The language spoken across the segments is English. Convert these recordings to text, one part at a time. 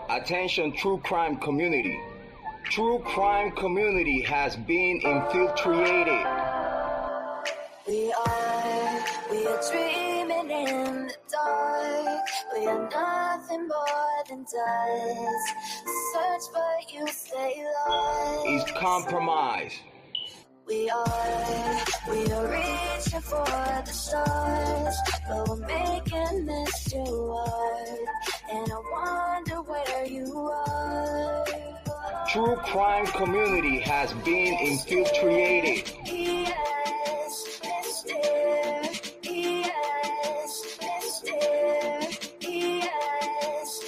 Attention, true crime community. True crime community has been infiltrated. We are dreaming in the dark. We are nothing more than dust. Search but you stay lost. Is compromised. We are reaching for the stars, but we're making this too hard. And I wonder where you are. True crime community has been infiltrated. Yes, Mr. Yes, Mr. Yes.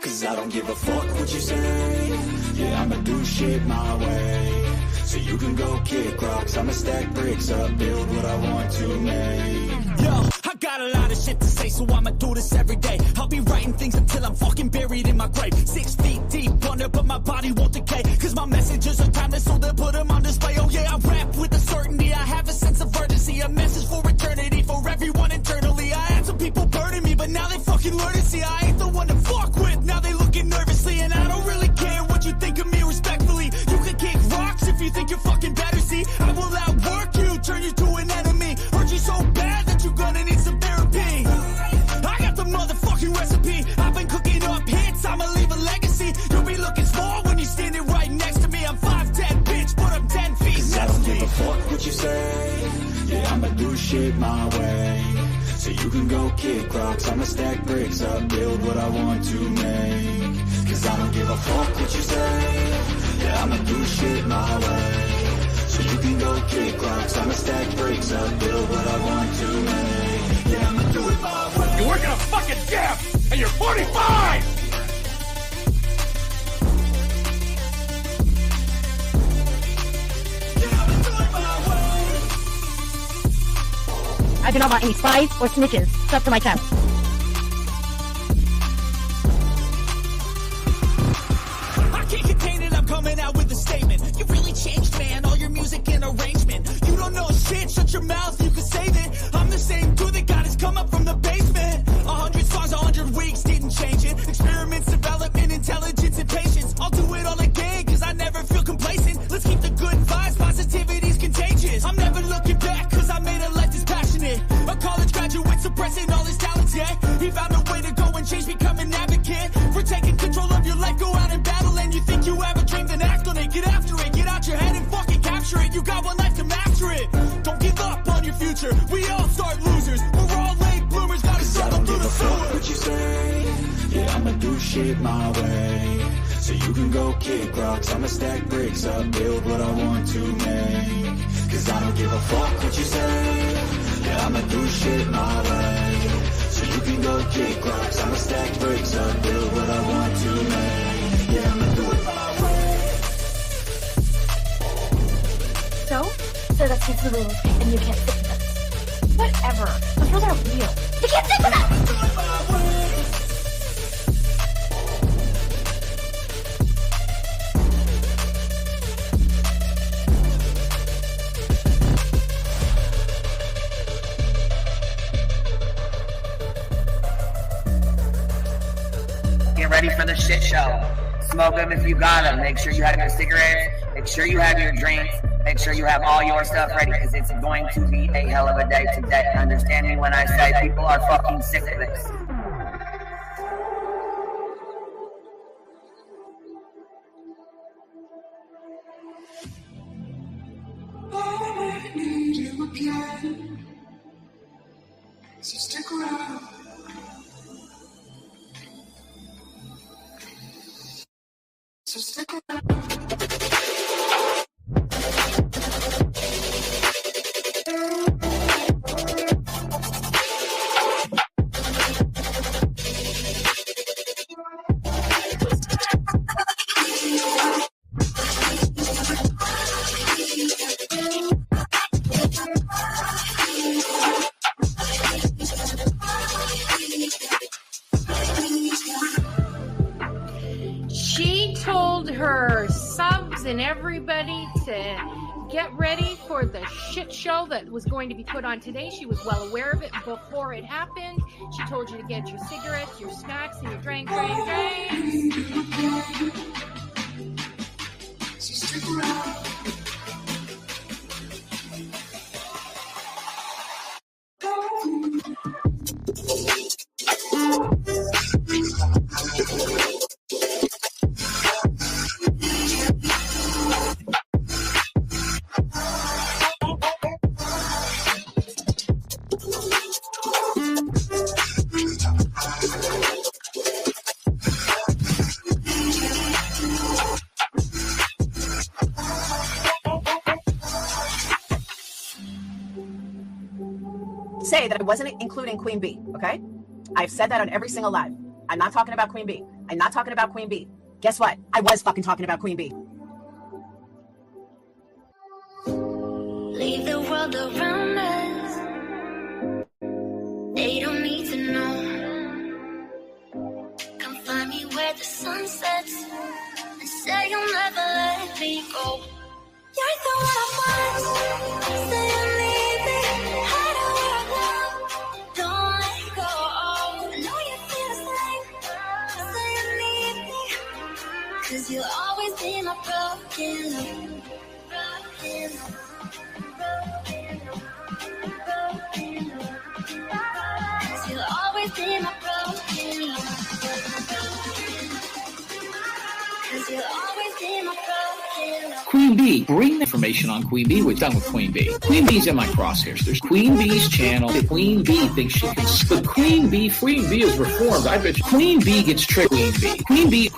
Cause I don't give a fuck what you say. Yeah, I'ma do shit my way. So you can go kick rocks, I'ma stack bricks up, build what I want to make. Yo, I got a lot of shit to say, so I'ma do this every day. I'll be writing things until I'm fucking buried in my grave. 6 feet deep under, but my body won't decay. Cause my messages are timeless, so they'll put them on display. Oh yeah, I rap with a certainty, I have a sense of urgency. A message for eternity, for everyone internally. I had some people burning me, but now they fucking learn to see I ain't the one to fuck with. Now they looking nervously, and I don't really care what you think of me respectfully. You can kick rocks if you think you're fucking better, see. I will outwork you, turn you to an enemy. Hurt you so bad that you're gonna need some therapy. I got the motherfucking recipe. I've been cooking up hits, I'ma leave a legacy. You'll be looking small when you're standing right next to me. I'm 5'10", bitch, but I'm 10 feet. Cause I don't give a fuck what you say. Yeah, I'ma do shit my way. So you can go kick rocks, I'ma stack bricks up, build what I want to make. Cause I don't give a fuck what you say. Yeah, I'ma do shit my way. So you can go kick rocks, I'ma stack bricks up, build what I want to make. Yeah, I'ma do it my way. You're working a fucking gym, and you're 45! I do not want any spies or snitches stuck to my chest. I can't contain it, I'm coming out with a statement. You really changed, man, all your music and arrangement. You don't know shit, shut your mouth, you can save it. I'm the same dude that got his come up from the basement. 100 songs, 100 weeks, didn't change it. Experiments, development, intelligence, and patience. I'll do it all again, cause I never feel complacent. Let's keep the good vibes, positivity's contagious. I'm never looking back, cause I made a life that's passionate. A college graduate suppressing all his talents, yeah. He found a way to go and change, become an advocate. For taking control of your life, go out and battle. And you think you have a dream, then act on it. Get after it, get out your head and fucking capture it. You got one life to master it. Don't give up on your future, we all start losers. We're all late bloomers, gotta struggle through the sewer. What you say? Yeah, I'ma do shit my way. So you can go kick rocks, I'ma stack bricks up, build what I want to make. Cause I don't give a fuck what you say. Yeah, I'ma do shit my way. So you can go kick rocks, I'ma stack bricks up, build what I want to make. Yeah, I'ma do it my way. So that's his room, and you can't sit with us. Whatever. Those rules aren't real. You can't sit with us! Do it my way. Get ready for the shit show. Smoke them if you got them. Make sure you have your cigarettes. Make sure you have your drinks. Make sure you have all your stuff ready, because it's going to be a hell of a day today. Understand me when I say people are fucking sick of this. I need you again. So stick around. So stick around. She told her subs and everybody to get ready for the shit show that was going to be put on today. She was well aware of it before it happened. She told you to get your cigarettes, your snacks, and your drinks. Say that I wasn't including Queen Bee, okay? I've said that on every single live. I'm not talking about Queen Bee. I'm not talking about Queen Bee. Guess what? I was fucking talking about Queen Bee. Leave the world around us. They don't need to know. Come find me where the sun sets and say you'll never let me go. You're the one I want. Say you need me. Hide away right now. Don't let go. I know you feel the same. Say you need me. 'Cause you'll always be my broken love. Broken love. You'll always be my broken love. 'Cause you'll always be my broken love. Queen Bee, bring information on Queen Bee. We're done with Queen Bee. Queen Bee's in my crosshairs. There's Queen Bee's channel. Queen Bee thinks she can. But Queen Bee is reformed. I bet you Queen Bee gets tricked. Queen Bee.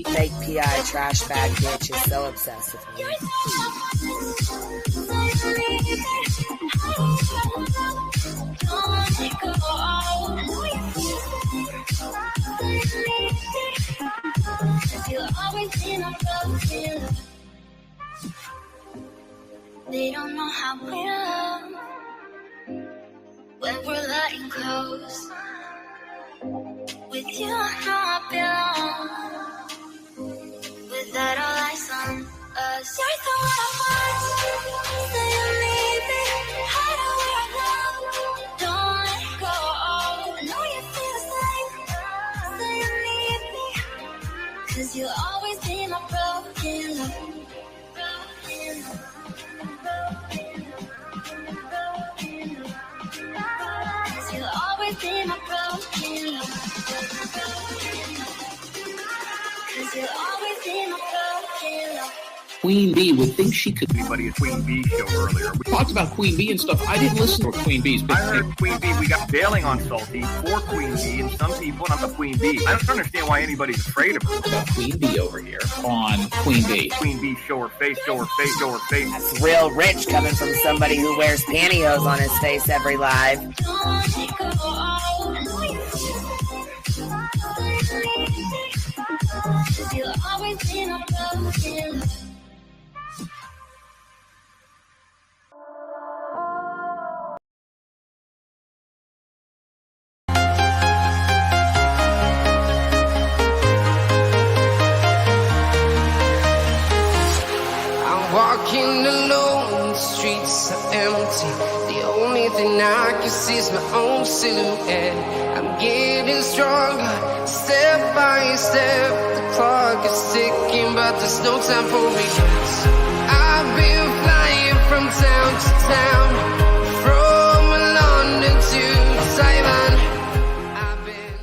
Fake PI trash bag bitch is so obsessed with me. You'll always be my broken love. They don't know how we love when we're letting close. With you, I know I belong. Without all eyes on us, you're the one I want. Say you need me. Hide away right now. Don't let go. I know you feel the same. Say you need me. 'Cause you'll always be my broken love. Broken love. You'll always be my broken love. 'Cause you'll always be my broken love. Queen Bee would think she could. Anybody at Queen Bee show earlier. We talked about Queen Bee and stuff. I didn't listen to Queen Bee's. I heard Queen Bee. We got bailing on Salty for Queen Bee, and some people not the Queen Bee. I don't understand why anybody's afraid of her. About Queen Bee over here on Queen Bee. Queen Bee, show her face, show her face, show her face. That's real rich coming from somebody who wears pantyhose on his face every live. Don't let go. You'll always be my broken love. Walking alone, the streets are empty. The only thing I can see is my own silhouette. I'm getting stronger, step by step. The clock is ticking, but there's no time for regrets. I've been flying from town to town, from London to Taiwan. I've been...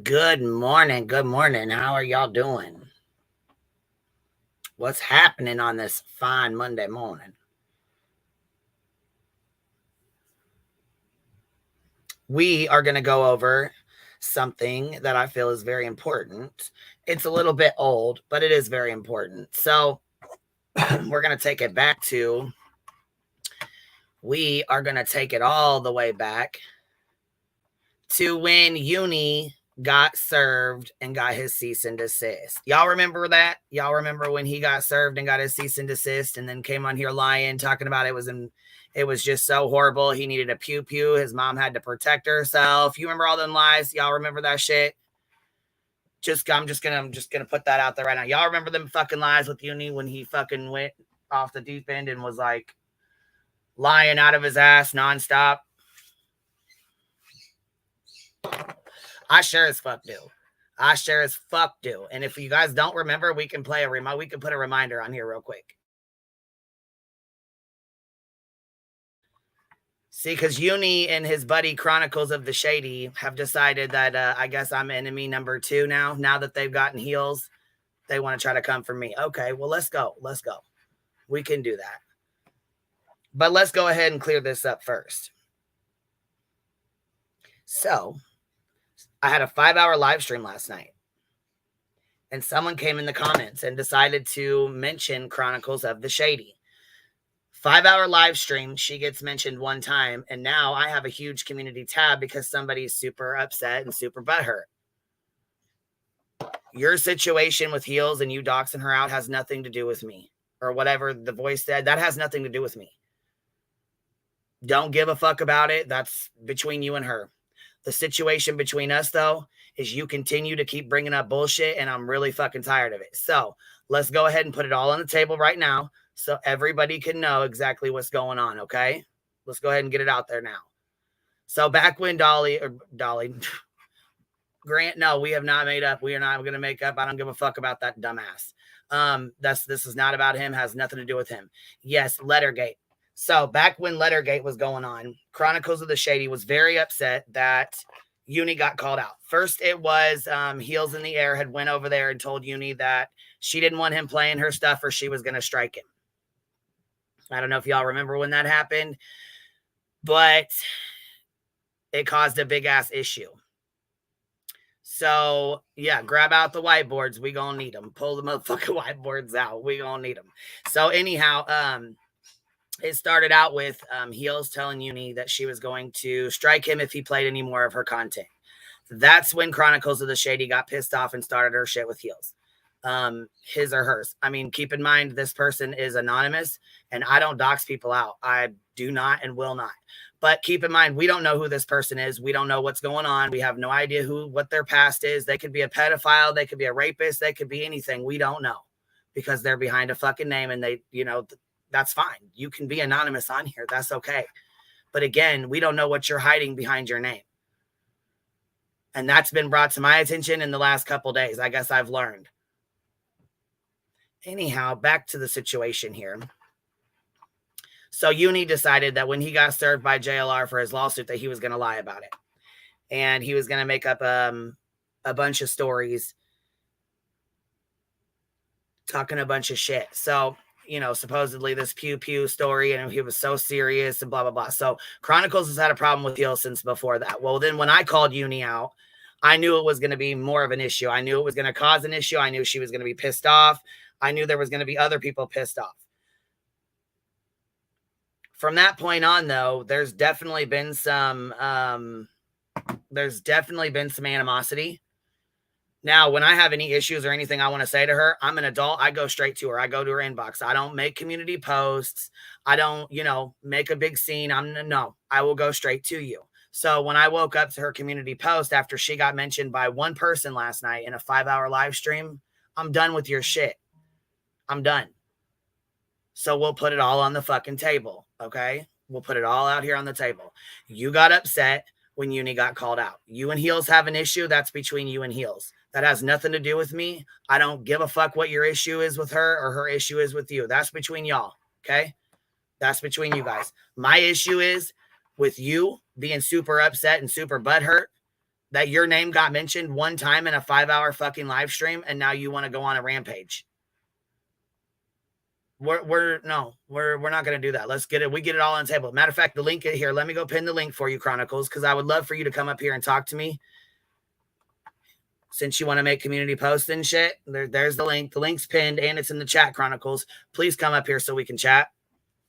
Good morning. Good morning. How are y'all doing? What's happening on this fine Monday morning? we are going to go over something that I feel is very important. It's a little bit old, but it is very important. So we're going to take it back to, we are going to take it all the way back to when Uni got served and got his cease and desist. Y'all remember that? Y'all remember when he got served and got his cease and desist and then came on here lying, talking about it was just so horrible. He needed a pew-pew. His mom had to protect herself. You remember all them lies? Y'all remember that shit? I'm just gonna put that out there right now. Y'all remember them fucking lies with Uni when he fucking went off the deep end and was like lying out of his ass nonstop? I sure as fuck do. I sure as fuck do. And if you guys don't remember, we can put a reminder on here real quick. See, because Uni and his buddy Chronicles of the Shady have decided that I guess I'm enemy number 2 now. Now that they've gotten heels, they want to try to come for me. Okay, well, let's go. Let's go. We can do that. But let's go ahead and clear this up first. So, I had a 5-hour live stream last night. And someone came in the comments and decided to mention Chronicles of the Shady. 5-hour live stream, she gets mentioned one time, and now I have a huge community tab because somebody's super upset and super butthurt. Your situation with heels and you doxing her out has nothing to do with me. Or whatever the voice said, that has nothing to do with me. Don't give a fuck about it. That's between you and her. The situation between us, though, is you continue to keep bringing up bullshit, and I'm really fucking tired of it. So let's go ahead and put it all on the table right now so everybody can know exactly what's going on, okay? Let's go ahead and get it out there now. So back when Grant, no, we have not made up. We are not going to make up. I don't give a fuck about that dumbass. This is not about him, has nothing to do with him. Yes, Lettergate. So back when Lettergate was going on, Chronicles of the Shady was very upset that Uni got called out. First, it was Heels in the Air had went over there and told Uni that she didn't want him playing her stuff or she was going to strike him. I don't know if y'all remember when that happened, but it caused a big-ass issue. So, yeah, grab out the whiteboards. We gonna need them. Pull the motherfucking whiteboards out. We gonna need them. So, anyhow, it started out with Heels telling Uni that she was going to strike him if he played any more of her content. That's when Chronicles of the Shady got pissed off and started her shit with Heels. His or hers. I mean, keep in mind, this person is anonymous, and I don't dox people out. I do not and will not. But keep in mind, we don't know who this person is. We don't know what's going on. We have no idea what their past is. They could be a pedophile. They could be a rapist. They could be anything. We don't know because they're behind a fucking name, and they, that's fine. You can be anonymous on here. That's okay. But again, we don't know what you're hiding behind your name. And that's been brought to my attention in the last couple days. I guess I've learned. Anyhow, back to the situation here. So Uni decided that when he got served by JLR for his lawsuit that he was going to lie about it. And he was going to make up a bunch of stories talking a bunch of shit. So, supposedly this pew-pew story, and he was so serious and blah, blah, blah. So Chronicles has had a problem with Heel since before that. Well, then when I called Uni out, I knew it was going to be more of an issue. I knew it was going to cause an issue. I knew she was going to be pissed off. I knew there was going to be other people pissed off. From that point on, though, there's definitely been some animosity. Now, when I have any issues or anything I want to say to her, I'm an adult. I go straight to her. I go to her inbox. I don't make community posts. I don't, make a big scene. I will go straight to you. So when I woke up to her community post after she got mentioned by one person last night in a 5-hour live stream, I'm done with your shit. I'm done. So we'll put it all on the fucking table, okay? We'll put it all out here on the table. You got upset when Uni got called out. You and Heels have an issue. That's between you and Heels. That has nothing to do with me. I don't give a fuck what your issue is with her or her issue is with you. That's between y'all, okay? That's between you guys. My issue is with you being super upset and super butthurt that your name got mentioned one time in a 5-hour fucking live stream and now you want to go on a rampage. We're not going to do that. Let's get it. We get it all on the table. Matter of fact, the link here. Let me go pin the link for you, Chronicles, because I would love for you to come up here and talk to me. Since you want to make community posts and shit, there's the link. The link's pinned and it's in the chat, Chronicles. Please come up here so we can chat.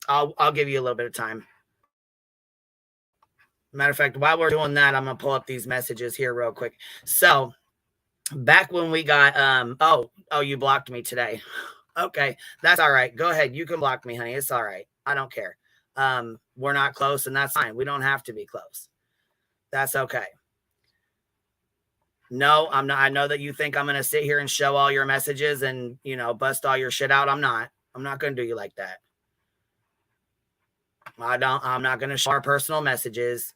I'll give you a little bit of time. Matter of fact, while we're doing that, I'm gonna pull up these messages here real quick. So back when we got oh, you blocked me today. Okay, that's all right. Go ahead. You can block me, honey. It's all right. I don't care. We're not close, and that's fine. We don't have to be close. That's okay. No, I'm not. I know that you think I'm going to sit here and show all your messages and, bust all your shit out. I'm not going to do you like that. I'm not going to show our personal messages.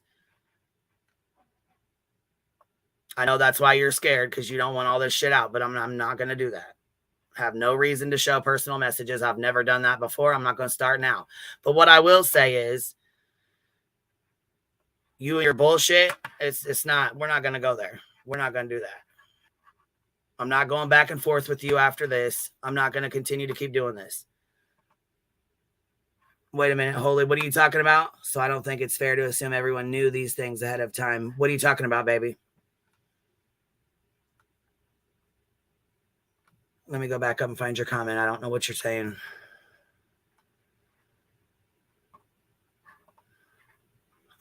I know that's why you're scared, because you don't want all this shit out, but I'm not going to do that. I have no reason to show personal messages. I've never done that before. I'm not going to start now. But what I will say is, you and your bullshit, it's not, we're not going to go there. We're not going to do that. I'm not going back and forth with you after this. I'm not going to continue to keep doing this. Wait a minute, Holy, what are you talking about? So I don't think it's fair to assume everyone knew these things ahead of time. What are you talking about, baby? Let me go back up and find your comment. I don't know what you're saying.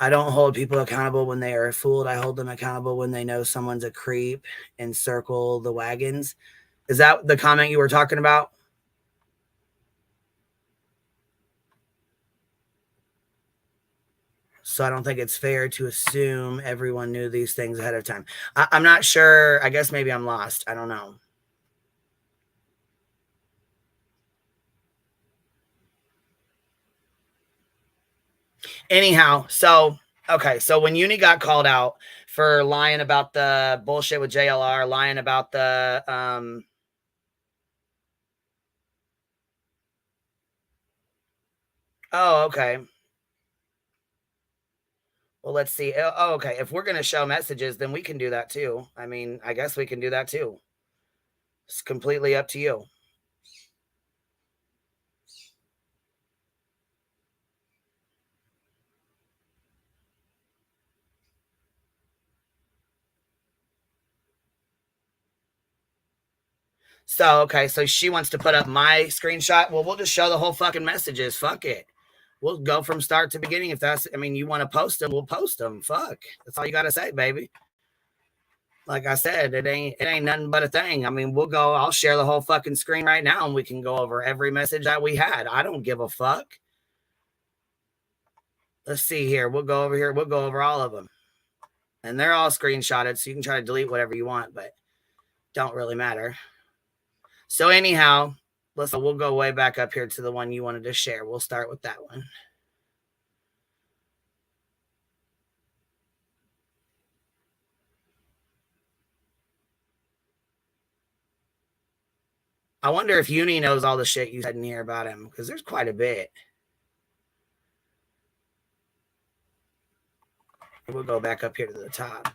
I don't hold people accountable when they are fooled. I hold them accountable when they know someone's a creep and circle the wagons. Is that the comment you were talking about? So I don't think it's fair to assume everyone knew these things ahead of time. I'm not sure. I guess maybe I'm lost. I don't know. Anyhow, so when Uni got called out for lying about the bullshit with JLR, lying about the oh, okay. Well, let's see. Oh, okay. If we're going to show messages, then we can do that too. I mean, I guess we can do that too. It's completely up to you. So, okay. So she wants to put up my screenshot. Well, we'll just show the whole fucking messages. Fuck it. We'll go from start to beginning. If that's, I mean, you want to post them, we'll post them. Fuck. That's all you got to say, baby. Like I said, it ain't nothing but a thing. I mean, I'll share the whole fucking screen right now and we can go over every message that we had. I don't give a fuck. Let's see here. We'll go over here. We'll go over all of them. And they're all screenshotted, so you can try to delete whatever you want, but don't really matter. So anyhow, we'll go way back up here to the one you wanted to share. We'll start with that one. I wonder if Uni knows all the shit you said in here about him, because there's quite a bit. We'll go back up here to the top.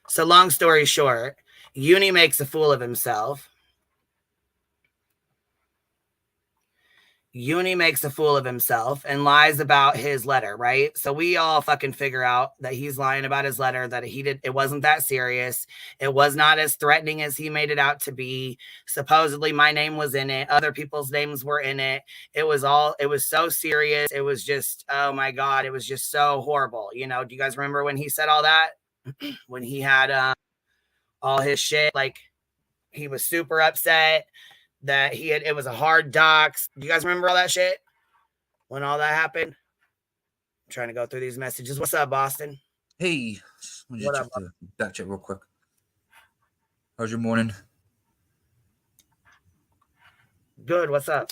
So long story short, Uni makes a fool of himself. Uni makes a fool of himself and lies about his letter, right? So we all fucking figure out that he's lying about his letter, that it wasn't that serious. It was not as threatening as he made it out to be. Supposedly my name was in it. Other people's names were in it. It was so serious. It was just, oh my God, it was just so horrible. Do you guys remember when he said all that? When he had all his shit, like he was super upset that it was a hard dox. Do you guys remember all that shit? When all that happened? I'm trying to go through these messages. What's up, Boston? Hey, what up? Back check real quick. How's your morning? Good. What's up?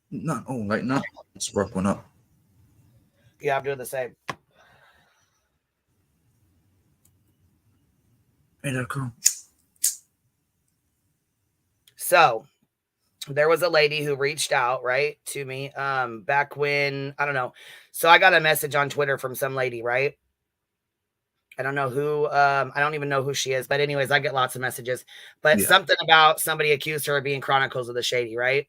Not right now. It's rough one up. Yeah, I'm doing the same. Hey there, cool. So, there was a lady who reached out, right, to me back when, I don't know. So I got a message on Twitter from some lady, right? I don't know who, I don't even know who she is, but anyways, I get lots of messages. But something about somebody accused her of being Chronicles of the Shady, right?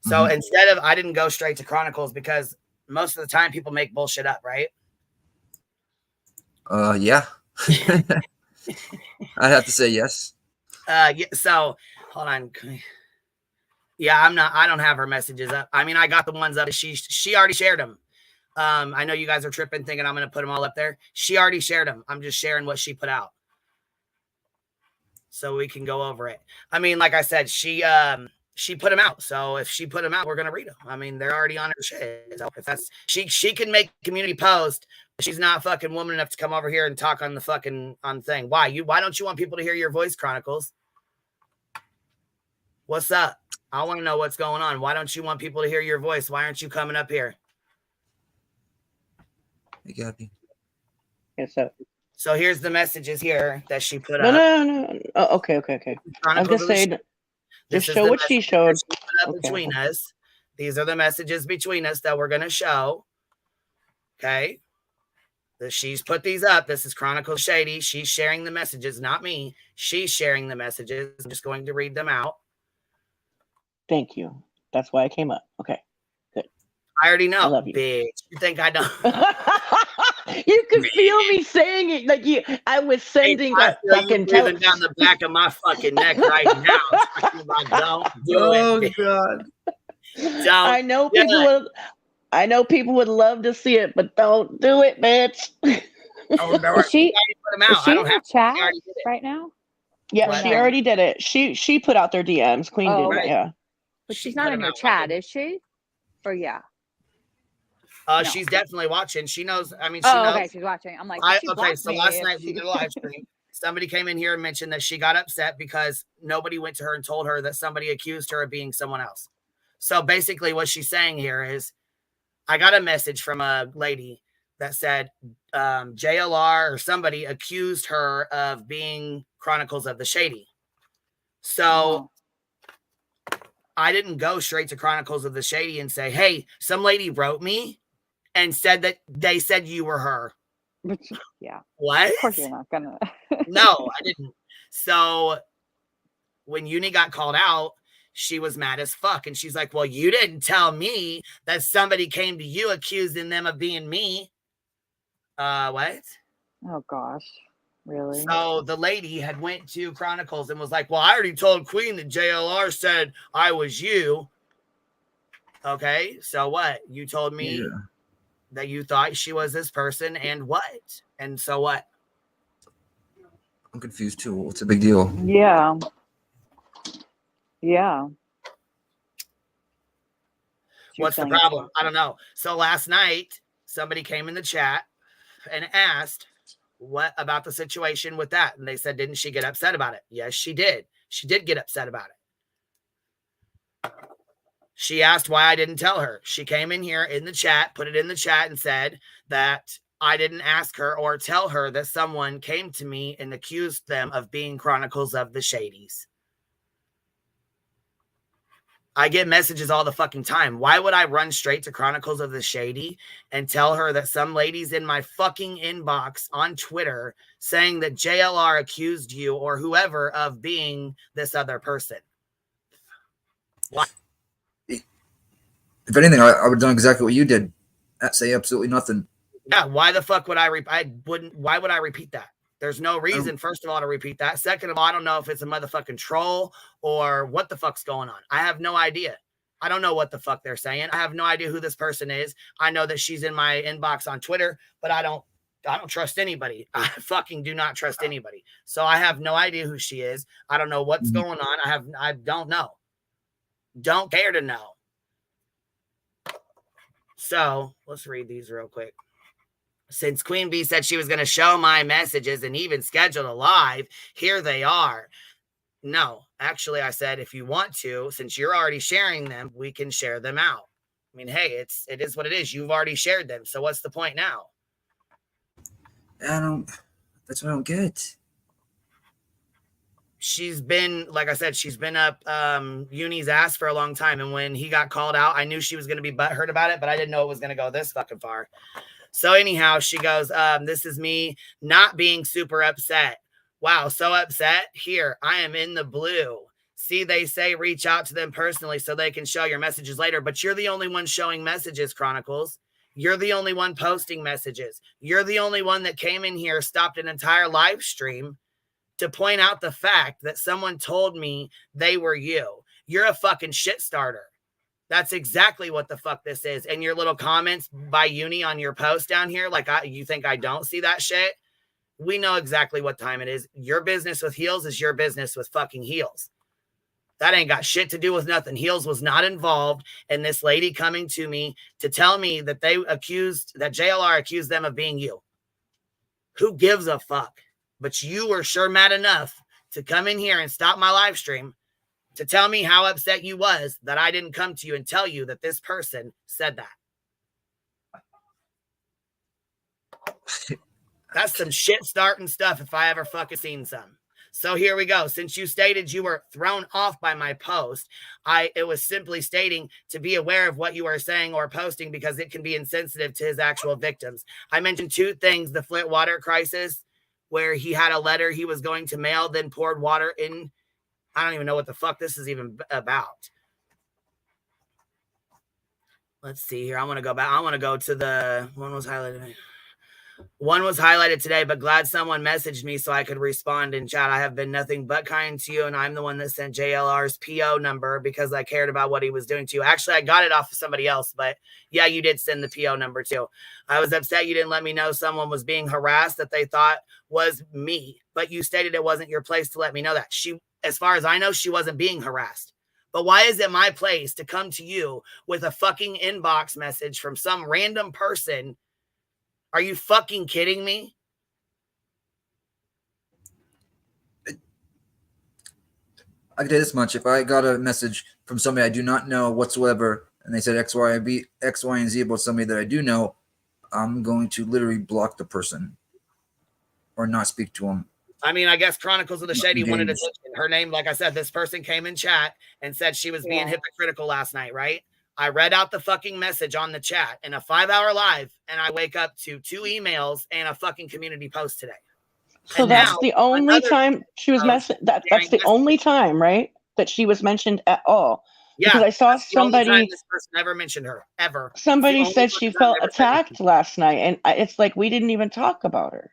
So instead of, I didn't go straight to Chronicles because most of the time people make bullshit up, right? Yeah. I'd have to say yes. Yeah, so hold on. Yeah, I don't have her messages up. I mean, I got the ones up. She already shared them. I know you guys are tripping thinking I'm going to put them all up there. She already shared them. I'm just sharing what she put out so we can go over it. I mean, like I said, she put them out. So if she put them out, we're going to read them. I mean, they're already on her shit. So if that's, she can make a community post. She's not fucking woman enough to come over here and talk on the fucking on thing. Why don't you want people to hear your voice, Chronicles? What's up? I want to know what's going on. Why don't you want people to hear your voice? Why aren't you coming up here? Hey, Gabby. Yes, sir. So here's the messages here that she put up. No. Oh, okay. I'm just saying, just show what she showed. She put up between us. These are the messages between us that we're going to show. Okay. She's put these up. This is Chronicles Shady. She's sharing the messages, not me. She's sharing the messages. I'm just going to read them out. Thank you. That's why I came up. Okay, good. I already know. I love you. Bitch. You think I don't? You can feel me saying it like you. I was sending a fucking breathing down the back of my fucking neck right now. Don't do it. God. I know people would. I know people would love to see it, but don't do it, bitch. Oh, no, is she in the chat right now? Yeah, she already did it. She put out their DMs. Queen did it, yeah. But she's not in your chat, is she? Or yeah. No. She's definitely watching. She knows. I mean, she knows. Okay, she's watching. I'm like, okay. So last night we did a live stream. Somebody came in here and mentioned that she got upset because nobody went to her and told her that somebody accused her of being someone else. So basically, what she's saying here is, I got a message from a lady that said JLR or somebody accused her of being Chronicles of the Shady. So I didn't go straight to Chronicles of the Shady and say, hey, some lady wrote me and said that they said you were her. Yeah. What? Of course you're not gonna. No, I didn't. So when Uni got called out, she was mad as fuck. And she's like, well, you didn't tell me that somebody came to you accusing them of being me. What? Oh, gosh. Really? So the lady had went to Chronicles and was like, well, I already told Queen that JLR said I was you. Okay, so what? You told me that you thought she was this person and what? And so what? I'm confused too. What's the big deal? Yeah. Yeah. What's the problem? I don't know. So last night, somebody came in the chat and asked what about the situation with that. And they said, didn't she get upset about it? Yes, she did. She did get upset about it. She asked why I didn't tell her. She came in here in the chat, put it in the chat and said that I didn't ask her or tell her that someone came to me and accused them of being Chronicles of the Shadies. I get messages all the fucking time. Why would I run straight to Chronicles of the Shady and tell her that some lady's in my fucking inbox on Twitter saying that JLR accused you or whoever of being this other person? Why? If anything, I would have done exactly what you did. Say absolutely nothing. Yeah, why the fuck would why would I repeat that? There's no reason, first of all, to repeat that. Second of all, I don't know if it's a motherfucking troll or what the fuck's going on. I have no idea. I don't know what the fuck they're saying. I have no idea who this person is. I know that she's in my inbox on Twitter, but I don't trust anybody. I fucking do not trust anybody. So I have no idea who she is. I don't know what's going on. I don't know. Don't care to know. So let's read these real quick. Since Queen Bee said she was going to show my messages and even scheduled a live, here they are. No, actually, I said, if you want to, since you're already sharing them, we can share them out. I mean, hey, it is what it is. You've already shared them. So what's the point now? That's what I don't get. she's been, like I said, she's been up Uni's ass for a long time. And when he got called out, I knew she was going to be butthurt about it, but I didn't know it was going to go this fucking far. So anyhow, she goes, this is me not being super upset. Wow, so upset? Here, I am in the blue. See, they say reach out to them personally so they can show your messages later, but you're the only one showing messages, Chronicles. You're the only one posting messages. You're the only one that came in here, stopped an entire live stream to point out the fact that someone told me they were you. You're a fucking shit starter. That's exactly what the fuck this is. And your little comments by Uni on your post down here, like you think I don't see that shit? We know exactly what time it is. Your business with Heels is your business with fucking Heels. That ain't got shit to do with nothing. Heels was not involved in this lady coming to me to tell me that that JLR accused them of being you. Who gives a fuck? But you were sure mad enough to come in here and stop my live stream to tell me how upset you was that I didn't come to you and tell you that this person said that. That's some shit starting stuff if I ever fucking seen some. So here we go. Since you stated you were thrown off by my post, it was simply stating to be aware of what you are saying or posting because it can be insensitive to his actual victims. I mentioned two things: the Flint water crisis, where he had a letter he was going to mail, then poured water in. I don't even know what the fuck this is even about. Let's see here. I want to go back. I want to go to the one was highlighted. One was highlighted today, but glad someone messaged me so I could respond in chat. I have been nothing but kind to you, and I'm the one that sent JLR's PO number because I cared about what he was doing to you. Actually, I got it off of somebody else, but yeah, you did send the PO number too. I was upset you didn't let me know someone was being harassed that they thought was me, but you stated it wasn't your place to let me know that. As far as I know, she wasn't being harassed. But why is it my place to come to you with a fucking inbox message from some random person? Are you fucking kidding me? I can tell you this much. If I got a message from somebody I do not know whatsoever, and they said X, Y, and Z about somebody that I do know, I'm going to literally block the person or not speak to them. I mean, I guess Chronicles of the Shady wanted attention. Her name, like I said, this person came in chat and said she was being hypocritical last night, right? I read out the fucking message on the chat in a 5-hour live, and I wake up to 2 emails and a fucking community post today. So and that's the only time she was mentioned. That's the only time, right? That she was mentioned at all. Yeah. Because I saw somebody. This person never mentioned her ever. Somebody said she felt attacked last night, and it's like we didn't even talk about her.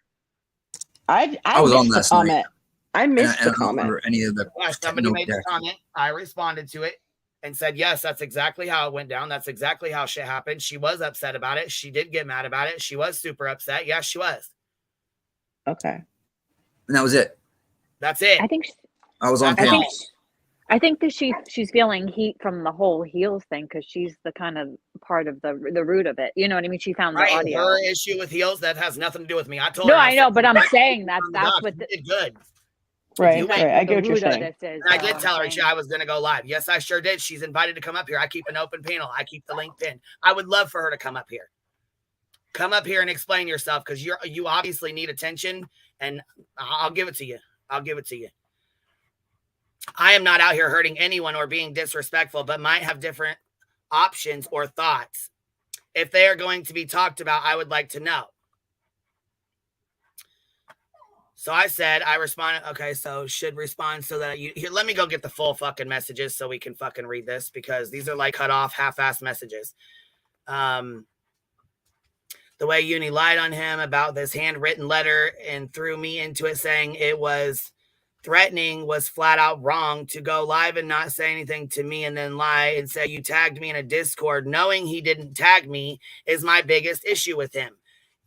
I was on last comment. I missed the comment. Any of the somebody made the comment. I responded to it and said, yes, that's exactly how it went down. That's exactly how shit happened. She was upset about it. She did get mad about it. She was super upset. Yes, she was. Okay. And that was it. That's it. I was on panel. I think that she's feeling heat from the whole Heels thing because she's the kind of part of the root of it. You know what I mean? She found the audio. Her issue with Heels, that has nothing to do with me. I told her. No, I know, but I'm saying that's what did good. Right. I get what you're saying. I did tell her I was going to go live. Yes, I sure did. She's invited to come up here. I keep an open panel. I keep the link pinned. I would love for her to come up here. Come up here and explain yourself because you obviously need attention, and I'll give it to you. I'll give it to you. I am not out here hurting anyone or being disrespectful, but might have different options or thoughts. If they are going to be talked about, I would like to know. So I said, I responded, okay, so should respond so that here, let me go get the full fucking messages so we can fucking read this because these are like cut off, half-assed messages. The way Uni lied on him about this handwritten letter and threw me into it saying it was threatening was flat out wrong. To go live and not say anything to me and then lie and say you tagged me in a Discord knowing he didn't tag me is my biggest issue with him.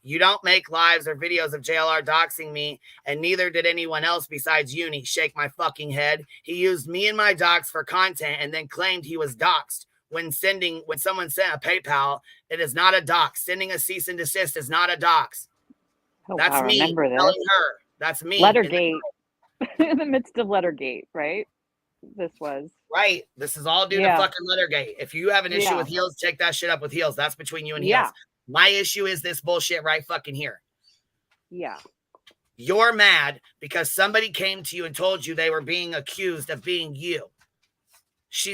You don't make lives or videos of JLR doxing me, and neither did anyone else besides Uni. Shake my fucking head. He used me and my docs for content and then claimed he was doxed. When someone sent a PayPal, it is not a dox. Sending a cease and desist is not a dox. That's me telling her. That's me. Lettergate. In the midst of Lettergate, right? This was. Right. This is all due to fucking Lettergate. If you have an issue with Heels, take that shit up with Heels. That's between you and Heels. My issue is this bullshit right fucking here. Yeah. You're mad because somebody came to you and told you they were being accused of being you.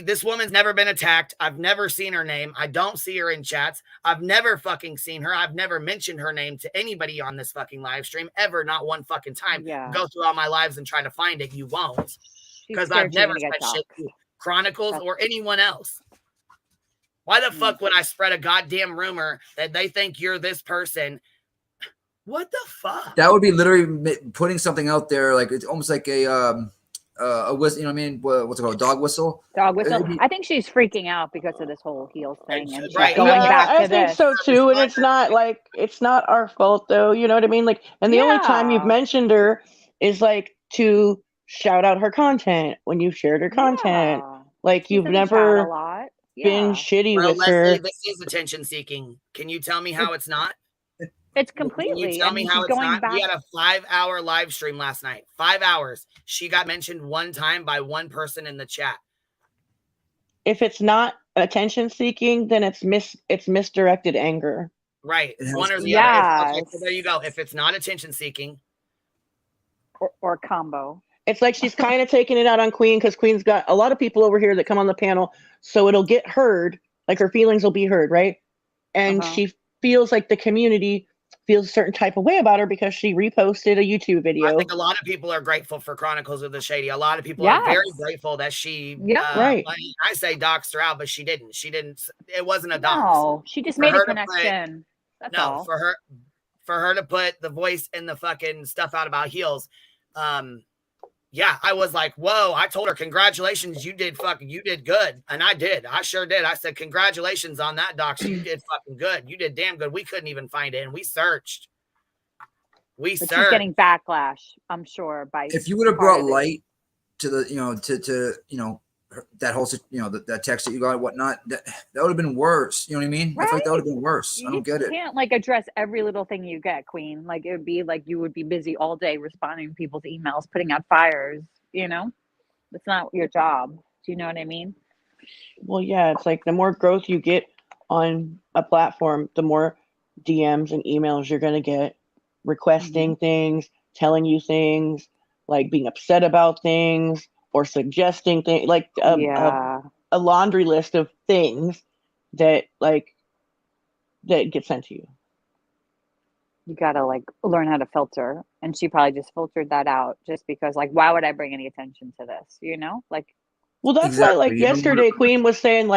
This woman's never been attacked. I've never seen her name. I don't see her in chats. I've never fucking seen her. I've never mentioned her name to anybody on this fucking live stream ever, not one fucking time. Yeah. Go through all my lives and try to find it. You won't. Because I've never said shit to Chronicles or anyone else. Why the fuck would I spread a goddamn rumor that they think you're this person? What the fuck? That would be literally putting something out there, like it's almost like a whistle. You know what I mean? What's it called? Dog whistle. Dog whistle. I think she's freaking out because of this whole heels thing, and she's Right. going back to I think so too. And it's not our fault though. You know what I mean? Like, and the only time you've mentioned her is like to shout out her content when you've shared her content. Like you've never been shitty with Leslie, her. this is attention seeking. Can you tell me how it's not? It's completely. Can you tell me how it's not? Back. We had a 5-hour live stream last night. 5 hours. She got mentioned one time by one person in the chat. If it's not attention seeking, then it's misdirected anger. Right. One or the other. Okay, so there you go. If it's not attention seeking. Or combo. It's like she's kind of taking it out on Queen because Queen's got a lot of people over here that come on the panel. So it'll get heard. Like her feelings will be heard, right? And she feels like the community feels a certain type of way about her because she reposted a YouTube video. I think a lot of people are grateful for Chronicles of the Shady. A lot of people are very grateful that she, right. I say doxed her out, but she didn't. It wasn't a dox. No, she just made a connection. That's all. For her to put the voice and the fucking stuff out about heels. Yeah, I was like, whoa, I told her, congratulations, you did good. And I did. I sure did. I said, congratulations on that, doc. You did fucking good. You did damn good. We couldn't even find it. And we searched. She's getting backlash, I'm sure. If you would have brought light to the, that whole, that text that you got and whatnot, that would have been worse. You know what I mean? Right? I feel like that would have been worse. I don't get it. You can't address every little thing you get, Queen. Like it would be like you would be busy all day responding to people's emails, putting out fires. It's not your job. Do you know what I mean? Well, yeah, it's like the more growth you get on a platform, the more DMs and emails you're gonna get, requesting things, telling you things, like being upset about things. Or suggesting things like a laundry list of things that get sent to you. You gotta learn how to filter, and she probably just filtered that out just because why would I bring any attention to this? Well, that's why yesterday Queen was saying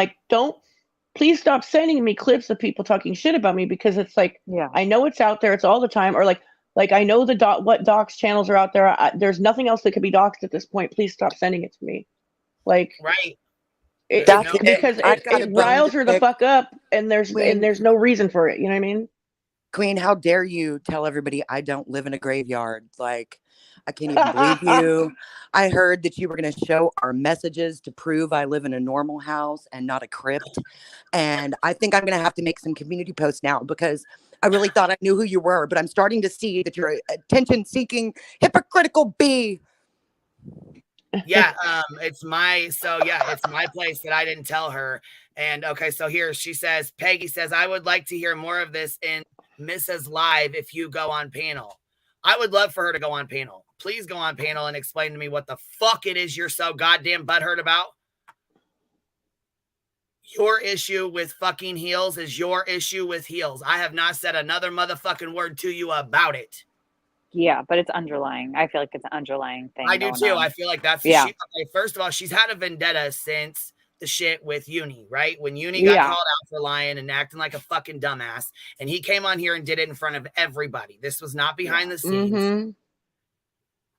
please stop sending me clips of people talking shit about me because it's I know it's out there, it's all the time, or I know what docs channels are out there. There's nothing else that could be doxed at this point. Please stop sending it to me. Right. Because it riles her the fuck up, and there's no reason for it. You know what I mean? Queen, how dare you tell everybody I don't live in a graveyard? I can't even believe you. I heard that you were going to show our messages to prove I live in a normal house and not a crypt. And I think I'm going to have to make some community posts now because I really thought I knew who you were, but I'm starting to see that you're an attention-seeking, hypocritical bee. Yeah, it's my place that I didn't tell her. And okay, so here Peggy says, I would like to hear more of this in Mrs. Live if you go on panel. I would love for her to go on panel. Please go on panel and explain to me what the fuck it is you're so goddamn butthurt about. Your issue with fucking heels is your issue with heels. I have not said another motherfucking word to you about it. Yeah, but it's underlying. I feel like it's an underlying thing. I do too. I feel like that's first of all, she's had a vendetta since the shit with Uni, right? When Uni got called out for lying and acting like a fucking dumbass, and he came on here and did it in front of everybody. This was not behind the scenes.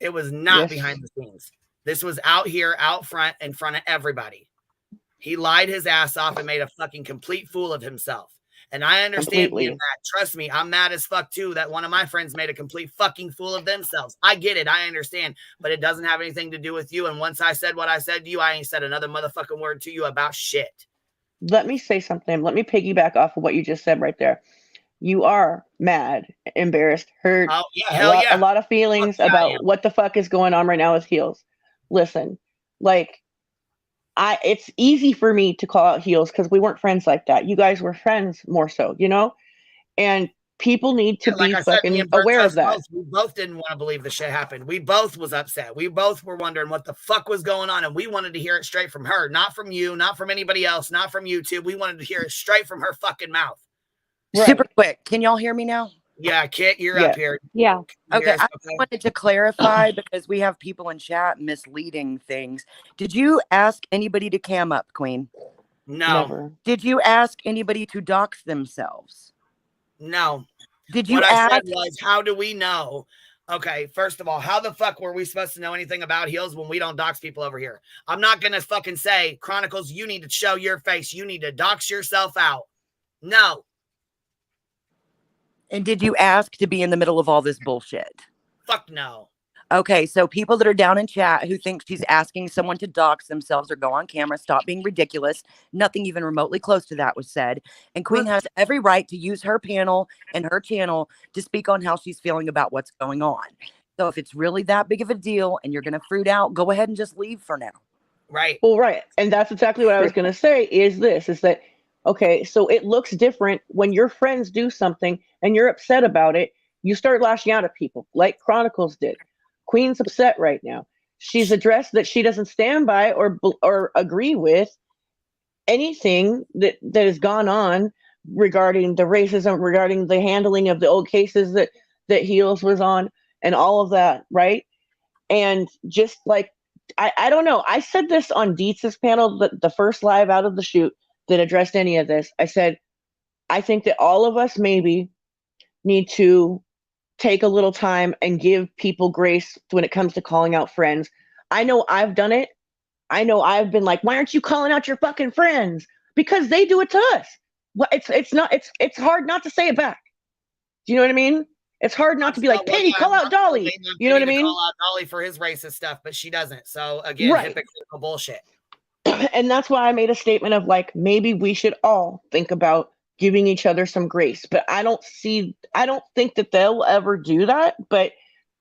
It was not behind the scenes. This was out here, out front, in front of everybody. He lied his ass off and made a fucking complete fool of himself. And I understand being mad. Trust me, I'm mad as fuck too that one of my friends made a complete fucking fool of themselves. I get it. I understand. But it doesn't have anything to do with you. And once I said what I said to you, I ain't said another motherfucking word to you about shit. Let me say something. Let me piggyback off of what you just said right there. You are mad, embarrassed, hurt, a lot of feelings about what the fuck is going on right now with heels. Listen, it's easy for me to call out heels because we weren't friends like that. You guys were friends more so, and people need to like be I said, me fucking and Brent aware of that. we both didn't want to believe the shit happened. We both was upset. We both were wondering what the fuck was going on, and we wanted to hear it straight from her, not from you, not from anybody else, not from YouTube. We wanted to hear it straight from her fucking mouth. Right. Super quick. Can y'all hear me now? Yeah, Kit, you're up here. Yeah. Okay, I just wanted to clarify because we have people in chat misleading things. Did you ask anybody to cam up, Queen? No. Never. Did you ask anybody to dox themselves? No. Did you what ask? I said was, how do we know? Okay, first of all, how the fuck were we supposed to know anything about heels when we don't dox people over here? I'm not going to fucking say, Chronicles, you need to show your face. You need to dox yourself out. No. And did you ask to be in the middle of all this bullshit? Fuck no. Okay, so people that are down in chat who think she's asking someone to dox themselves or go on camera, stop being ridiculous. Nothing even remotely close to that was said. And Queen has every right to use her panel and her channel to speak on how she's feeling about what's going on. So if it's really that big of a deal and you're going to fruit out, go ahead and just leave for now. Right. Well, right. And that's exactly what I was going to say is that, okay, so it looks different when your friends do something and you're upset about it. You start lashing out at people like Chronicles did. Queen's upset right now. She's addressed that she doesn't stand by or agree with anything that has gone on regarding the racism, regarding the handling of the old cases that Heels was on and all of that, right? And just like, I don't know. I said this on Dietz's panel, the first live out of the shoot that addressed any of this. I said, I think that all of us maybe need to take a little time and give people grace when it comes to calling out friends. I know I've done it. I know I've been like, why aren't you calling out your fucking friends? Because they do it to us. Well, it's hard not to say it back. Do you know what I mean? It's hard not to be like, Penny, call out Dolly. You know what I mean? Call out Dolly for his racist stuff, but she doesn't. So again, hypocritical bullshit. And that's why I made a statement of like, maybe we should all think about giving each other some grace. But I don't think that they'll ever do that. But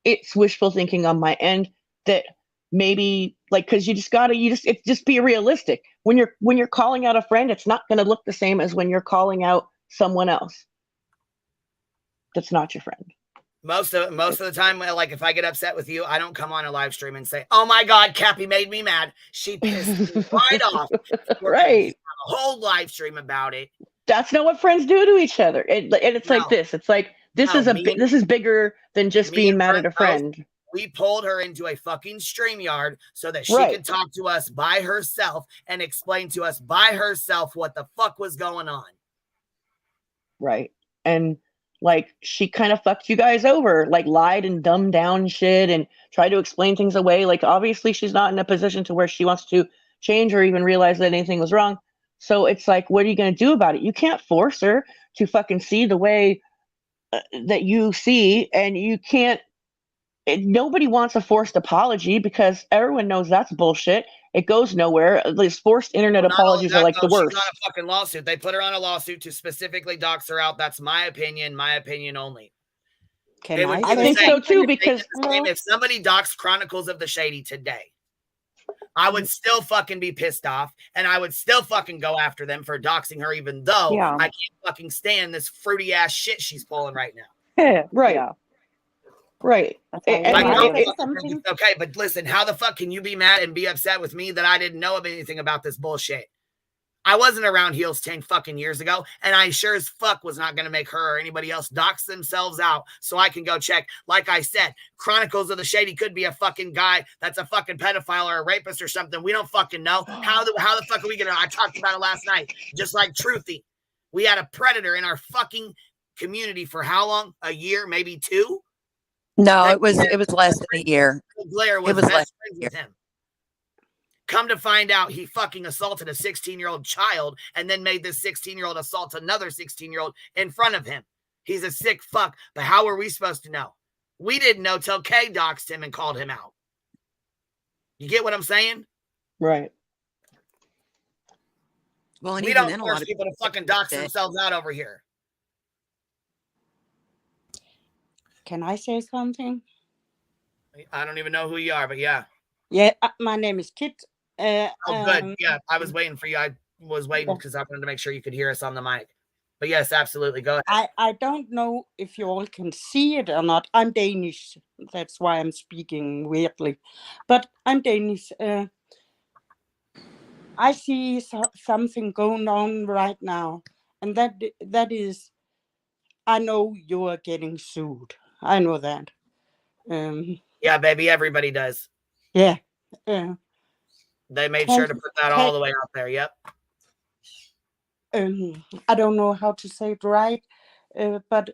it's wishful thinking on my end that maybe like, cause just be realistic. When you're calling out a friend, it's not going to look the same as when you're calling out someone else that's not your friend. Most of the time, like if I get upset with you, I don't come on a live stream and say, "Oh my God, Cappy made me mad. She pissed me right off." Right. A whole live stream about it. That's not what friends do to each other. And it's like this. It's like this is bigger than just being mad at a friend. We pulled her into a fucking StreamYard so that she could talk to us by herself and explain to us by herself what the fuck was going on. Right. And like she kind of fucked you guys over, like lied and dumbed down shit and tried to explain things away. Like obviously she's not in a position to where she wants to change or even realize that anything was wrong. So it's like, what are you going to do about it? You can't force her to fucking see the way that you see, and you can't. Nobody wants a forced apology because everyone knows that's bullshit. It goes nowhere. These forced internet apologies are like the worst. She's on a fucking lawsuit. They put her on a lawsuit to specifically dox her out. That's my opinion only. I think so too, because if somebody doxed Chronicles of the Shady today, I would still fucking be pissed off, and I would still fucking go after them for doxing her, even though I can't fucking stand this fruity ass shit she's pulling right now. Right. Yeah. Right. Okay, but listen, how the fuck can you be mad and be upset with me that I didn't know of anything about this bullshit? I wasn't around Heels 10 fucking years ago, and I sure as fuck was not going to make her or anybody else dox themselves out so I can go check. Like I said, Chronicles of the Shady could be a fucking guy that's a fucking pedophile or a rapist or something. We don't fucking know. How the fuck are we going to? I talked about it last night. Just like Truthy. We had a predator in our fucking community for how long? A year, maybe two? No, it was less than a year. Blair was best friends with him. Come to find out, he fucking assaulted a 16-year-old child and then made this 16-year-old assault another 16-year-old in front of him. He's a sick fuck. But how were we supposed to know? We didn't know till Kay doxed him and called him out. You get what I'm saying? Right. Well, and we don't force people to fucking dox themselves out over here. Can I say something? I don't even know who you are, but yeah. Yeah, my name is Kit. Good. Yeah, I was waiting for you. I was waiting because I wanted to make sure you could hear us on the mic. But yes, absolutely. Go ahead. I don't know if you all can see it or not. I'm Danish. That's why I'm speaking weirdly. But I'm Danish. I see something going on right now. And that is, I know you are getting sued. I know that. Yeah, baby, everybody does. Yeah. They made sure to put that all the way out there. Yep. I don't know how to say it right, but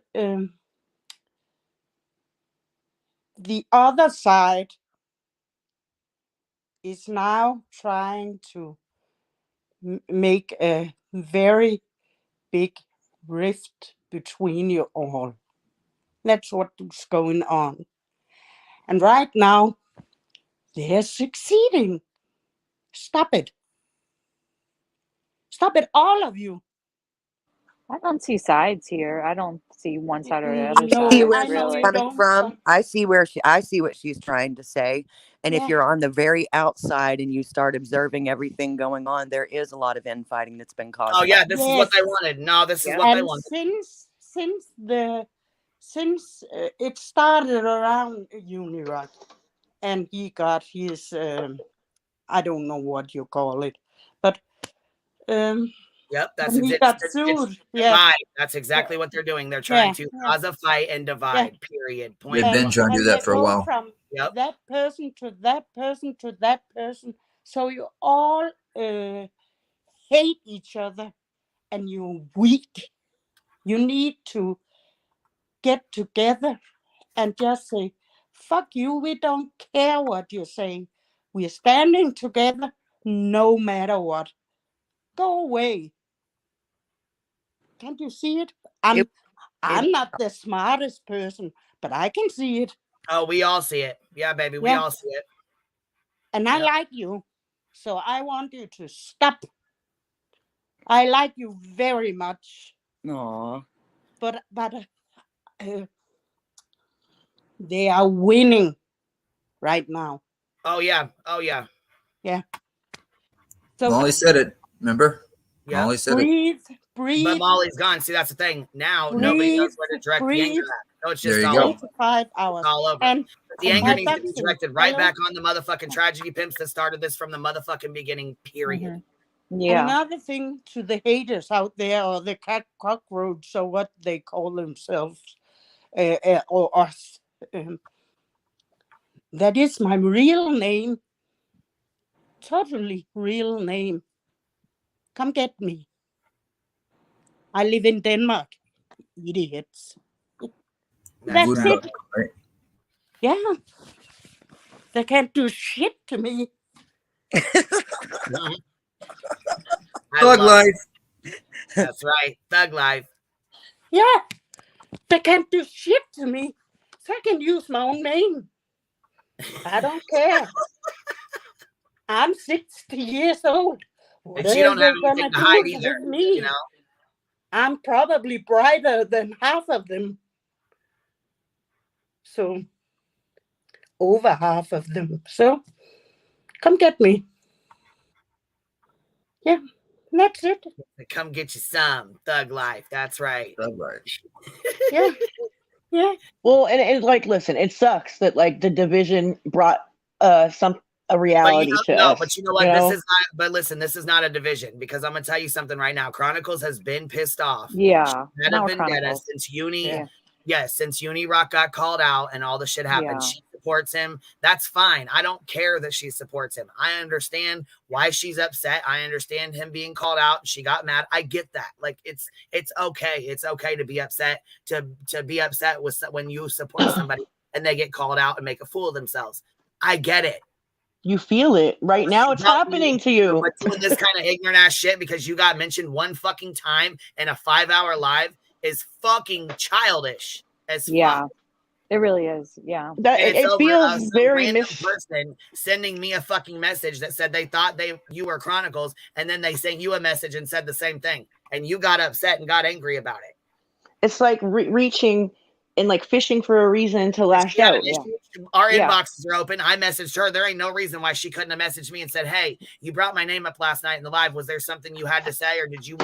the other side is now trying to make a very big rift between you all. That's what's going on. And right now, they're succeeding. Stop it. Stop it, all of you. I don't see sides here. I don't see one side or the other No, See side. where I she's know you Really. coming don't. from. I see what she's trying to say. And if Yeah. you're on the very outside and you start observing everything going on, there is a lot of infighting that's been caused. Oh yeah, this is what Yes. they wanted. No, this is what they And wanted. since it started around Unirock, and he got his I don't know what you call it, but Yep, that's when he exactly. got sued. Yeah. Divide. That's exactly what they're doing. They're trying to cause a fight and divide. Period. Point. They've been trying to do And that they for a go while. from Yep. that person to that person to that person. So you all hate each other and you're weak. You need to get together and just say, fuck you, we don't care what you're saying. We're standing together no matter what. Go away. Can't you see it? I'm not the smartest person, but I can see it. Oh, we all see it. Yeah, baby, we Yeah. all see it. And I like you. So I want you to stop. I like you very much. Aw. But they are winning right now. Oh yeah. Oh yeah. Yeah. So Molly said it. Remember? Yeah. Molly said it. Breathe. But Molly's gone. See, that's the thing. Now Breathe, nobody knows where to direct the anger breathe. at. So it's There just you all go. over. 25 hours. It's all over. And The anger my needs to be vaccine. directed right Hello? back on the motherfucking tragedy pimps that started this from the motherfucking beginning. Period. Yeah. Another thing to the haters out there, or the cockroach, or what they call themselves, or us. That is my real name. Totally real name. Come get me. I live in Denmark. Idiots. That's Good it. luck, right? Yeah. They can't do shit to me. Thug life. That's right. Thug life. Yeah. They can't do shit to me. So I can use my own name. I don't care. I'm 60 years old. What And she don't are have they gonna anything to hide do either. with me? You know? I'm probably brighter than half of them. So, over half of them. So, come get me. Yeah, that's it. Come get you some thug life. That's right. Thug life. Yeah. Yeah. Well, and like, listen, it sucks that like the division brought a reality to us. But you know what? This is not. But listen, this is not a division, because I'm gonna tell you something right now. Chronicles has been pissed off. Yeah. She's had a Not vendetta Chronicles. since Uni. Yeah. Yes, since Uni Rock got called out and all the shit happened. Yeah. She supports him. That's fine. I don't care that she supports him. I understand why she's upset. I understand him being called out. She got mad. I get that. Like it's okay. It's okay to be upset. To be upset with when you support somebody and they get called out and make a fool of themselves. I get it. You feel it right now. It's happening to you. But doing this kind of ignorant ass shit because you got mentioned one fucking time in a 5-hour live is fucking childish as fuck. It really is. Yeah. It feels very person sending me a fucking message that said they thought you were Chronicles, and then they sent you a message and said the same thing, and you got upset and got angry about it. It's like reaching and like fishing for a reason to lash out. Our inboxes are open. I messaged her. There ain't no reason why she couldn't have messaged me and said, "Hey, you brought my name up last night in the live. Was there something you had to say, or did you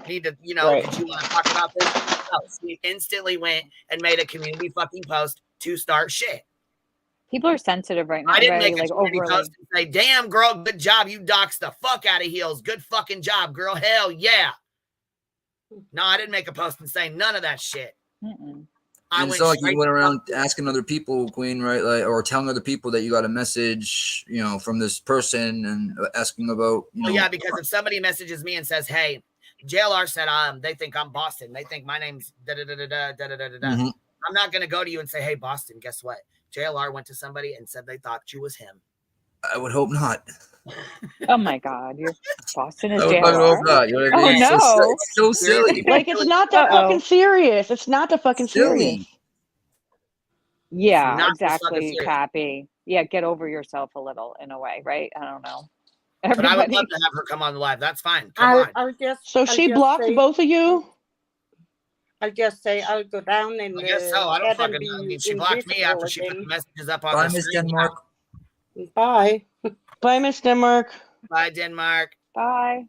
Need to, you know, did you want to talk about this? No, she instantly went and made a community fucking post to start shit. People are sensitive right now. I didn't very, make a like, community overly. post and say, damn, girl, good job. You doxed the fuck out of Heels. Good fucking job, girl. Hell yeah. No, I didn't make a post and say none of that shit. I And went so like straight you went to around asking other people, Queen, right? Like, or telling other people that you got a message, you know, from this person and asking about, you know. Well, yeah, because if somebody messages me and says, hey, JLR said they think I'm Boston. They think my name's da-da-da-da-da, da-da-da-da-da. Mhm. I'm not going to go to you and say, hey, Boston, guess what? JLR went to somebody and said they thought you was him. I would hope not. Oh my God, your Boston is I would JLR. hope not. You know what I Oh mean? no, It's so silly. Like, it's not that fucking serious. It's not that fucking serious. Yeah, Not this fucking exactly, serious. Cappy. Yeah, get over yourself a little in a way, right? I don't know. But I would Everybody. love to have her come on the live. That's fine. Come on. So she blocked both of you? I'll just say I'll go down in I guess so. I don't chat fucking and know. I be mean, she blocked me invisible after she put again. the messages up on Bye, the Miss screen. Denmark. Bye. Bye, Miss Denmark. Bye, Denmark. Bye.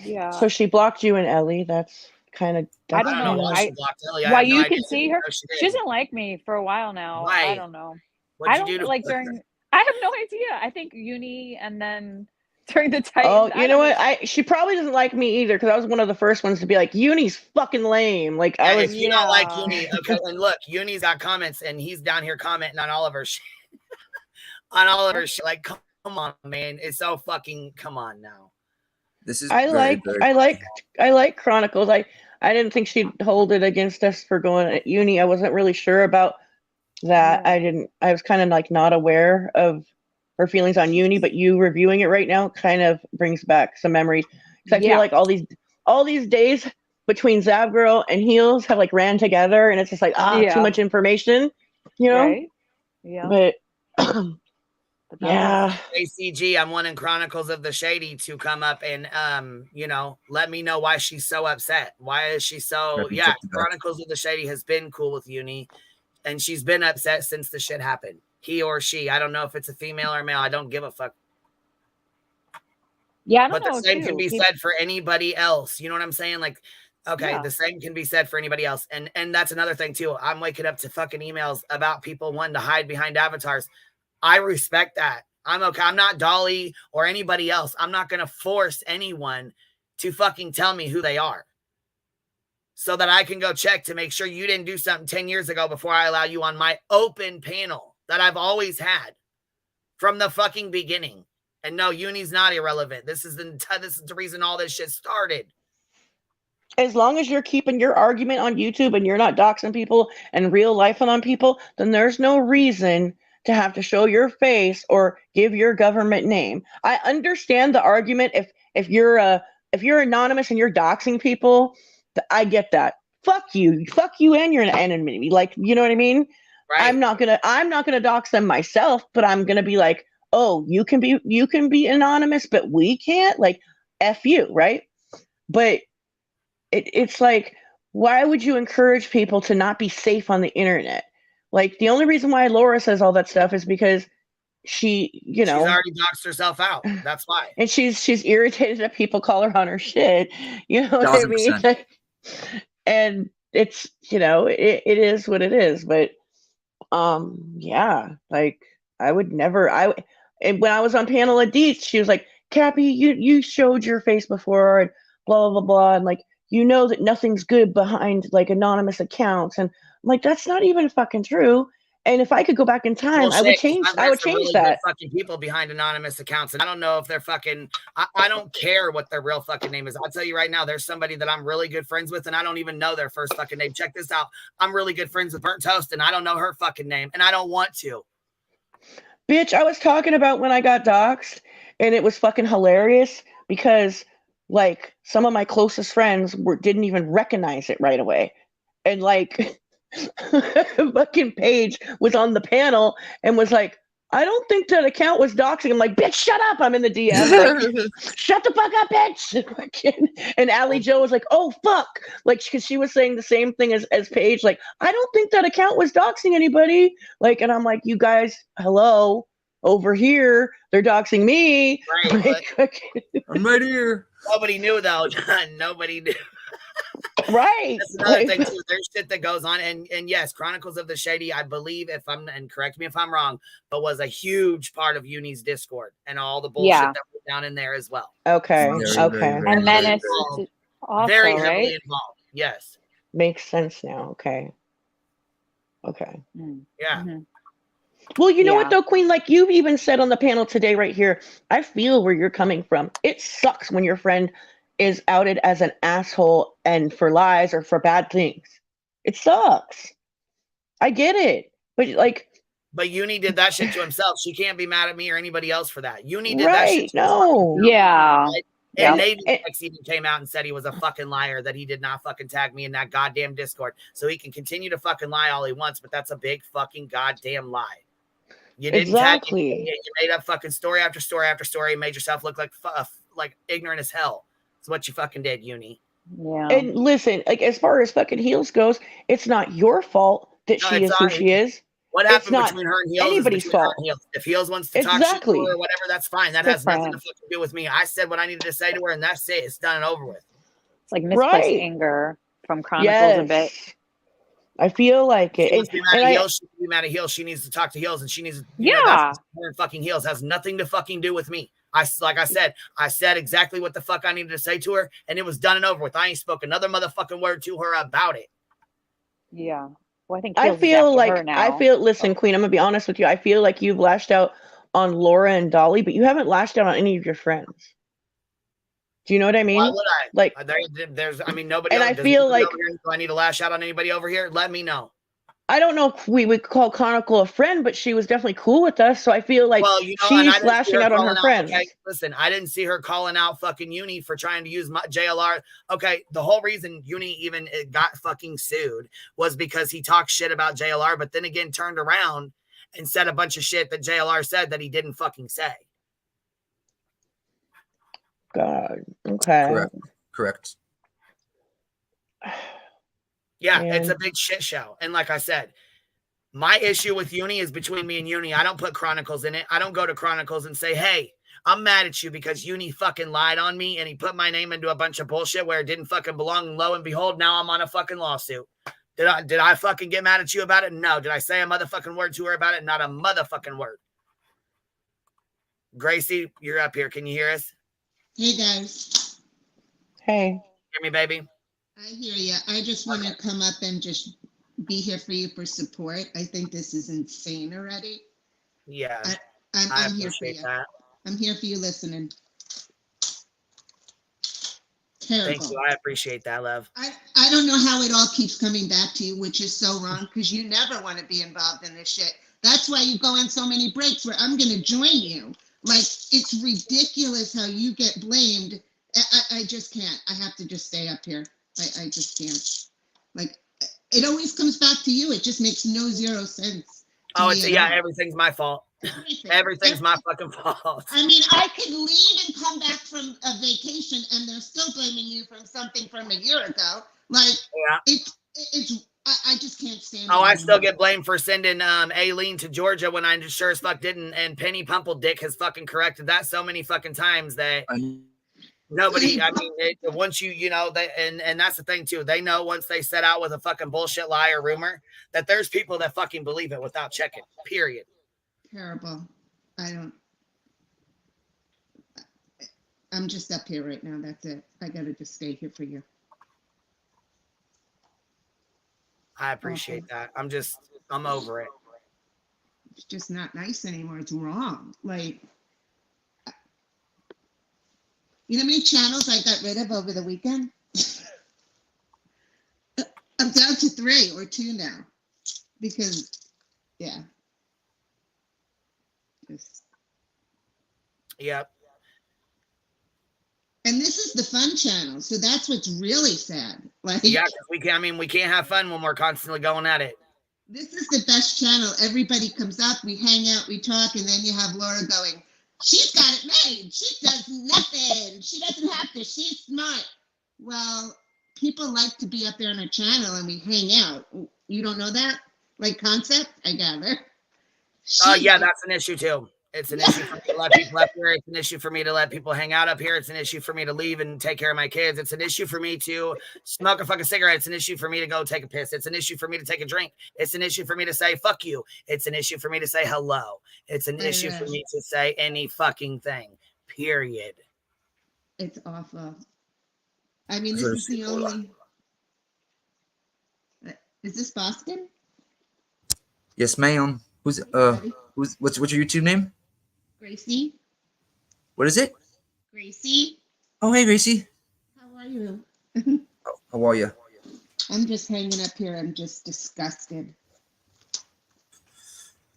Yeah. So she blocked you and Ellie. That's kind of. I don't know why she blocked Ellie. I why have no you idea. can see her. No, she She did. doesn't like me for a while now. Why? I don't know. What'd I you don't do to like her? during. I have no idea. I think uni and then during the Titans. Oh, I you know don't what? She probably doesn't like me either because I was one of the first ones to be like, Uni's fucking lame. Like, I Yeah, was. if you don't like Uni, okay, and look, Uni's got comments, and he's down here commenting on all of her shit. On all of her shit. Like, come on, man. It's so fucking, come on now. This is I like Chronicles. I didn't think she'd hold it against us for going at uni. I wasn't really sure about that. I was kind of like not aware of her feelings on uni, but you reviewing it right now kind of brings back some memories. Because I feel like all these days between Zab Girl and Heels have like ran together, and it's just like too much information, you know. Right. Yeah. But yeah. ACG, I'm wanting Chronicles of the Shady to come up and you know, let me know why she's so upset. Why is she so Chronicles of the Shady has been cool with Uni, and she's been upset since the shit happened. He or she. I don't know if it's a female or male. I don't give a fuck. Yeah, I don't but know. The same can be said for anybody else. You know what I'm saying? Like, okay, the same can be said for anybody else. And that's another thing too. I'm waking up to fucking emails about people wanting to hide behind avatars. I respect that. I'm okay. I'm not Dolly or anybody else. I'm not going to force anyone to fucking tell me who they are so that I can go check to make sure you didn't do something 10 years ago before I allow you on my open panel that I've always had from the fucking beginning. And no, Uni's not irrelevant. This is the reason all this shit started. As long as you're keeping your argument on YouTube and you're not doxing people and real life on people, then there's no reason to have to show your face or give your government name. I understand the argument if you're anonymous and you're doxing people, I get that. Fuck you and your enemy. Like, you know what I mean? Right. I'm not gonna dox them myself, but I'm gonna be like, oh, you can be anonymous, but we can't. Like, F you, right? But it's like, why would you encourage people to not be safe on the internet? Like, the only reason why Laura says all that stuff is because she, she's already doxed herself out. That's why. And she's irritated that people call her on her shit. You know what I mean? And it's, it is what it is. But yeah, like, I would never. And when I was on panel at Deets, she was like, Cappy, you showed your face before and blah blah blah blah, and like, that nothing's good behind like anonymous accounts, and I'm like, that's not even fucking true. And if I could go back in time, I would change. I would change that. Fucking people behind anonymous accounts, and I don't know if they're fucking. I don't care what their real fucking name is. I'll tell you right now, there's somebody that I'm really good friends with, and I don't even know their first fucking name. Check this out. I'm really good friends with Burnt Toast, and I don't know her fucking name, and I don't want to. Bitch, I was talking about when I got doxxed, and it was fucking hilarious because, like, some of my closest friends didn't even recognize it right away. And, like, fucking Paige was on the panel and was like, I don't think that account was doxing. I'm like, bitch, shut up. I'm in the DM. Like, shut the fuck up, bitch. And Allie Joe was like, oh, fuck. Like, because she was saying the same thing as Paige. Like, I don't think that account was doxing anybody. Like, and I'm like, you guys, hello. over here they're doxing me. Right. I'm right here. Nobody knew though. Nobody knew. Right. That's another thing too. There's shit that goes on, and yes, Chronicles of the Shady, I believe, if I'm, and correct me if I'm wrong, but was a huge part of Uni's Discord and all the bullshit that was down in there as well. Okay. And Menace also, very heavily right? involved. Yes. Makes sense now. Okay. Yeah. Well, you know what though, Queen? Like you've even said on the panel today, right here, I feel where you're coming from. It sucks when your friend is outed as an asshole and for lies or for bad things. It sucks. I get it. But like, but Uni did that shit to himself. She can't be mad at me or anybody else for that. Uni did that shit to himself. Yeah. And Navy X even came out and said he was a fucking liar, that he did not fucking tag me in that goddamn Discord. So he can continue to fucking lie all he wants, but that's a big fucking goddamn lie. You didn't tag me. You made up fucking story after story after story and made yourself look like ignorant as hell. That's what you fucking did, Uni. Yeah. And listen, like as far as fucking Heels goes, it's not your fault that she is who she is. What happened between her and Heels? Anybody's fault. If Heels wants to talk shit to her or whatever, that's fine. That has nothing to fucking do with me. I said what I needed to say to her, and that's it. It's done and over with. It's like misplaced anger from Chronicles a bit. I feel like it. She must be mad at Heels. She should be mad at Heels. She needs to talk to Heels, and she needs to. That's her and fucking Heels has nothing to fucking do with me. I said exactly what the fuck I needed to say to her, and it was done and over with. I ain't spoke another motherfucking word to her about it. Yeah. Well, I feel like listen, Queen, I'm gonna be honest with you. I feel like you've lashed out on Laura and Dolly, but you haven't lashed out on any of your friends. Do you know what I mean? Why would I? Like there's nobody. And else. I feel like do I need to lash out on anybody over here? Let me know. I don't know if we would call Chronicle a friend, but she was definitely cool with us. So I feel like she's lashing out on her friends. Okay, listen, I didn't see her calling out fucking Uni for trying to use my JLR. Okay, the whole reason Uni even got fucking sued was because he talked shit about JLR, but then again turned around and said a bunch of shit that JLR said that he didn't fucking say. God. Okay. Correct. Yeah, it's a big shit show. And like I said, my issue with Uni is between me and Uni. I don't put Chronicles in it. I don't go to Chronicles and say, hey, I'm mad at you because Uni fucking lied on me and he put my name into a bunch of bullshit where it didn't fucking belong. And lo and behold, now I'm on a fucking lawsuit. Did I fucking get mad at you about it? No. Did I say a motherfucking word to her about it? Not a motherfucking word. Gracie, you're up here. Can you hear us? Hey, guys. Hey. Hear me, baby? I hear you. I just want to come up and just be here for you for support. I think this is insane already. Yeah. I'm here for you. That. I'm here for you listening. Terrible. Thank you. I appreciate that, love. I don't know how it all keeps coming back to you, which is so wrong because you never want to be involved in this shit. That's why you go on so many breaks where I'm going to join you. Like, it's ridiculous how you get blamed. I just can't. I have to just stay up here. I just can't. Like, it always comes back to you. It just makes zero sense. Oh, everything's my fault. Everything's my fucking fault. I mean, I could leave and come back from a vacation and they're still blaming you from something from a year ago. Like, I just can't stand it. Oh, I still get blamed for sending Aileen to Georgia when I sure as fuck didn't. And Penny Pumpledick has fucking corrected that so many fucking times that nobody, I mean, once and that's the thing too. They know once they set out with a fucking bullshit lie or rumor that there's people that fucking believe it without checking, period. Terrible. I'm just up here right now. That's it. I got to just stay here for you. I appreciate that. I'm over it. It's just not nice anymore. It's wrong. Like, you know how many channels I got rid of over the weekend? I'm down to 3 or 2 now. Because, yeah. Yep. And this is the fun channel, so that's what's really sad. Like, yeah, we can't have fun when we're constantly going at it. This is the best channel. Everybody comes up, we hang out, we talk, and then you have Laura going, she's got it made. She does nothing. She doesn't have to. She's smart. Well, people like to be up there on a channel and we hang out. You don't know that? Like concept, I gather. Yeah, that's an issue too. It's an issue for me to let people up here. It's an issue for me to let people hang out up here. It's an issue for me to leave and take care of my kids. It's an issue for me to smoke a fucking cigarette. It's an issue for me to go take a piss. It's an issue for me to take a drink. It's an issue for me to say, fuck you. It's an issue for me to say hello. It's an issue for me to say any fucking thing, period. It's awful. I mean, this is the only... Is this Boston? Yes, ma'am. What's your YouTube name? Gracie. What is it? Gracie. Oh, hey, Gracie. How are you? How are you? I'm just hanging up here. I'm just disgusted.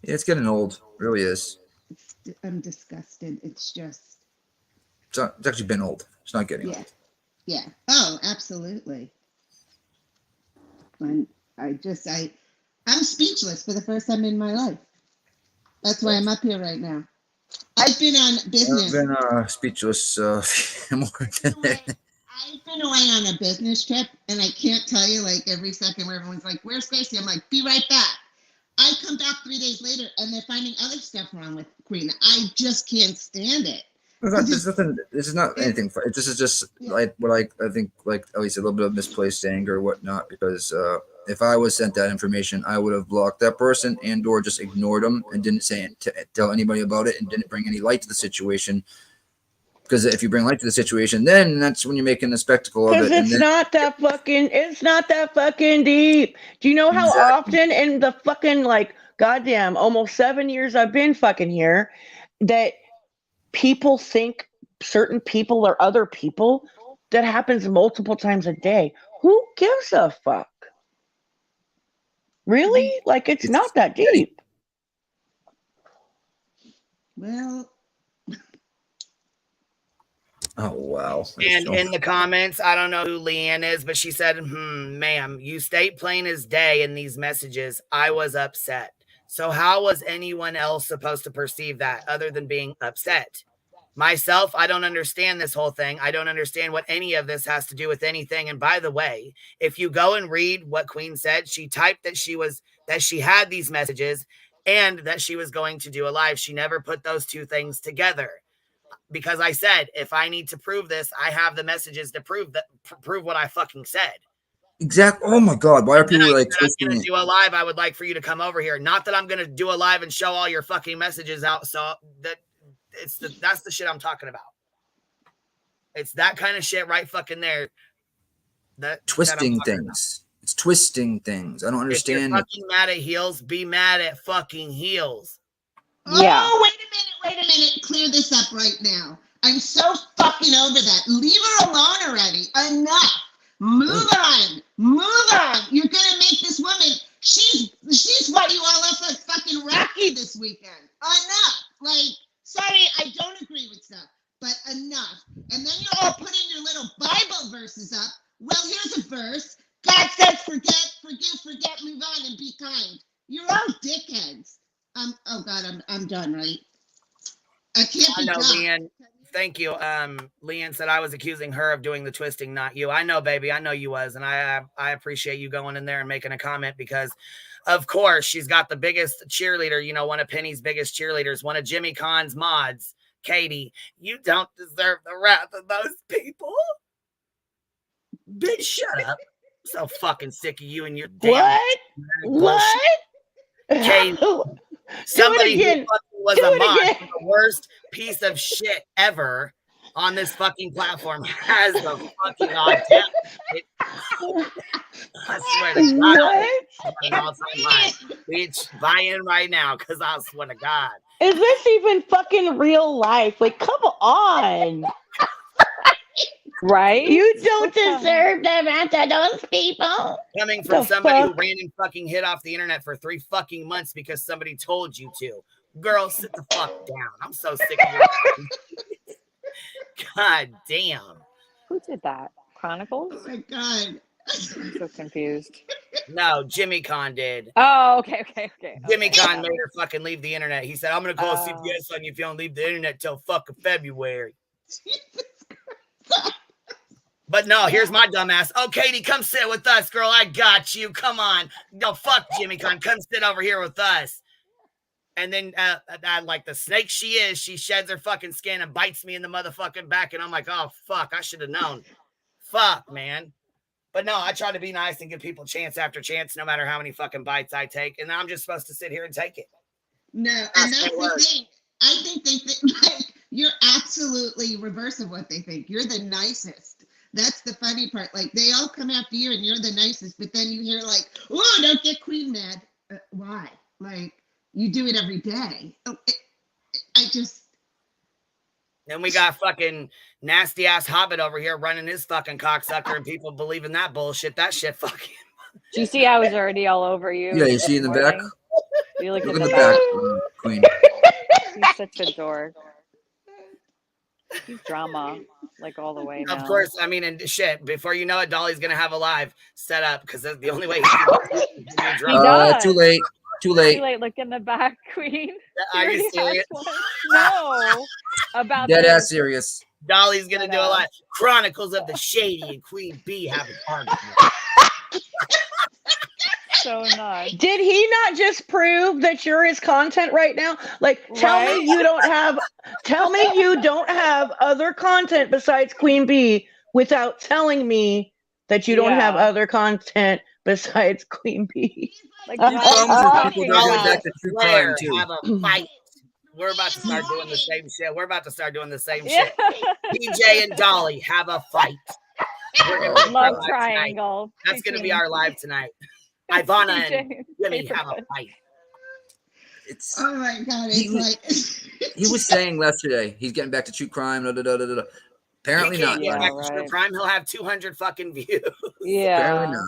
Yeah, it's getting old. It really is. I'm disgusted. It's just... It's actually been old. It's not getting old. Yeah. Oh, absolutely. I'm speechless for the first time in my life. That's why I'm up here right now. I've been on business. I've been speechless more than that. I've been away on a business trip, and I can't tell you, like, every second where everyone's like, where's Gracie? I'm like, be right back. I come back 3 days later, and they're finding other stuff wrong with Queen. I just can't stand it. This is not anything. This is just like what I think, like at least a little bit of misplaced anger or whatnot. Because if I was sent that information, I would have blocked that person and/or just ignored them and didn't tell anybody about it and didn't bring any light to the situation. Because if you bring light to the situation, then that's when you're making a spectacle of it. Because it's not that fucking deep. Do you know how often in the fucking goddamn almost 7 years I've been fucking here that people think certain people are other people? That happens multiple times a day. Who gives a fuck? Really? It's not that deep. Well. Oh, wow. And in the comments, I don't know who Leanne is, but she said, ma'am, you state plain as day in these messages. I was upset. So how was anyone else supposed to perceive that other than being upset? Myself, I don't understand this whole thing. I don't understand what any of this has to do with anything. And by the way, if you go and read what Queen said, she typed that she had these messages and that she was going to do a live. She never put those two things together. Because I said, if I need to prove this, I have the messages to prove what I fucking said. Exactly. Oh my God. Why are people I'm twisting going to it? do a live. I would like for you to come over here. Not that I'm going to do a live and show all your fucking messages out. So that's the shit I'm talking about. It's that kind of shit right fucking there. Twisting things. It's twisting things. I don't understand. If you're fucking mad at heels, be mad at fucking heels. Yeah. Oh, wait a minute. Clear this up right now. I'm so fucking over that. Leave her alone already. Enough. Move on. You're gonna make this woman. She's what you all up like fucking Rocky this weekend. Enough. Sorry, I don't agree with stuff, but enough. And then you're all putting your little Bible verses up. Well, here's a verse. God says, forget, move on, and be kind. You're all dickheads. Oh God, I'm done, right? I can't be done. Leanne. Thank you. Leanne said I was accusing her of doing the twisting, not you. I know, baby. I know you was. And I appreciate you going in there and making a comment because, of course, she's got the biggest cheerleader, one of Penny's biggest cheerleaders, one of Jimmy Kahn's mods, Katie. You don't deserve the wrath of those people. Bitch, shut up. I'm so fucking sick of you and your damn What? Katie. Somebody who fucking was a mod, the worst piece of shit ever on this fucking platform has the fucking audacity. I swear to God. Bitch, buy in right now, because I swear to God. Is this even fucking real life? Come on. Right? You don't deserve the wrath of those people. Coming from somebody who ran and fucking hit off the internet for 3 fucking months because somebody told you to. Girl, sit the fuck down. I'm so sick of you. God damn. Who did that? Chronicles? Oh my God. I'm so confused. No, Jimmy Kahn did. Oh, okay. Jimmy Kahn made her fucking leave the internet. He said, I'm going to call CPS on you if you don't leave the internet till fucking February. But no, here's my dumbass. Oh, Katie, come sit with us, girl. I got you. Come on. No, fuck Jimmy Kahn. Come sit over here with us. And then, like the snake she is, she sheds her fucking skin and bites me in the motherfucking back. And I'm like, oh, fuck, I should have known. Fuck, man. But no, I try to be nice and give people chance after chance, no matter how many fucking bites I take. And I'm just supposed to sit here and take it. No, and that's the thing. I think they think like, you're absolutely reverse of what they think. You're the nicest. That's the funny part. Like, they all come after you and you're the nicest, but then you hear like, oh, don't get Queen mad. Why? Like, you do it every day. Then we got fucking nasty ass Hobbit over here running his fucking cocksucker, and people believe in that bullshit. That shit fucking. Do you see I was already all over you? Yeah, you see in the back? You look Look in in the the back. back, Queen. He's such a dork. He's drama, like all the way now. Of course, I mean, and shit, before you know it, Dolly's gonna have a live set up because that's the only way he can He does. Too late. Too late. Look in the back, Queen. Are you Already has serious? one. No. About Dead this. ass serious. Dolly's gonna do a live. Chronicles of the Shady and Queen Bee have a target. So nuts. Did he not just prove that you're his content right now? Like, tell me you don't have other content besides Queen Bee without telling me that you don't have other content besides Queen Bee. Like, Have a too. fight. We're about to start doing the same shit. Yeah. Shit. PJ and Dolly have a fight. We're gonna do Love our live triangle. tonight. That's gonna be our live tonight. Ivana and Willie have a fight. Oh my god! He was saying yesterday he's getting back to true crime. Apparently He can't not. get back to true crime. He'll have 200 fucking views. Yeah. Apparently not.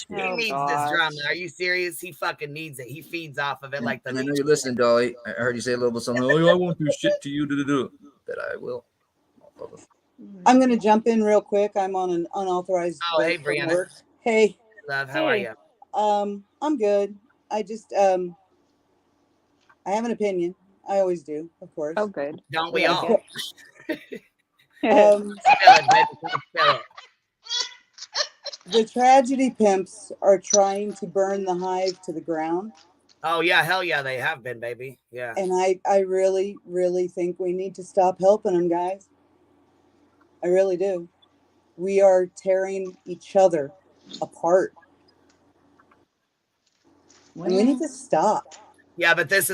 He needs this drama. Are you serious? He fucking needs it. He feeds off of it like the. And I know you're listening, Dolly. I heard you say a little bit something. Oh, I won't do shit to you. But I will. I'm going to jump in real quick. I'm on an unauthorized. Oh, hey, break from Brianna. work. Hey. Love, how are you? I'm good. I just I have an opinion. I always do, of course. Oh, good. Don't we all? The tragedy pimps are trying to burn the hive to the ground. Oh yeah, hell yeah, they have been, baby. Yeah. And I really, really think we need to stop helping them, guys. I really do. We are tearing each other apart. And we need to stop. Yeah, but this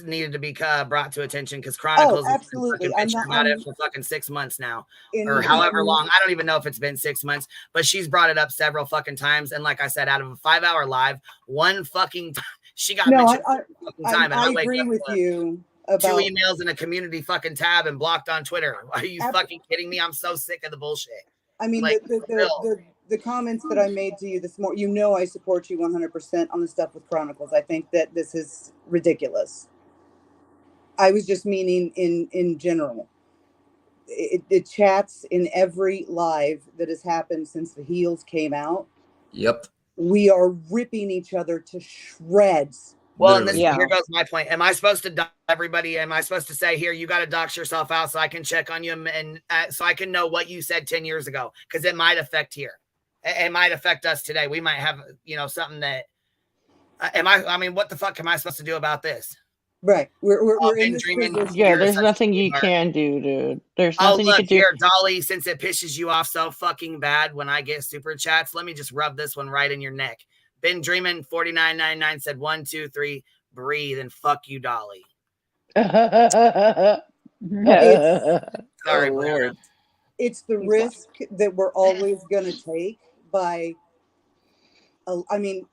needed to be brought to attention because Chronicles has been fucking bitching about it for fucking 6 months now, or however long. I don't even know if it's been 6 months, but she's brought it up several fucking times. And like I said, out of a 5-hour live, one fucking she got mentioned fucking time. I agree with you about 2 emails in a community fucking tab and blocked on Twitter. Are you fucking kidding me? I'm so sick of the bullshit. I mean, like, the comments that I made to you this morning, you know, I support you 100% on the stuff with Chronicles. I think that this is ridiculous. I was just meaning in general. It chats in every live that has happened since the heels came out. Yep. We are ripping each other to shreds. Well, and here goes my point. Am I supposed to dox everybody? Am I supposed to say, here, you got to dox yourself out so I can check on you and so I can know what you said 10 years ago? Because it might affect here. It might affect us today. We might have, something that, I mean, what the fuck am I supposed to do about this? Right. We're in this yeah, there's nothing you can do, dude. There's nothing you can do. Here, Dolly, since it pisses you off so fucking bad when I get super chats, let me just rub this one right in your neck. Been Dreaming 4999 said 1, 2, 3, breathe, and fuck you, Dolly. Sorry, Lord. It's the risk that we're always going to take by, I mean,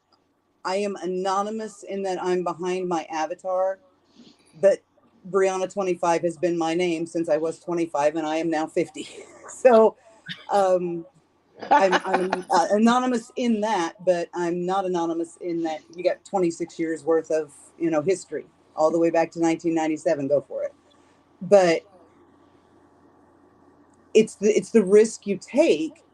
I am anonymous in that I'm behind my avatar, but Brianna 25 has been my name since I was 25 and I am now 50. So I'm anonymous in that, but I'm not anonymous in that you got 26 years worth of, history all the way back to 1997. Go for it. But it's the risk you take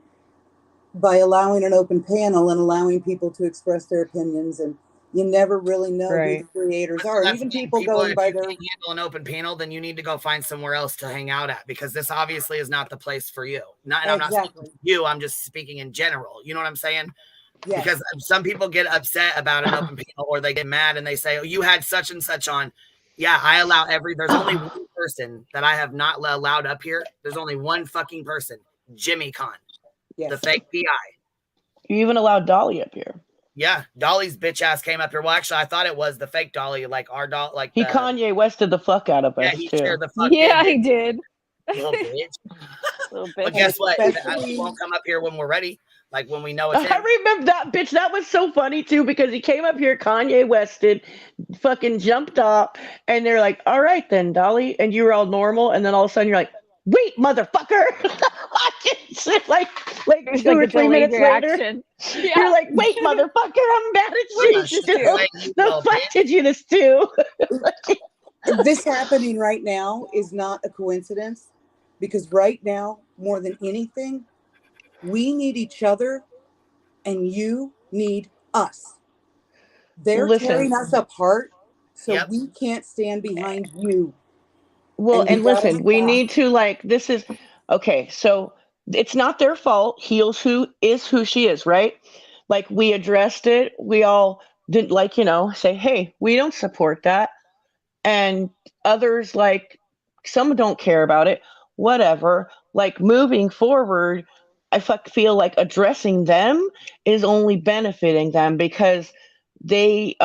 by allowing an open panel and allowing people to express their opinions, and you never really know who the creators are. Even people going by their handle an open panel, then you need to go find somewhere else to hang out at, because this obviously is not the place for you. I'm not speaking to you. I'm just speaking in general. You know what I'm saying? Yes. Because some people get upset about an open panel, or they get mad and they say, "Oh, you had such and such on." Yeah, I allow there's only one person that I have not allowed up here. There's only one fucking person, Jimmy Con, the fake PI. You even allowed Dolly up here. Yeah, Dolly's bitch ass came up here. Well, actually, I thought it was the fake Dolly, like our doll, like He Kanye Wested the fuck out of us, he too. sure the fuck he did. Little bitch. Little bitch. But guess what? He won't come up here when we're ready. Like when we know it's him. I remember that, bitch. That was so funny, too, because he came up here, Kanye Wested, fucking jumped up, and they're like, all right then, Dolly. And you were all normal, and then all of a sudden you're like, wait, motherfucker. like 2 or 3 minutes later, you're like, wait, motherfucker, I'm mad at you still. The fuck did you this too? This happening right now is not a coincidence, because right now, more than anything, we need each other and you need us. They're tearing us apart, so we can't stand behind you. Well, and listen, we need to this is okay. So it's not their fault. Heels who she is, right? Like we addressed it. We all didn't say, hey, we don't support that. And others some don't care about it. Whatever. Like moving forward, I feel like addressing them is only benefiting them because they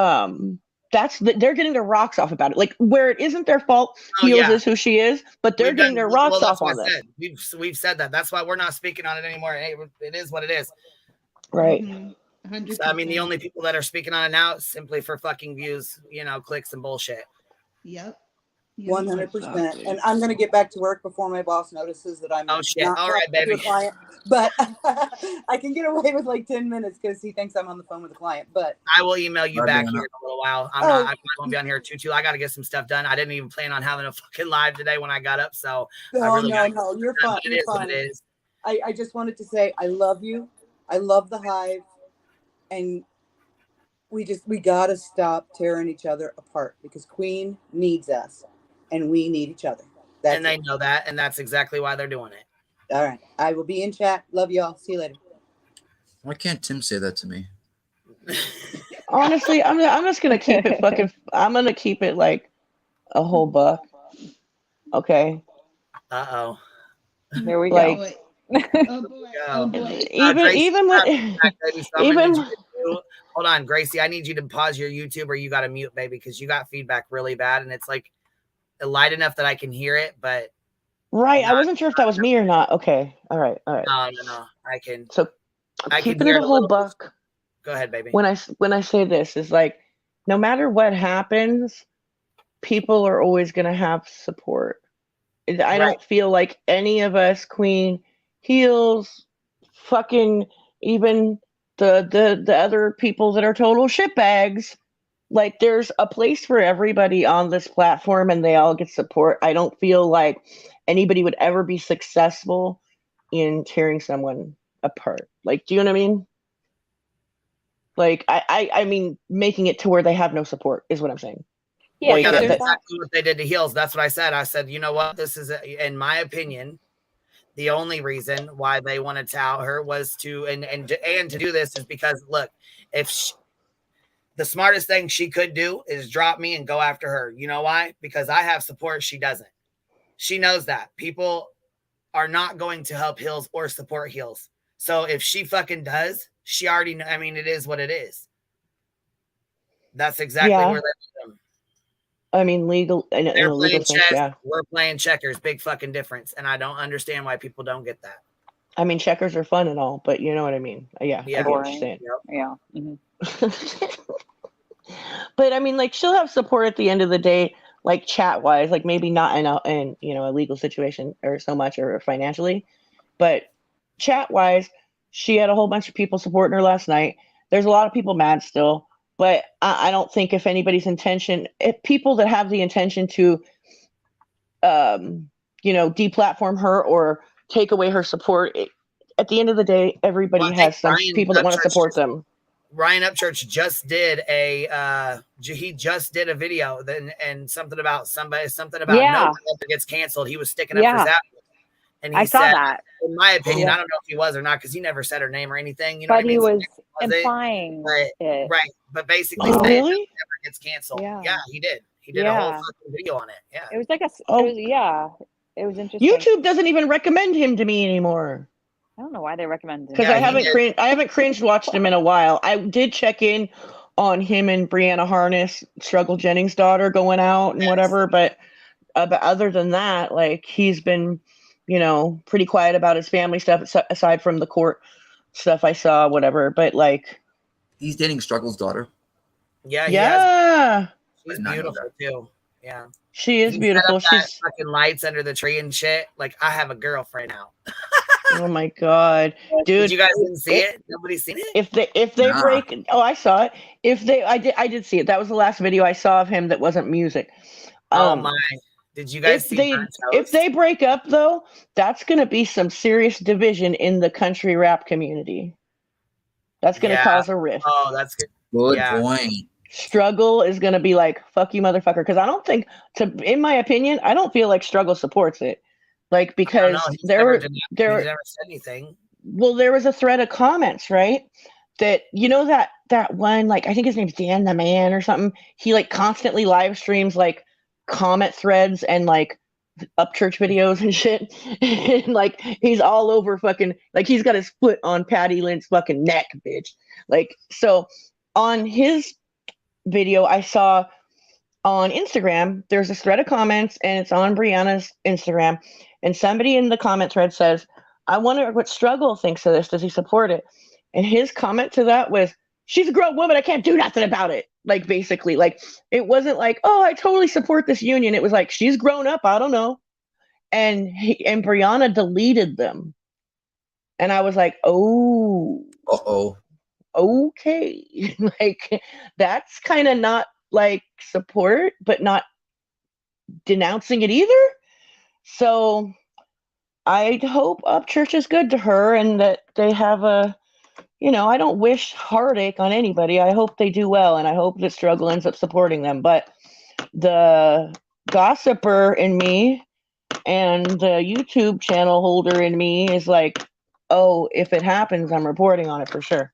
they're getting their rocks off about it. Like where it isn't their fault, Heels is who she is, but they're getting their rocks off on it. We've said that. That's why we're not speaking on it anymore. Hey, it is what it is. Right. 100%. So, I mean, the only people that are speaking on it now is simply for fucking views, clicks and bullshit. Yep. 100%. And I'm going to get back to work before my boss notices that I'm not all right, baby. To a client. But I can get away with 10 minutes because he thinks I'm on the phone with a client. But I will email you back here in a little while. I'm not going to be on here too. I got to get some stuff done. I didn't even plan on having a fucking live today when I got up. So no, you're fine. It is what it is. I just wanted to say I love you. I love the Hive. And we got to stop tearing each other apart because Queen needs us. And we need each other. And they know that, and that's exactly why they're doing it. All right. I will be in chat. Love y'all. See you later. Why can't Tim say that to me? Honestly, I'm just gonna keep it I'm gonna keep it like a whole buck. Okay. Uh-oh. There we go. Hold on, Gracie. I need you to pause your YouTube or you got to mute, baby, because you got feedback really bad, and it's like light enough that I can hear it, but right. I wasn't sure if that was me or not. Okay. All right. No. I can. So I keeping it a whole buck. Go ahead, baby. When I say this is no matter what happens, people are always going to have support. I don't feel like any of us, Queen, Heels, fucking even the other people that are total shitbags. Like there's a place for everybody on this platform and they all get support. I don't feel like anybody would ever be successful in tearing someone apart. Like, do you know what I mean? Like, I mean, making it to where they have no support is what I'm saying. Yeah, that's exactly what they did to Heels. That's what I said. I said, you know what? This is, in my opinion, the only reason why they wanted to out her was to, and to do this is because, look, the smartest thing she could do is drop me and go after her. You know why? Because I have support. She doesn't. She knows that. People are not going to help Heels or support Heels. So if she fucking does, she already know. I mean, it is what it is. That's exactly where they're from. I mean, legal. In a legal sense, yeah. We're playing checkers. Big fucking difference. And I don't understand why people don't get that. I mean, checkers are fun and all, but you know what I mean. Yeah. I get what you're saying. Yeah. Mm-hmm. But I mean, she'll have support at the end of the day, chat wise, maybe not in a legal situation or so much or financially, but chat wise, she had a whole bunch of people supporting her last night. There's a lot of people mad still, but I don't think if people that have the intention to, deplatform her or take away her support, at the end of the day, everybody has some people that want to support them. Ryan Upchurch just did a video and something about no gets canceled. He was sticking up for Zappos. And he I saw said, that. in my opinion, Yeah. I don't know if he was or not because he never said her name or anything. You know But what I he mean? So was maybe it implying but, it. right. But basically, Oh, saying really? nothing ever gets canceled. Yeah. Yeah, he did. He did a whole Yeah. fucking video on it. Yeah. It was like it Oh. was, yeah. It was interesting. YouTube doesn't even recommend him to me anymore. I don't know why they recommend him. Because I haven't cringe watched him in a while. I did check in on him and Brianna Harness, Struggle Jennings' daughter, going out and whatever. But other than that, like he's been, pretty quiet about his family stuff aside from the court stuff I saw, whatever. But like, he's dating Struggle's daughter. Yeah. Yeah. She's beautiful too. Yeah. She is beautiful. She's fucking lights under the tree and shit. Like I have a girlfriend now. Oh my god, dude! Did you guys didn't see it? Nobody's seen it. If they break, I saw it. I did see it. That was the last video I saw of him that wasn't music. Oh my! Did you guys see? If they break up though, that's gonna be some serious division in the country rap community. That's gonna cause a rift. Oh, that's good. Good point. Struggle is gonna be like, "Fuck you, motherfucker," because I don't think, in my opinion, I don't feel like Struggle supports it. Like because he's never said anything. Well, there was a thread of comments, right? That that one, like I think his name's Dan the Man or something. He like constantly live streams like comment threads and like up church videos and shit. And like he's all over fucking, like he's got his foot on Patty Lynn's fucking neck, bitch. Like, so on his video I saw on Instagram, there's this thread of comments and it's on Brianna's Instagram. And somebody in the comment thread says, I wonder what Struggle thinks of this. Does he support it? And his comment to that was, she's a grown woman. I can't do nothing about it. Like, basically, like, it wasn't like, oh, I totally support this union. It was like, she's grown up. I don't know. And Brianna deleted them. And I was like, oh. Uh-oh. Okay. Like, that's kind of not like support, but not denouncing it either. So I hope Upchurch is good to her and that they have I don't wish heartache on anybody. I hope they do well, and I hope that Struggle ends up supporting them. But the gossiper in me and the YouTube channel holder in me is like, oh, if it happens, I'm reporting on it for sure.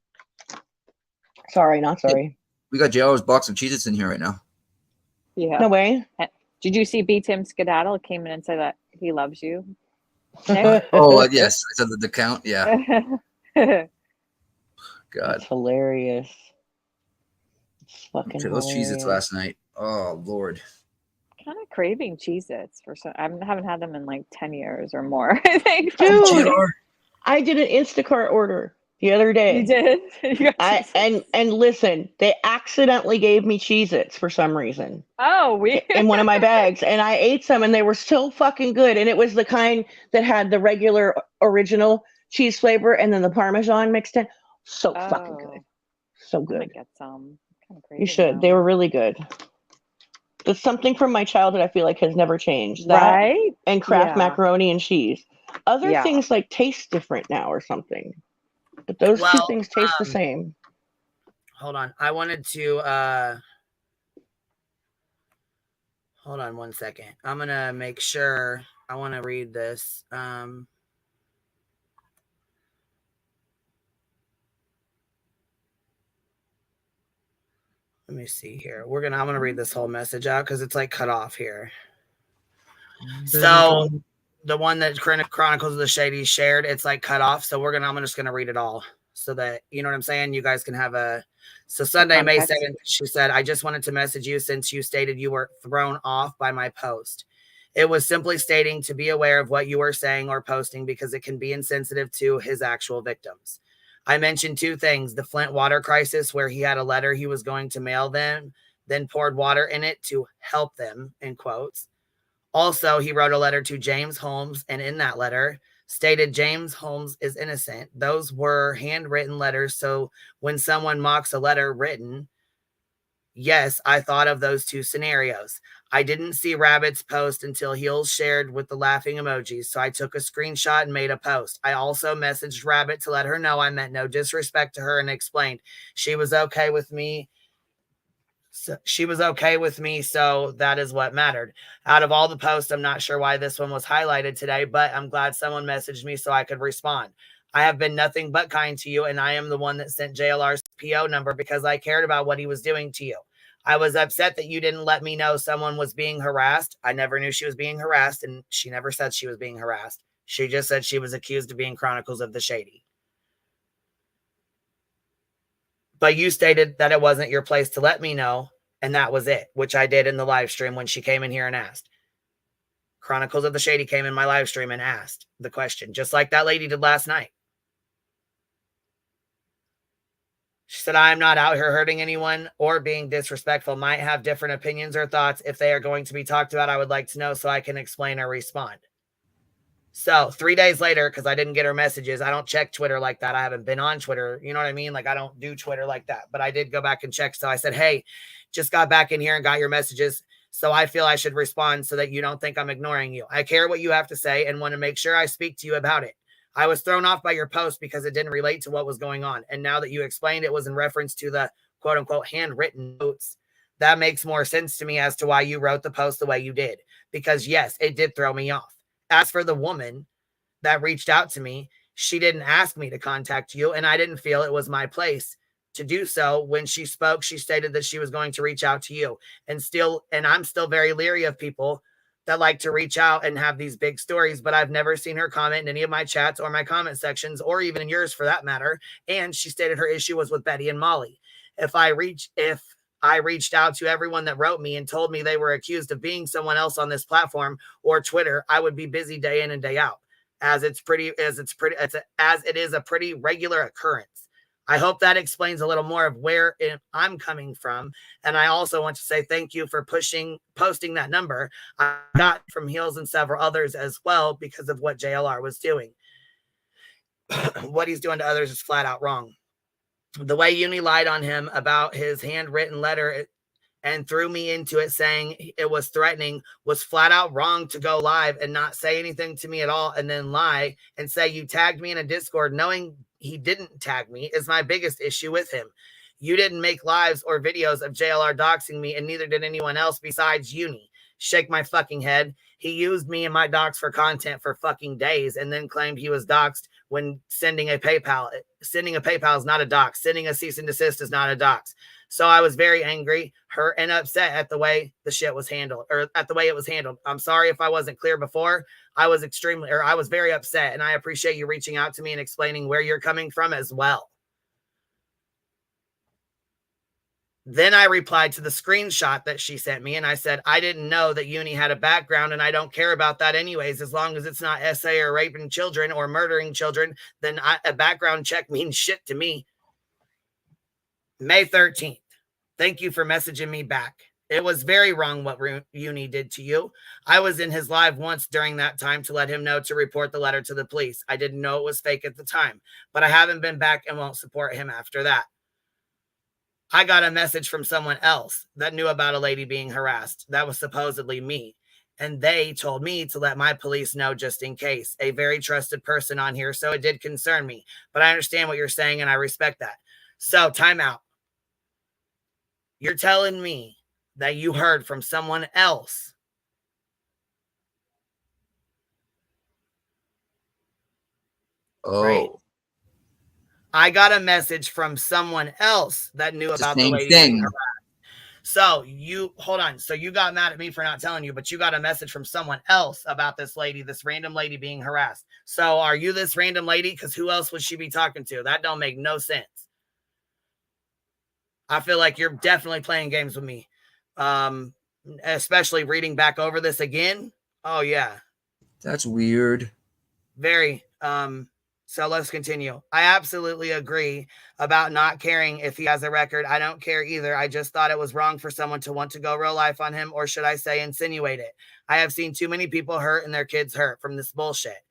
Sorry, not sorry. We got JR's box of Cheez-Its in here right now. Yeah. No way. Did you see B. Tim Skedaddle came in and said that he loves you? Oh, yes. I said the count. Yeah. God. That's hilarious. It's fucking those Cheez-Its last night. Oh, Lord. Kind of craving Cheez-Its for some. I haven't had them in like 10 years or more. I think. Dude, I did an Instacart order the other day. You did? And listen, they accidentally gave me Cheez-Its for some reason. Oh, weird. In one of my bags. And I ate some and they were so fucking good. And it was the kind that had the regular original cheese flavor and then the Parmesan mixed in. So fucking good. So good. I might get some. Kind of You should. They were really good. It's something from my childhood I feel like has never changed. That Right? and Kraft Yeah. macaroni and cheese. Other Yeah. things like taste different now or something. But those two things taste the same. Hold on. I wanted to hold on one second. I'm gonna make sure I want to read this. Let me see here. I'm gonna read this whole message out because it's like cut off here. So the one that Chronicles of the Shady shared, it's like cut off. So I'm just gonna read it all so that you know what I'm saying. You guys can have So Sunday, May 7th, she said, I just wanted to message you since you stated you were thrown off by my post. It was simply stating to be aware of what you were saying or posting because it can be insensitive to his actual victims. I mentioned two things, the Flint water crisis, where he had a letter he was going to mail them, then poured water in it to help them, in quotes. Also, he wrote a letter to James Holmes, and in that letter stated James Holmes is innocent. Those were handwritten letters, so when someone mocks a letter written, yes, I thought of those two scenarios. I didn't see Rabbit's post until Heels shared with the laughing emojis, so I took a screenshot and made a post. I also messaged Rabbit to let her know I meant no disrespect to her and explained she was okay with me So she was okay with me, so that is what mattered. Out of all the posts, I'm not sure why this one was highlighted today, but I'm glad someone messaged me so I could respond. I have been nothing but kind to you, and I am the one that sent JLR's PO number because I cared about what he was doing to you. I was upset that you didn't let me know someone was being harassed. I never knew she was being harassed, and she never said she was being harassed. She just said she was accused of being Chronicles of the Shady. But you stated that it wasn't your place to let me know, and that was it, which I did in the live stream when she came in here and asked. Chronicles of the Shady came in my live stream and asked the question, just like that lady did last night. She said, I am not out here hurting anyone or being disrespectful. Might have different opinions or thoughts. If they are going to be talked about, I would like to know so I can explain or respond. So 3 days later, because I didn't get her messages, I don't check Twitter like that. I haven't been on Twitter. You know what I mean? Like, I don't do Twitter like that. But I did go back and check. So I said, hey, just got back in here and got your messages. So I feel I should respond so that you don't think I'm ignoring you. I care what you have to say and want to make sure I speak to you about it. I was thrown off by your post because it didn't relate to what was going on. And now that you explained it was in reference to the quote unquote handwritten notes, that makes more sense to me as to why you wrote the post the way you did. Because yes, it did throw me off. As for the woman that reached out to me, she didn't ask me to contact you, and I didn't feel it was my place to do so. When she spoke, she stated that she was going to reach out to you. And I'm still very leery of people that like to reach out and have these big stories, but I've never seen her comment in any of my chats or my comment sections, or even in yours for that matter. And she stated her issue was with Betty and Molly. If I reached out to everyone that wrote me and told me they were accused of being someone else on this platform or Twitter, I would be busy day in and day out, as it is a pretty regular occurrence. I hope that explains a little more of where I'm coming from. And I also want to say thank you for posting that number. I got from Heels and several others as well because of what JLR was doing. What he's doing to others is flat out wrong. The way Uni lied on him about his handwritten letter and threw me into it saying it was threatening was flat out wrong. To go live and not say anything to me at all and then lie and say you tagged me in a Discord knowing he didn't tag me is my biggest issue with him. You didn't make lives or videos of JLR doxing me, and neither did anyone else besides Uni. Shake my fucking head. He used me and my docs for content for fucking days and then claimed he was doxed when sending a PayPal. Sending a PayPal is not a dox. Sending a cease and desist is not a dox. So I was very angry, hurt, and upset at the way the shit was handled, or at the way it was handled. I'm sorry if I wasn't clear before. I was very upset, and I appreciate you reaching out to me and explaining where you're coming from as well. Then I replied to the screenshot that she sent me, and I said, I didn't know that Uni had a background, and I don't care about that anyways. As long as it's not SA or raping children or murdering children, then a background check means shit to me. May 13th. Thank you for messaging me back. It was very wrong what Uni did to you. I was in his live once during that time to let him know to report the letter to the police. I didn't know it was fake at the time, but I haven't been back and won't support him after that. I got a message from someone else that knew about a lady being harassed. That was supposedly me. And they told me to let my police know just in case. A very trusted person on here, so it did concern me. But I understand what you're saying, and I respect that. So, time out. You're telling me that you heard from someone else right? I got a message from someone else that knew about the lady being harassed. So hold on. So you got mad at me for not telling you, but you got a message from someone else about this lady, this random lady being harassed. So are you this random lady? Because who else would she be talking to? That don't make no sense. I feel like you're definitely playing games with me. Especially reading back over this again. Oh yeah. That's weird. Very. So let's continue. I absolutely agree about not caring if he has a record. I don't care either. I just thought it was wrong for someone to want to go real life on him, or should I say insinuate it. I have seen too many people hurt and their kids hurt from this bullshit.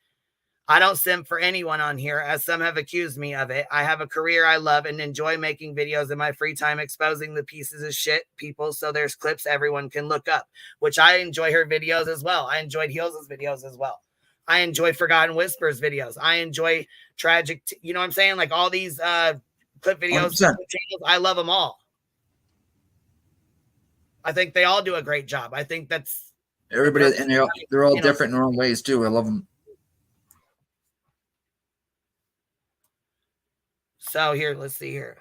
I don't simp for anyone on here, as some have accused me of it. I have a career I love and enjoy making videos in my free time exposing the pieces of shit people, so there's clips everyone can look up, which I enjoy her videos as well. I enjoyed Heels' videos as well. I enjoy Forgotten Whispers videos. I enjoy Tragic, you know what I'm saying? Like all these clip videos, channels, I love them all. I think they all do a great job. I think that's Everybody, and they're all you know, different in their own ways too. I love them. So here, let's see here.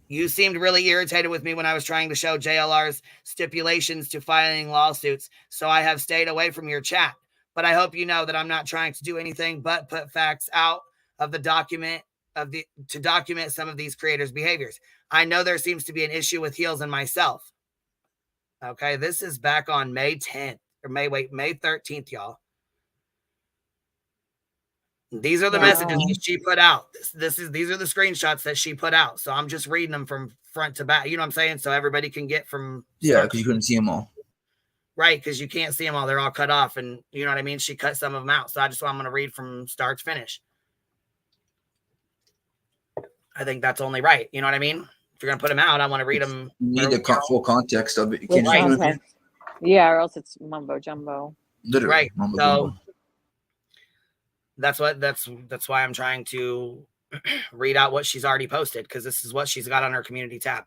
You seemed really irritated with me when I was trying to show JLR's stipulations to filing lawsuits, so I have stayed away from your chat. But I hope you know that I'm not trying to do anything but put facts out of the document to document some of these creators' behaviors. I know there seems to be an issue with Heels and myself. Okay, this is back on May 10th or May 13th, y'all. These are the messages that she put out. These are the screenshots that she put out. So I'm just reading them from front to back. You know what I'm saying? So everybody can get from Because you couldn't see them all. Right, because you can't see them all. They're all cut off, and you know what I mean? She cut some of them out. So I'm going to read from start to finish. I think that's only right. You know what I mean? If you're going to put them out, I want to read them. You need the full context of it. You can't Right. just Yeah, or else it's mumbo jumbo. literally. Right. Mumbo So jumbo. that's why I'm trying to read out what she's already posted, because this is what she's got on her community tab.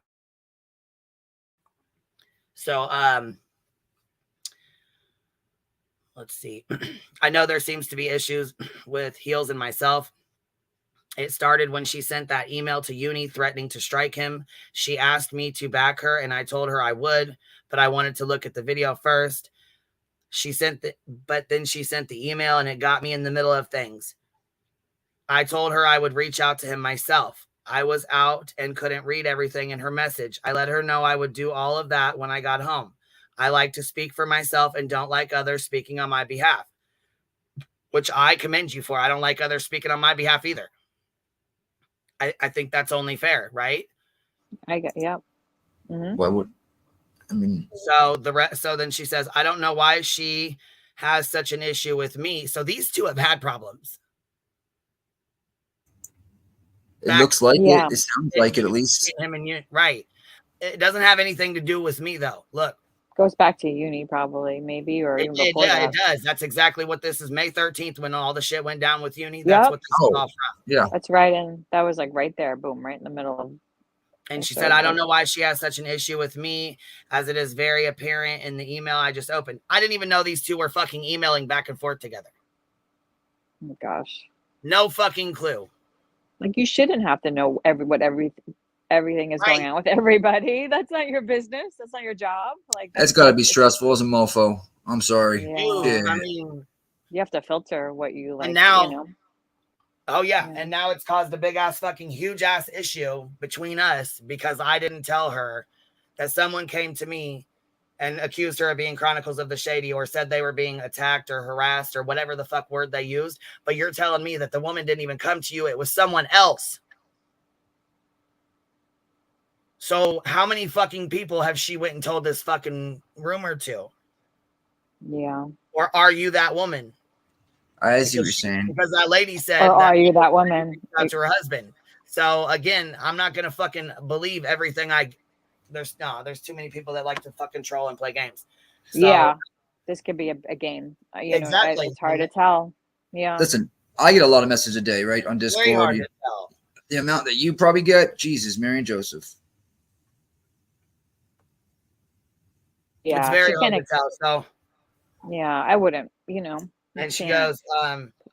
So let's see. I know there seems to be issues with Heels and myself. It started when she sent that email to Uni threatening to strike him. She asked me to back her, and I told her I would, but I wanted to look at the video first. But then she sent the email, and it got me in the middle of things. I told her I would reach out to him myself. I was out and couldn't read everything in her message. I let her know I would do all of that when I got home. I like to speak for myself and don't like others speaking on my behalf, which I commend you for. I don't like others speaking on my behalf either. I think that's only fair, right? Yeah. Mm-hmm. Why would I mean? So then she says, I don't know why she has such an issue with me. So these two have had problems. It looks like it. It sounds like it, at least. Him and you, right? It doesn't have anything to do with me, though. Look, goes back to Uni, probably, maybe, or even before that. It does. That's exactly what this is. May 13th, when all the shit went down with Uni. That's what this is all from. Yeah, that's right, and that was like right there, boom, right in the middle of. And she said, I don't know why she has such an issue with me, as it is very apparent in the email I just opened. I didn't even know these two were fucking emailing back and forth together. Oh my gosh. No fucking clue. Like, you shouldn't have to know everything is going on with everybody. That's not your business. That's not your job. Like, that's got to be stressful as a mofo. I'm sorry. Yeah. I mean, you have to filter what you like. And now, you know. Oh yeah, and now it's caused a big ass fucking huge ass issue between us because I didn't tell her that someone came to me and accused her of being Chronicles of the Shady, or said they were being attacked or harassed or whatever the fuck word they used. But you're telling me that the woman didn't even come to you. It was someone else. So how many fucking people have she went and told this fucking rumor to? Yeah. Or are you that woman? I see what you're saying. Because that lady said, or are you that woman? To her husband. So again, I'm not gonna fucking believe everything there's too many people that like to fucking troll and play games. So, yeah, this could be a game. Exactly. It's hard to tell. Yeah. Listen, I get a lot of messages a day, right, on Very hard Discord. to tell. The amount that you probably get, Jesus, Mary and Joseph. Yeah, it's very hard to tell. So yeah, I wouldn't, And she goes,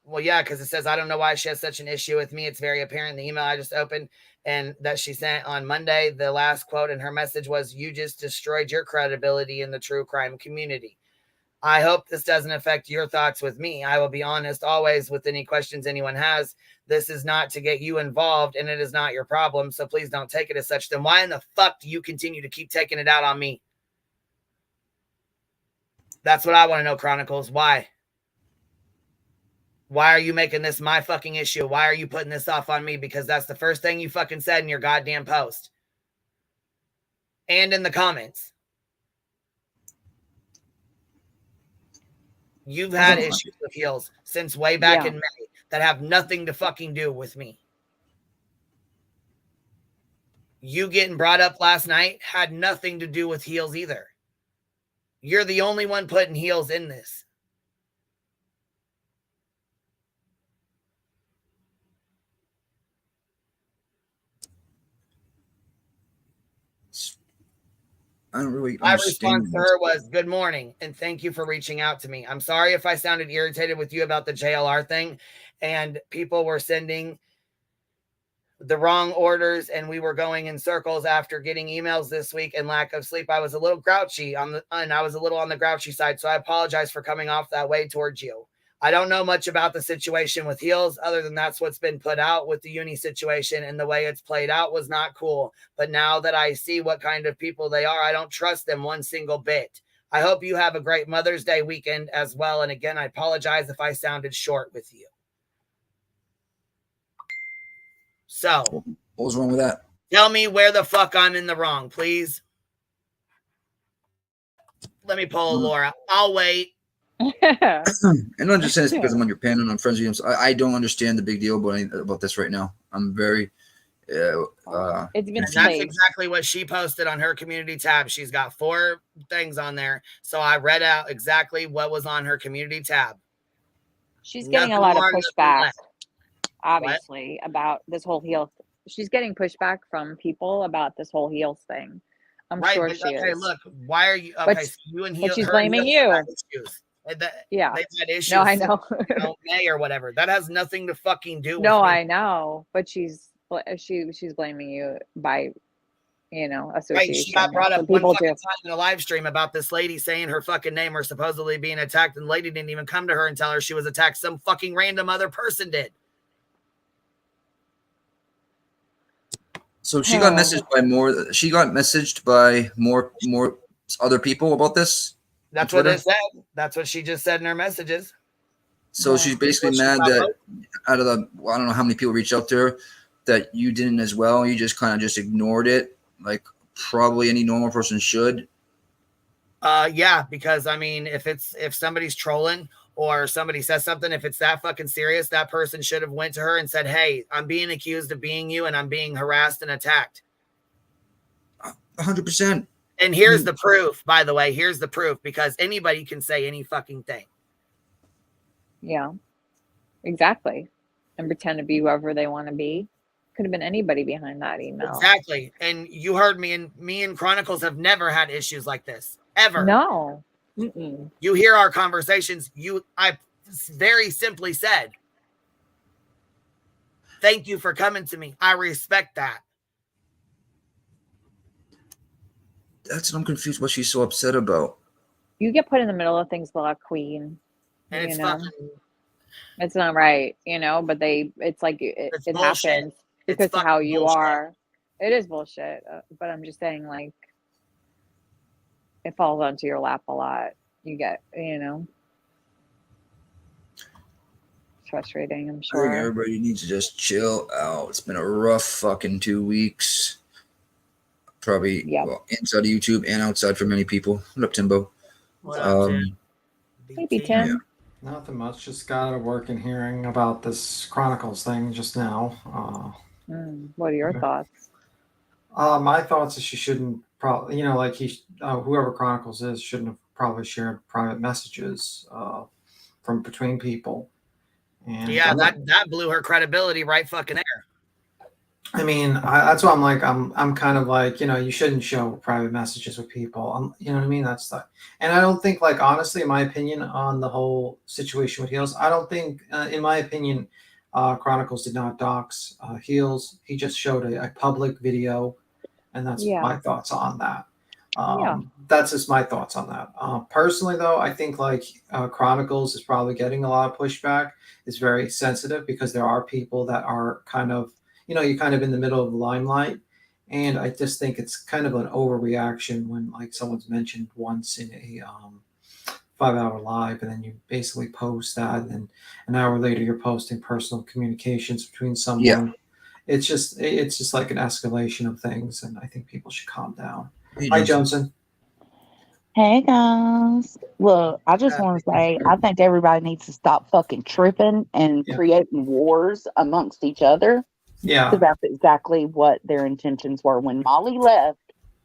well, yeah, because it says, I don't know why she has such an issue with me. It's very apparent in the email I just opened and that she sent on Monday. The last quote in her message was, you just destroyed your credibility in the true crime community. I hope this doesn't affect your thoughts with me. I will be honest always with any questions anyone has. This is not to get you involved, and it is not your problem. So please don't take it as such. Then why in the fuck do you continue to keep taking it out on me? That's what I want to know, Chronicles. Why? Why are you making this my fucking issue? Why are you putting this off on me? Because that's the first thing you fucking said in your goddamn post. And in the comments. You've had issues with Heels since way back in May that have nothing to fucking do with me. You getting brought up last night had nothing to do with Heels either. You're the only one putting Heels in this. I don't really My understand. response to her was, "Good morning, and thank you for reaching out to me. I'm sorry if I sounded irritated with you about the JLR thing, and people were sending the wrong orders, and we were going in circles after getting emails this week and lack of sleep. I was a little grouchy and I was a little on the grouchy side, so I apologize for coming off that way towards you. I don't know much about the situation with Heels other than that's what's been put out with the uni situation, and the way it's played out was not cool. But now that I see what kind of people they are, I don't trust them one single bit. I hope you have a great Mother's Day weekend as well. And again, I apologize if I sounded short with you." So, what was wrong with that? Tell me where the fuck I'm in the wrong, please. Let me pull Laura. I'll wait. And I'm just saying this because I'm on your panel and I'm friends with you. So I don't understand the big deal about this right now. I'm very. It's been and that's exactly what she posted on her community tab. She's got 4 things on there. So I read out exactly what was on her community tab. She's getting a lot of pushback, obviously, about this whole Heels. She's getting pushback from people about this whole Heels thing. I'm sure she is. Okay, look, why are you? Okay, But, so you and but she's blaming you. Yeah. They've had issues. No, I know. May or whatever. That has nothing to fucking do with No, me. I know. But she's blaming you by, association. Right, she got brought So up one people fucking do. time in a live stream about this lady saying her fucking name or supposedly being attacked, and the lady didn't even come to her and tell her she was attacked. Some fucking random other person did. So she got messaged by more. She got messaged by more other people about this. That's what it said. That's what she just said in her messages. So she's basically mad that out of the I don't know how many people reached out to her, that you didn't as well. You just kind of just ignored it, like probably any normal person should. Yeah, because I mean, if somebody's trolling or somebody says something, if it's that fucking serious, that person should have went to her and said, "Hey, I'm being accused of being you, and I'm being harassed and attacked." 100%. And here's the proof, by the way. Here's the proof, because anybody can say any fucking thing. Yeah, exactly. And pretend to be whoever they want to be. Could have been anybody behind that email. Exactly. And you heard me and Chronicles have never had issues like this. Ever. No. Mm-mm. You hear our conversations. I very simply said, "Thank you for coming to me. I respect that." That's what I'm confused what she's so upset about. You get put in the middle of things a lot, Queen. And it's it's not right, but it's like it happens because of how you are. It is bullshit. But I'm just saying, like, it falls onto your lap a lot. You get, it's frustrating, I'm I sure. think everybody needs to just chill out. It's been a rough fucking 2 weeks. Probably inside of YouTube and outside for many people. What up, Timbo? What up, Tim? Maybe Tim. Yeah. Nothing much. Just got out of work and hearing about this Chronicles thing just now. What are your thoughts? My thoughts is she shouldn't probably, like whoever Chronicles is shouldn't have probably shared private messages from between people. And yeah, that blew her credibility right fucking there. I mean, that's why I'm like, I'm kind of like, you shouldn't show private messages with people. You know what I mean? That's the, and I don't think, like, honestly, in my opinion on the whole situation with Heels, I don't think, in my opinion, Chronicles did not dox Heels. He just showed a public video, and that's my thoughts on that. That's just my thoughts on that. Personally, though, I think like Chronicles is probably getting a lot of pushback. It's very sensitive because there are people that are kind of, you're kind of in the middle of the limelight. And I just think it's kind of an overreaction when like someone's mentioned once in a 5-hour live, and then you basically post that, and then an hour later you're posting personal communications between someone. Yeah. It's just like an escalation of things, and I think people should calm down. Hi, Johnson. Hey guys. Look, I just want to say I think everybody needs to stop fucking tripping and creating wars amongst each other. Yeah. Because that's exactly what their intentions were. When Molly left,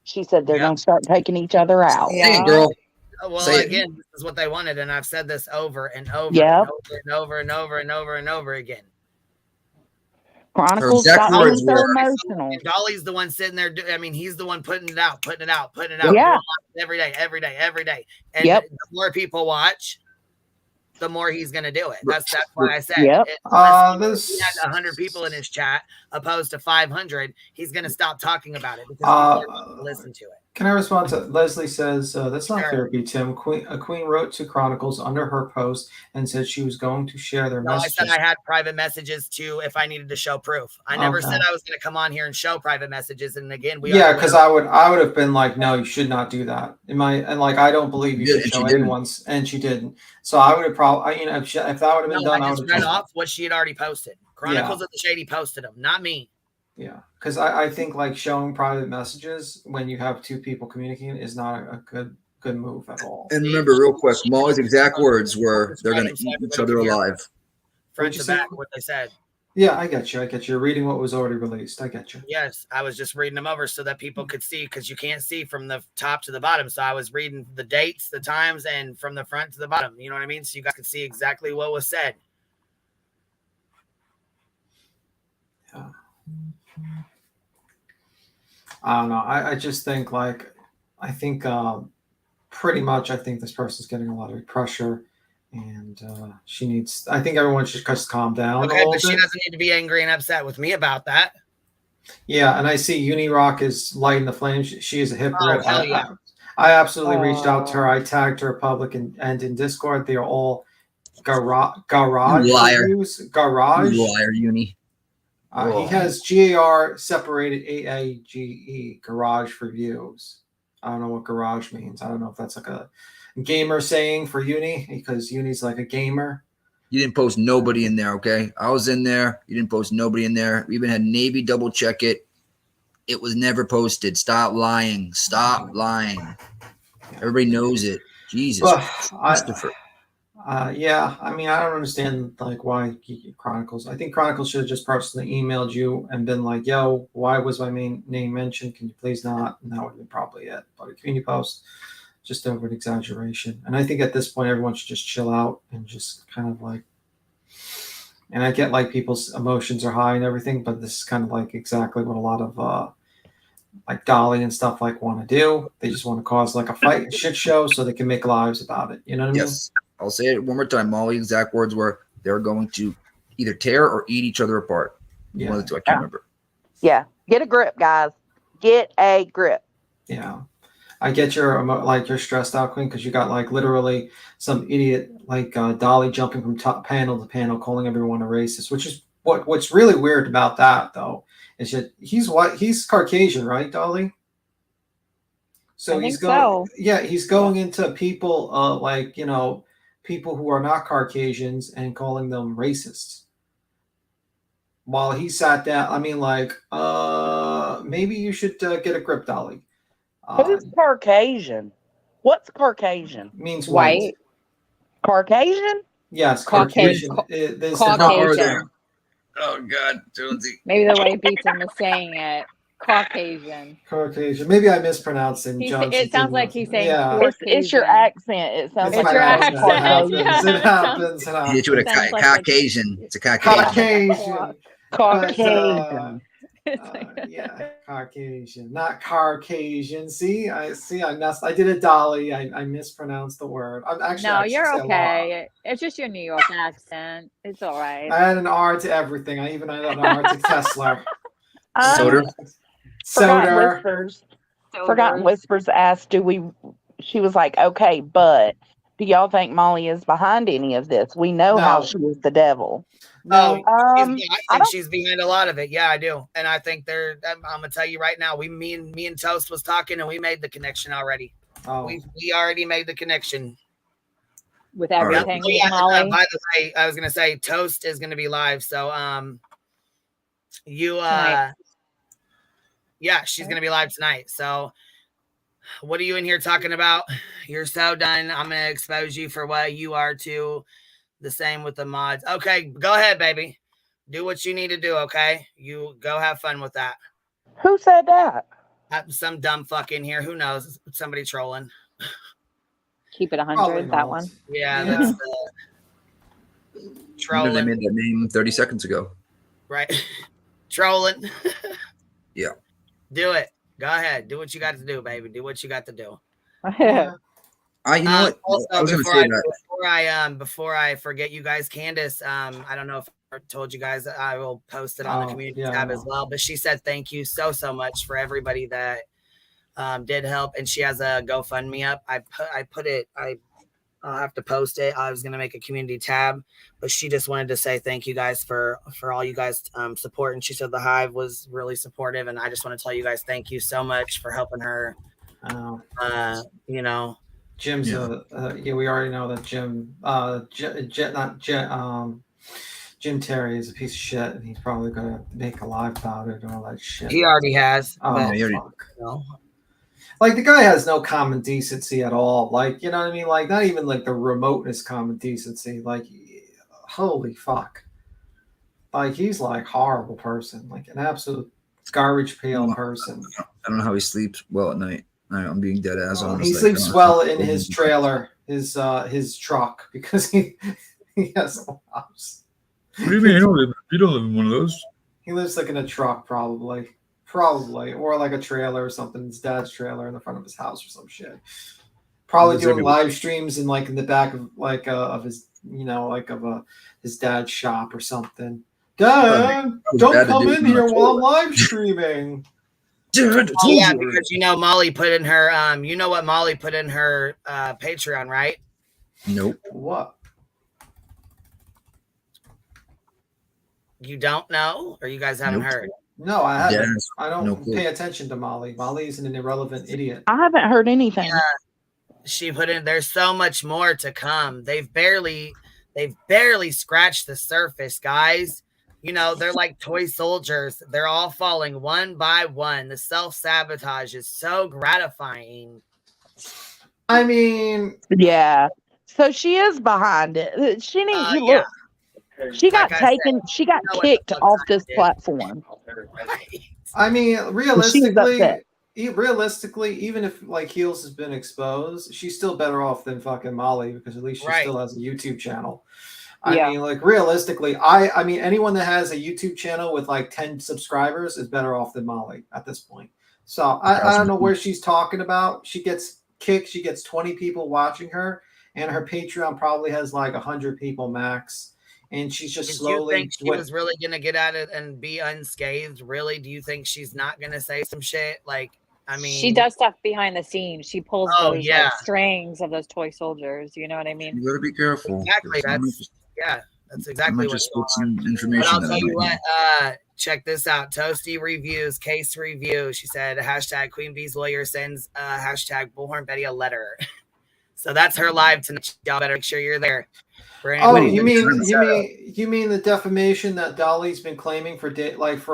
she said they're going to start taking each other out. Hey, girl. Well, Say again, this is what they wanted, and I've said this over and over Yep. and over and over and over and over and over again. Chronicles, exact stop being words so were, emotional. And Dolly's the one sitting there. I mean, he's the one putting it out, Yeah. doing it every day. And Yep. the more people watch, the more he's going to do it. That's why I said, Yep. Unless he had 100 people in his chat opposed to 500, he's going to stop talking about it because people are going to listen to it. Can I respond to Leslie says, that's not Sure. fair, B. Tim. Queen wrote to Chronicles under her post and said she was going to share their No, messages. I said I had private messages too if I needed to show proof. I never said I was going to come on here and show private messages. And again, because I would have been like, no, you should not do that. I don't believe you should show anyone's, and she didn't. So I would have probably, if that would have been done, I just read off what she had already posted. Chronicles of the Shady posted them, not me. Yeah, because I think like showing private messages when you have two people communicating is not a good move at all. And remember, real quick, Molly's exact words were, "They're going to eat each other alive." Front to back, what they said. Yeah, I get you. You're reading what was already released. I get you. Yes, I was just reading them over so that people could see, because you can't see from the top to the bottom. So I was reading the dates, the times, and from the front to the bottom. You know what I mean? So you guys could see exactly what was said. Yeah. I don't know. I just think pretty much I think this person's getting a lot of pressure, and she needs. I think everyone should just calm down. Okay, but she doesn't need to be angry and upset with me about that. Yeah, and I see Unirock is lighting the flames. She is a hypocrite. Oh, hell yeah. I absolutely reached out to her. I tagged her public and in Discord. They are all garage liar. reviews. Garage. You liar, Uni. He has GAR separated AAGE, garage reviews. I don't know what garage means. I don't know if that's like a gamer saying for Uni, because Uni's like a gamer. You didn't post nobody in there, okay? I was in there. You didn't post nobody in there. We even had Navy double check it. It was never posted. Stop lying. Stop lying. Everybody knows it. Jesus. Christopher. Yeah, I mean, I don't understand why Chronicles. I think Chronicles should have just personally emailed you and been like, "Yo, why was my name mentioned? Can you please not?" And that would have been probably it. But a community post, just over an exaggeration. And I think at this point, everyone should just chill out and just kind of like. And I get people's emotions are high and everything, but this is kind of exactly what a lot of Dolly and stuff want to do. They just want to cause a fight, a shit show, so they can make lives about it. You know what I mean? Yes. I'll say it one more time. Molly's exact words were, "They're going to either tear or eat each other apart." Yeah. One of the two. I can't remember. Yeah. Get a grip, guys. Get a grip. Yeah. I get you're stressed out, Queen, because you got literally some idiot Dolly jumping from top panel to panel, calling everyone a racist, which is what's really weird about that though, is that he's Caucasian, right, Dolly? So he's going, he's going into people people who are not Caucasians and calling them racists. While he sat down, I mean, maybe you should get a grip, Dolly. Who's Caucasian? What's Caucasian? Means white. Caucasian? Yes, Caucasian. Caucasian. Oh God, Jonesy. Maybe the way Beaton was saying it. Caucasian. Caucasian. Maybe I mispronounced it. It sounds like he's saying it's your accent. It sounds like your accent. It happens. He hit you with a Caucasian. It's a Caucasian. Caucasian. Yeah, Caucasian, not Caucasian. See, I did a Dolly. I mispronounced the word. I'm actually no, you're okay. It's just your New York accent. It's all right. I had an R to everything. I even had an R to Tesla. Forgotten Whispers asked, she was like, okay, but do y'all think Molly is behind any of this? We know how she was the devil. I think she's behind a lot of it. Yeah, I do. And I think I'm gonna tell you right now, me and Toast was talking and we made the connection already. Oh. We already made the connection. With everything with Molly. By the way, I was gonna say Toast is gonna be live. So she's gonna be live tonight. So what are you in here talking about? You're so done. I'm gonna expose you for what you are too. The same with the mods. Okay, go ahead, baby. Do what you need to do, okay? You go have fun with that. Who said that? Some dumb fuck in here. Who knows? Somebody trolling. Keep it 100, that one. Yeah, that's trolling. They made that name 30 seconds ago. Right. Trolling. Yeah. Do it. Go ahead. Do what you got to do, baby. Do what you got to do. You know what? Also, I was going to say that. before I forget you guys, Candace, I don't know if I told you guys, I will post it on the community tab as well. But she said thank you so much for everybody that did help, and she has a GoFundMe up. I'll have to post it. I was gonna make a community tab, but she just wanted to say thank you guys for all you guys support. And she said the Hive was really supportive, and I just want to tell you guys thank you so much for helping her. You know, Jim's we already know that Jim Terry is a piece of shit, and he's probably gonna make a live about it and all that shit. He already has. Oh, fuck. Like, the guy has no common decency at all. Like, you know what I mean? Like, not even like the remoteness common decency. Like, holy fuck. Like, he's like horrible person. Like an absolute garbage pail person. I don't know how he sleeps well at night. I'm being dead ass honest. He sleeps well in his trailer, his truck, because he has a house. What do you mean? You don't live in one of those. He lives like in a truck, probably, or like a trailer or something. His dad's trailer in the front of his house or some shit. Probably doing live streams in the back of of his his dad's shop or something. Dad, don't come in here while I'm live streaming. Dude, because Molly put in her you know what Molly put in her Patreon, right? Nope. What? You don't know, or you guys haven't heard? No, I haven't. Yes. I don't No clue. pay attention to Molly. Molly's an irrelevant idiot. I haven't heard anything. Yeah. She put in, there's so much more to come. They've barely scratched the surface, guys. They're like toy soldiers. They're all falling one by one. The self-sabotage is so gratifying. I mean, yeah. So she is behind it. She needs look. She got taken. She got kicked off this platform. I mean, realistically, even if Heels has been exposed, she's still better off than fucking Molly, because at least she still has a YouTube channel. I mean, realistically, I mean, anyone that has a YouTube channel with 10 subscribers is better off than Molly at this point. So I don't know where she's talking about. She gets kicked. She gets 20 people watching her, and her Patreon probably has 100 people max. And she's just slowly. Do you think she was really going to get at it and be unscathed? Really? Do you think she's not going to say some shit? I mean, she does stuff behind the scenes. She pulls those strings of those toy soldiers. You know what I mean? You gotta be careful. Exactly. That's exactly what just put some information. But I'll tell you what. Check this out. Toasty reviews case review. She said hashtag Queen Bee's lawyer sends hashtag Bullhorn Betty a letter. So that's her live tonight. Y'all better make sure you're there. Oh, you mean the defamation that Dolly's been claiming for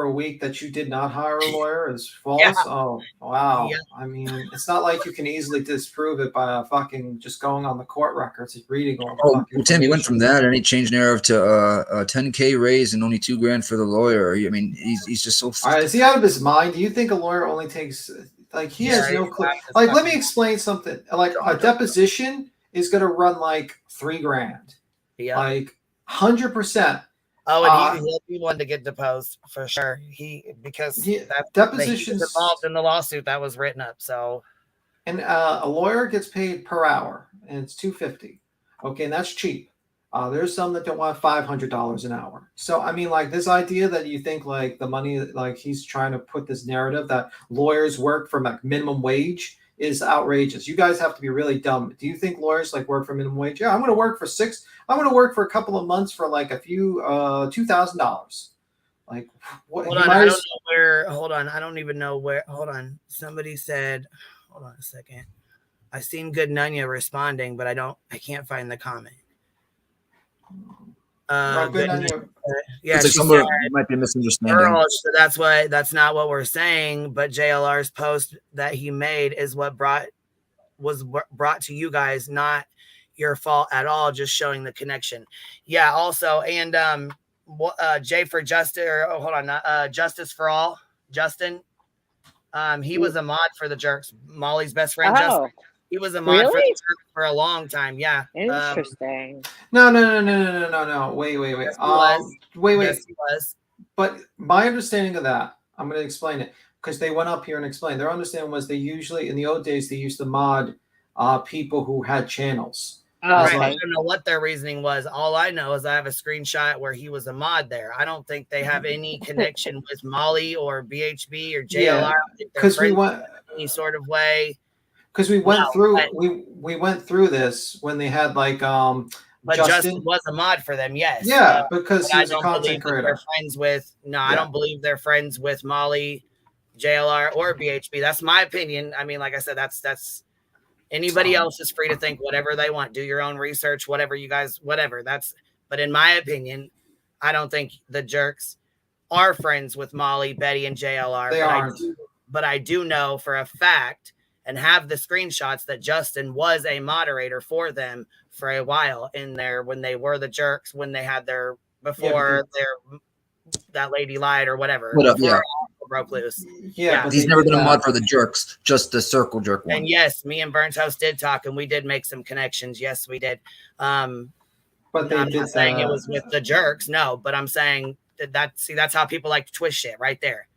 a week, that you did not hire a lawyer, is false? Yeah. Oh, wow. Yeah. I mean, it's not like you can easily disprove it by fucking just going on the court records and reading all the well, Tim, he went from that and he changed narrative to a $10K raise and only $2,000 for the lawyer. I mean, he's just so. All right, is he out of his mind? Do you think a lawyer only takes he has no clue? Let me explain something. A deposition is going to run $3,000. Yeah, 100%. Oh, and he'll be one to get deposed for sure. Because depositions involved in the lawsuit that was written up. So, and a lawyer gets paid per hour, and it's $250. Okay, and that's cheap. There's some that don't want $500 an hour. So I mean, this idea that you think the money, he's trying to put this narrative that lawyers work for minimum wage is outrageous. You guys have to be really dumb. Do you think lawyers work for minimum wage? Yeah, I'm going to work for a couple of months for a few $2,000. What? Hold on, I don't know where. Hold on, I don't even know where. Hold on. Somebody said, hold on a second. I seen Good Nunya responding, but I can't find the comment. Yeah, somewhere might be a misunderstanding. So that's not what we're saying. But JLR's post that he made is what was brought to you guys, not your fault at all. Just showing the connection. Yeah. Also, and Jay for Justice. Justice for All. Justin. He was a mod for the Jerks. Molly's best friend. Justin. He was a mod for a long time. Yeah. Interesting. No. Wait. Yes, he was. But my understanding of that, I'm going to explain it because they went up here and explained. Their understanding was they usually, in the old days, they used to mod people who had channels. Right. I don't know what their reasoning was. All I know is I have a screenshot where he was a mod there. I don't think they have any connection with Molly or BHB or JLR. Yeah, because we went any sort of way. Because we went through we went through this when they had like But Justin was a mod for them, yes. Yeah, because but he was I don't a content believe that creator. they're friends with. No, I don't believe they're friends with Molly, JLR, or BHB. That's my opinion. I mean, like I said, that's anybody else is free to think whatever they want. Do your own research, whatever you guys, whatever. But in my opinion, I don't think the jerks are friends with Molly, Betty, and JLR. They aren't. But I do know for a fact and have the screenshots that Justin was a moderator for them for a while in there when they were the jerks, when they had their that lady lied or whatever. What up, yeah. Broke loose. Yeah, he's never been a mod for the jerks, just the circle jerk one. And yes, me and Burns House did talk, and we did make some connections. Yes, we did. But I'm not saying it was with the jerks, no. But I'm saying that's how people like to twist shit right there.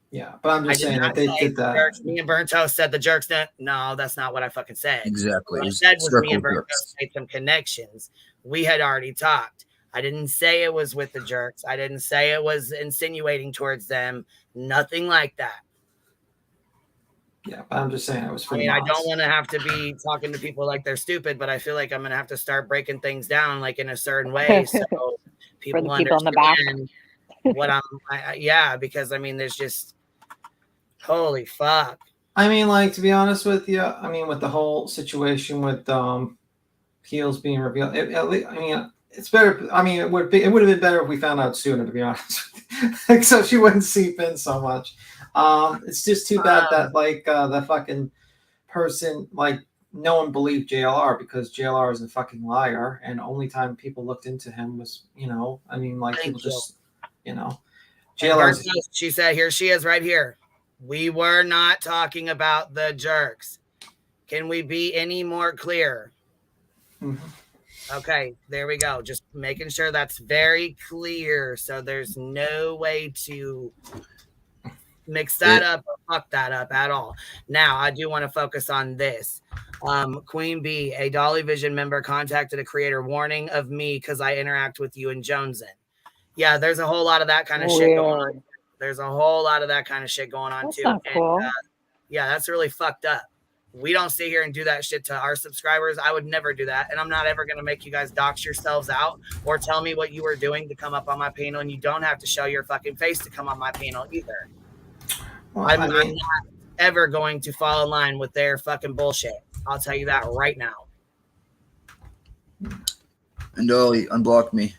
Yeah, but I'm just saying that they did that. Jerks, me and Burns House said the jerks. No, that's not what I fucking said. Exactly. What I said was me and Burns House made some connections. We had already talked. I didn't say it was with the jerks. I didn't say it was insinuating towards them. Nothing like that. Yeah, but I'm just saying it was for I don't want to have to be talking to people like they're stupid, but I feel like I'm going to have to start breaking things down like in a certain way so people For the people in the back. understand what because I mean, there's just, holy fuck. I mean, like, to be honest with you, I mean, with the whole situation with Heels being revealed, it's better. I mean, it would have been better if we found out sooner, to be honest. So she wouldn't seep in so much. It's just too bad that the fucking person, like, no one believed JLR because JLR is a fucking liar, and only time people looked into him was, people just, JLR. She said, here she is right here. We were not talking about the jerks. Can we be any more clear? Mm-hmm. Okay, there we go. Just making sure that's very clear. So there's no way to mix that up or fuck that up at all. Now, I do want to focus on this. Queen B, a Dolly Vision member, contacted a creator warning of me because I interact with you and Jonesin. Yeah, there's a whole lot of that kind of shit going on. There's a whole lot of that kind of shit going on too. Not cool. And, yeah, that's really fucked up. We don't sit here and do that shit to our subscribers. I would never do that. And I'm not ever going to make you guys dox yourselves out or tell me what you were doing to come up on my panel. And you don't have to show your fucking face to come on my panel either. Well, I'm not ever going to fall in line with their fucking bullshit. I'll tell you that right now. And Dolly, unblock me.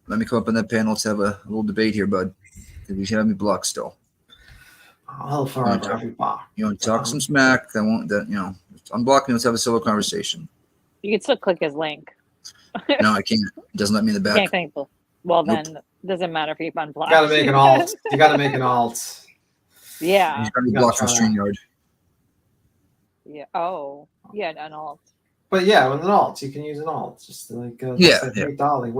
Let me come up on that panel. Let's have a little debate here, bud. You should have me blocked still. I'll forever be blocked. You want to talk some smack? I won't. Unblock me. Let's have a civil conversation. You can still click his link. No, I can't. It doesn't let me in the back. Can't click. Well, then it doesn't matter if you unblock. You gotta make an alt. You gotta make an alt. Yeah. You gotta be blocked from StreamYard. Yeah. Oh, yeah, an alt. But yeah, with an alt, you can use an alt. Just like Dolly. I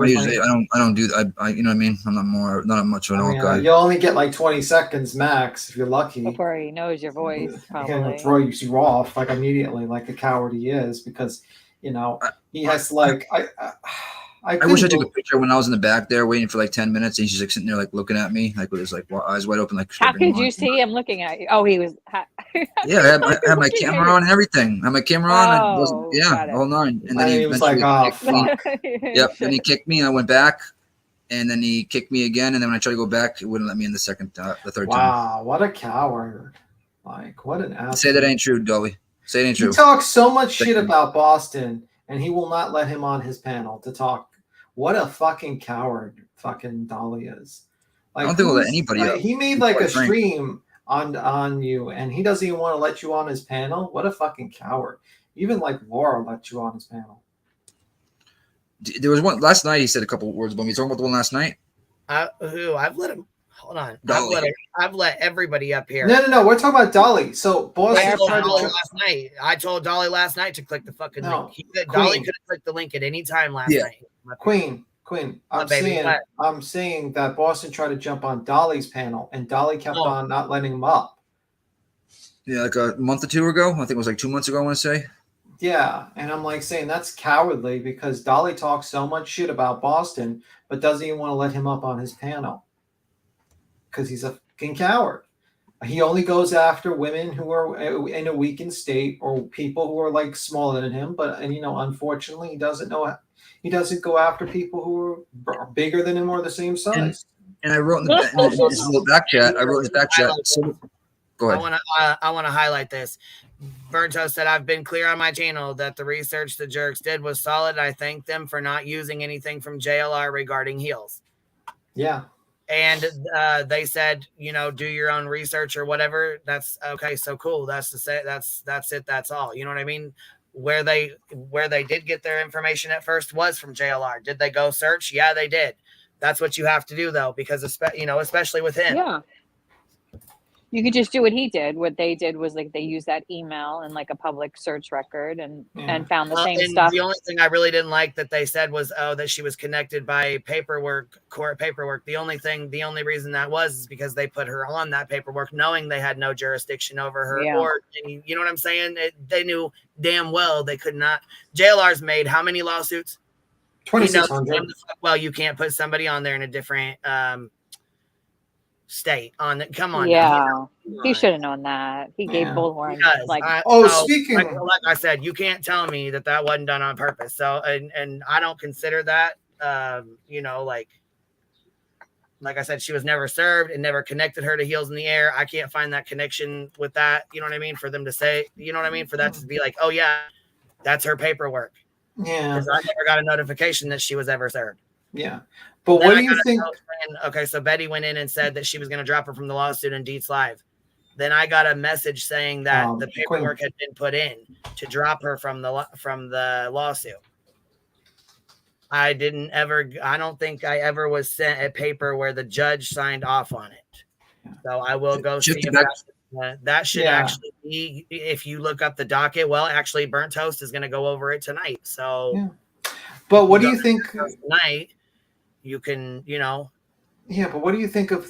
don't do that. You know what I mean? I'm not much of an alt guy. You'll only get like 20 seconds max if you're lucky. Before he knows your voice, probably. He'll throw you off like immediately, like the coward he is, because he has to like. I wish I took a picture when I was in the back there waiting for like 10 minutes, and he's just like sitting there like looking at me like with his like eyes wide open like. How could you see him looking at you? Oh, he was. Yeah, I had my camera on and everything. I had my camera on. The whole nine. And then he was like, "Oh fuck!" Yep. Then he kicked me, and I went back, and then he kicked me again. And then when I tried to go back, it wouldn't let me in the third time. Wow, what a coward! Like, what an asshole. Say that ain't true, Dolly. Say it ain't true. He talks so much shit about Boston, and he will not let him on his panel to talk. What a fucking coward fucking Dolly is. Like, I don't think we'll let anybody up. He made like a stream on you, and he doesn't even want to let you on his panel. What a fucking coward. Even like Laura let you on his panel. There was one last night. He said a couple of words about me. You talking about the one last night? I've let him. Hold on. I've let everybody up here. No. We're talking about Dolly. So Boston I told Dolly last night to click the fucking link. Dolly could have clicked the link at any time last night. Queen, Quinn, What, baby? What? I'm saying that Boston tried to jump on Dolly's panel, and Dolly kept on not letting him up. Yeah, like a month or two ago. I think it was like 2 months ago, I want to say. Yeah, and I'm like saying that's cowardly because Dolly talks so much shit about Boston, but doesn't even want to let him up on his panel because he's a fucking coward. He only goes after women who are in a weakened state or people who are like smaller than him. But unfortunately, he doesn't know. He doesn't go after people who are bigger than him or the same size. And I wrote in this little back chat. I wrote in this back chat. So, go ahead. I want to highlight this. Berto said, I've been clear on my channel that the research the jerks did was solid. I thank them for not using anything from JLR regarding heels. Yeah. And they said, do your own research or whatever. That's okay. So cool. That's it. That's all. You know what I mean? Where they did get their information at first was from JLR. Did they go search? Yeah, they did. That's what you have to do though, because especially with him. Yeah. You could just do what he did. What they did was like they used that email and like a public search record and found the same stuff. The only thing I really didn't like that they said was that she was connected by court paperwork. The only reason that was is because they put her on that paperwork knowing they had no jurisdiction over her. Yeah. Or you know what I'm saying? They knew damn well they could not. JLR's made how many lawsuits? 2,600. Well, you can't put somebody on there in a different state on it. Come on. Yeah. He should have known that. He gave Bullhorn like I said, you can't tell me that wasn't done on purpose. So and I don't consider that like I said, she was never served and never connected her to Heels in the Air. I can't find that connection with that. You know what I mean? For them to say, you know what I mean? For that to be like, oh yeah, that's her paperwork. Yeah. Because I never got a notification that she was ever served. Yeah. But what do you think? Okay, so Betty went in and said that she was going to drop her from the lawsuit in Deets Live. Then I got a message saying that the paperwork had been put in to drop her from the lawsuit. I don't think I ever was sent a paper where the judge signed off on it. So I will go see if that should actually be, if you look up the docket. Well, actually, Burnt Toast is going to go over it tonight. So, but what do you think tonight? You can, Yeah, but what do you think of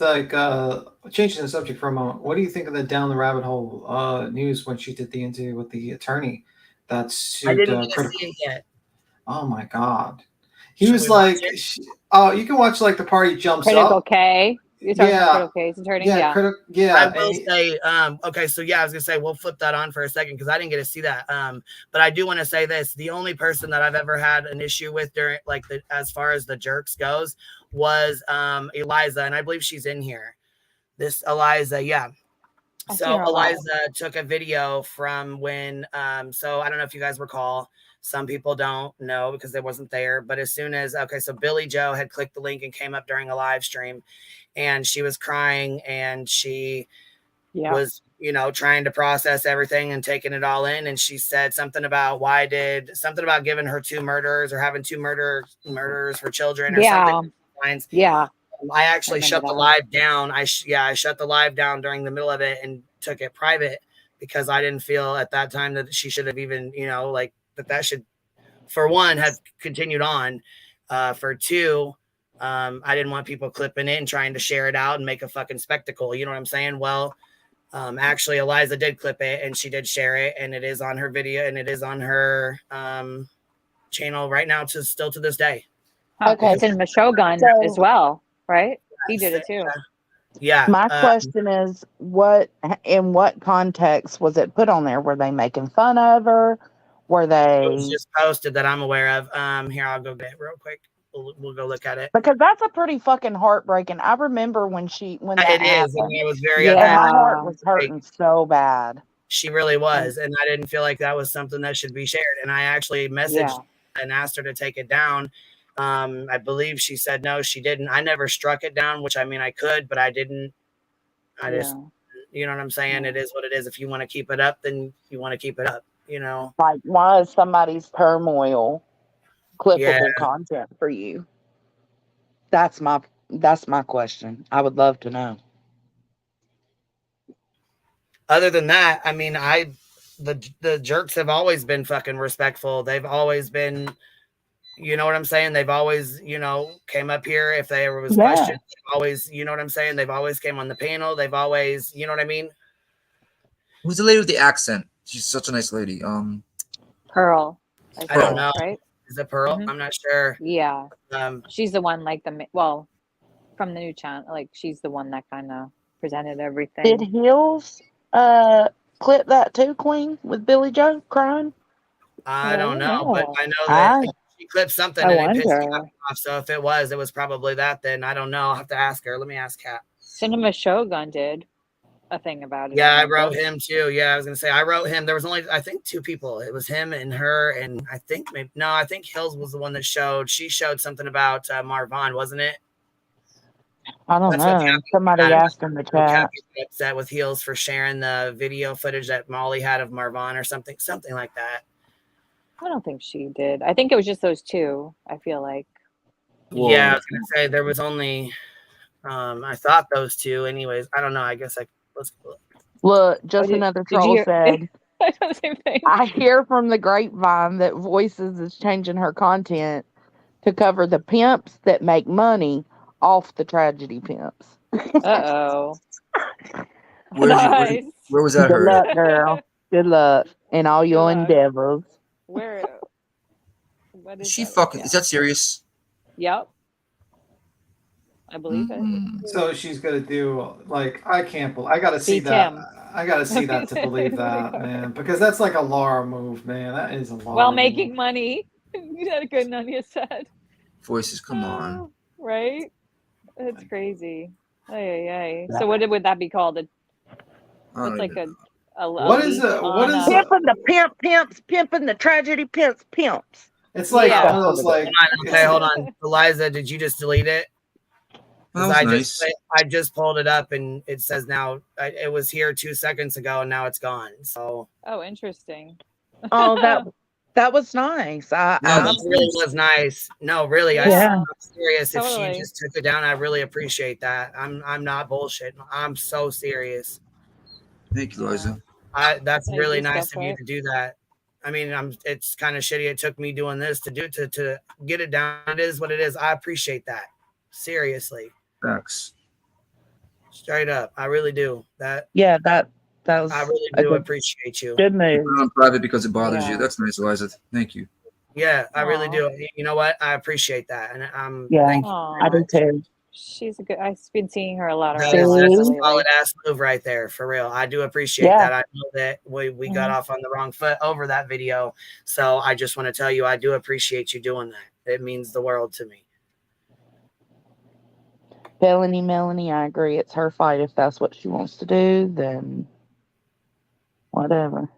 changing the subject for a moment? What do you think of the down the rabbit hole news when she did the interview with the attorney that sued? I didn't see it yet. Oh my God, he was like, you can watch like the party jumps Critical up. K. You're talking about Critical K's attorney. Yeah. I will say, okay, so I was gonna say we'll flip that on for a second because I didn't get to see that. But I do want to say this: the only person that I've ever had an issue with during as far as the jerks goes was Eliza, and I believe she's in here. This Eliza, yeah. So Eliza took a video from when so I don't know if you guys recall. Some people don't know because they wasn't there. But as soon as so Billy Joe had clicked the link and came up during a live stream, and she was crying and she was trying to process everything and taking it all in. And she said something about something about giving her two murderers or having two murderers for children or something. Yeah. I actually shut the live down. I shut the live down during the middle of it and took it private because I didn't feel at that time that she should have even, that should, for one, have continued on. For two, I didn't want people clipping it and trying to share it out and make a fucking spectacle. You know what I'm saying? Well, actually, Eliza did clip it and she did share it, and it is on her video and it is on her channel right now still to this day. Okay. It's in Meshogun as well, right? He did it too. Yeah. My question is, in what context was it put on there? Were they making fun of her? Were they? It was just posted that I'm aware of. Here, I'll go get it real quick. We'll go look at it. Because that's a pretty fucking heartbreaking. I remember when that happened. And it was very my heart was hurting so bad. She really was, and I didn't feel like that was something that should be shared. And I actually messaged and asked her to take it down. I believe she said no, she didn't. I never struck it down, which I mean I could, but I didn't. I just, you know what I'm saying? It is what it is. If you want to keep it up, then you want to keep it up. Like, why is somebody's turmoil clippable content for you? That's my question. I would love to know. Other than that, I mean, the jerks have always been fucking respectful. They've always been You know what I'm saying? They've always, came up here if there was Yeah. questions. Always, you know what I'm saying? They've always came on the panel. They've always, you know what I mean? Who's the lady with the accent? She's such a nice lady. Pearl. I don't know. Right? Is it Pearl? Mhm. I'm not sure. Yeah. Um, She's the one like from the new channel, like she's the one that kind of presented Did everything. Hills clip that too, Queen, with Billy Joe crying? I don't know, but I know I that she clipped something I and it pissed me wonder. off. So if it was probably that. Then I don't know. I'll have to ask her. Let me ask Kat. Cinema Shogun did a thing about it. Yeah, I remember. wrote him too. Yeah, I was gonna say I wrote him. There was only I think 2 people. It was him and her, and I think I think Hills was the one that showed. She showed something about Marvin, wasn't it? I don't That's what know. Kathy Somebody had. asked in the So chat. Kathy was upset with Heels for sharing the video footage that Molly had of Marvin or something like that. I don't think she did. I think it was just those 2. I feel like. Yeah, I was gonna say there was only I thought those 2. Anyways, I don't know. I guess let's look. Look, just another did you troll hear- said, Same thing. I hear from the grapevine that Voices is changing her content to cover the pimps that make money off the tragedy pimps. Uh-oh. Where was that Good heard? luck, girl. Good luck in all your luck. endeavors. Where? What Is is she that? fucking? Is that serious? Yep. I believe it. So she's gonna do like I can't believe I gotta see Be that. Tim. I gotta see that to believe that, man. Because that's like a Laura move, man. That is a Laura While move. making money. You had a good Nunya said. Voices, come on. Right? It's crazy. Ay. So what would that be called? What's like a What is leech it? on What is a- it? Pimping the pimps, pimping the tragedy pimps. It's like Yeah. one of those like. Hold on. Eliza, did you just delete it? That was nice. I just pulled it up and it says now it was here 2 seconds ago and now it's gone. So Oh, interesting. Oh, that was nice. that really was nice. No, really, I'm serious. If Totally. she just took it down, I really appreciate that. I'm not bullshitting. I'm so serious. Thank you, Liza. That's Thank really you, nice of you Steph. to do that. I mean, it's kind of shitty. It took me doing this to get it down. It is what it is. I appreciate that. Seriously. Facts. Straight up. I really do. That was I really a do good- appreciate you. Good move. Put it on private because it bothers Yeah. you. That's nice, Eliza. Thank you. Yeah, I really Aw. do. You know what? I appreciate that. And Yeah, thank you. Aw. I do too. She's a good. I've been seeing her a lot around. That's a lately. solid ass move right there, for real. I do appreciate Yeah. that. I know that we got off on the wrong foot over that video. So I just want to tell you, I do appreciate you doing that. It means the world to me. Melanie, I agree. It's her fight. If that's what she wants to do, then whatever.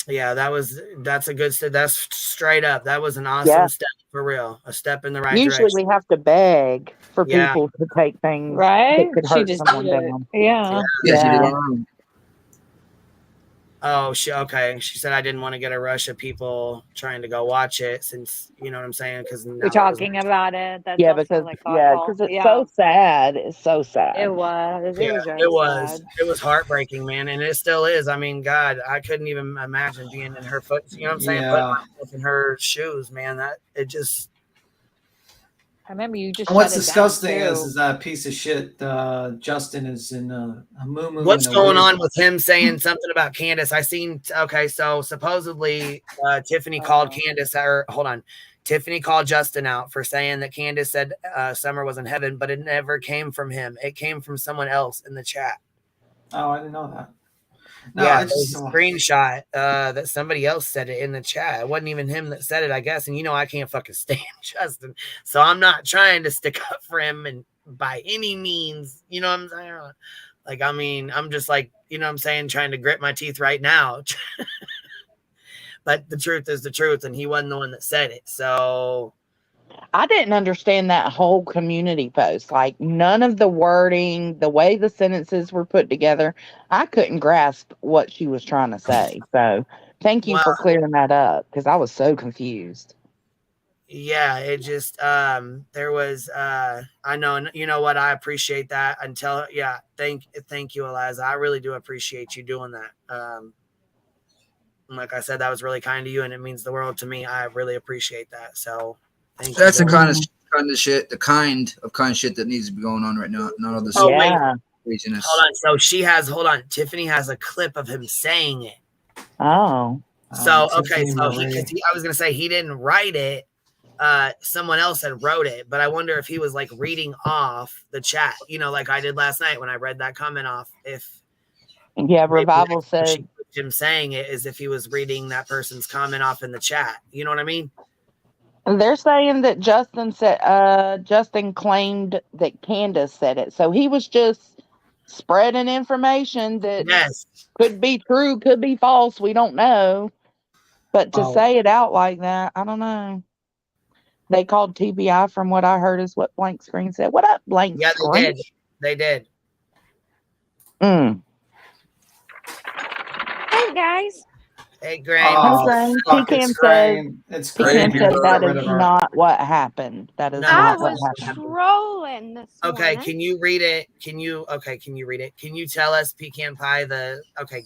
Yeah, that's a good step. That's straight up. That was an awesome step for real. A step in the right Usually direction. we have to beg for Yeah. people to take things Right? that could She hurt just someone did it. down. Yeah. Yeah, she did Yeah. it wrong. Oh, okay. She said I didn't want to get a rush of people trying to go watch it since you know what I'm saying. Because We're talking about it. That's Yeah, also because like yeah, thoughtful. because it's so sad. It's so sad. It was. It was very sad. It was heartbreaking, man, and it still is. I mean, God, I couldn't even imagine being in her foot. You know what I'm saying? Yeah. Putting myself in her shoes, man. That it just. I remember you just. And what's shut it disgusting down, is too. that piece of shit. Justin is in a moo. What's in a going wig. on with him saying something about Candace? I seen. Okay, so supposedly Tiffany called Candace. Or hold on. Tiffany called Justin out for saying that Candace said Summer was in heaven, but it never came from him. It came from someone else in the chat. Oh, I didn't know that. No, Yeah, I just there's a screenshot that somebody else said it in the chat. It wasn't even him that said it, I guess. And you know I can't fucking stand Justin, so I'm not trying to stick up for him and by any means. You know what I'm saying? Like, I mean, I'm just like, you know what I'm saying, trying to grit my teeth right now. But the truth is the truth, and he wasn't the one that said it. So I didn't understand that whole community post. Like none of the wording, the way the sentences were put together, I couldn't grasp what she was trying to say. So thank you for clearing that up because I was so confused. yeah, it just there was I know, you know what, I appreciate that until thank you, Eliza. I really do appreciate you doing that. Like I said, that was really kind of you and it means the world to me. I really appreciate that. So Thank That's you. the kind of shit that needs to be going on right now. Not all this Wait. craziness. Hold on. So Tiffany has a clip of him saying it. Oh. So okay, so I was gonna say he didn't write it. Someone else had wrote it, but I wonder if he was like reading off the chat, like I did last night when I read that comment off. If Revival said him saying it as if he was reading that person's comment off in the chat. You know what I mean? they're saying that Justin claimed that Candace said it, so he was just spreading information that could be true, could be false. We don't know, but to say it out like that, I don't know. They called TBI, from what I heard, is what Blank Screen said. What up, Blank Screen? They did. Mm. Hey guys. Hey, Graham. Pecan said that is not what happened. That is I not was what happened. trolling this Okay, morning. can you read it? Can you read it? Can you tell us, Pecan Pie,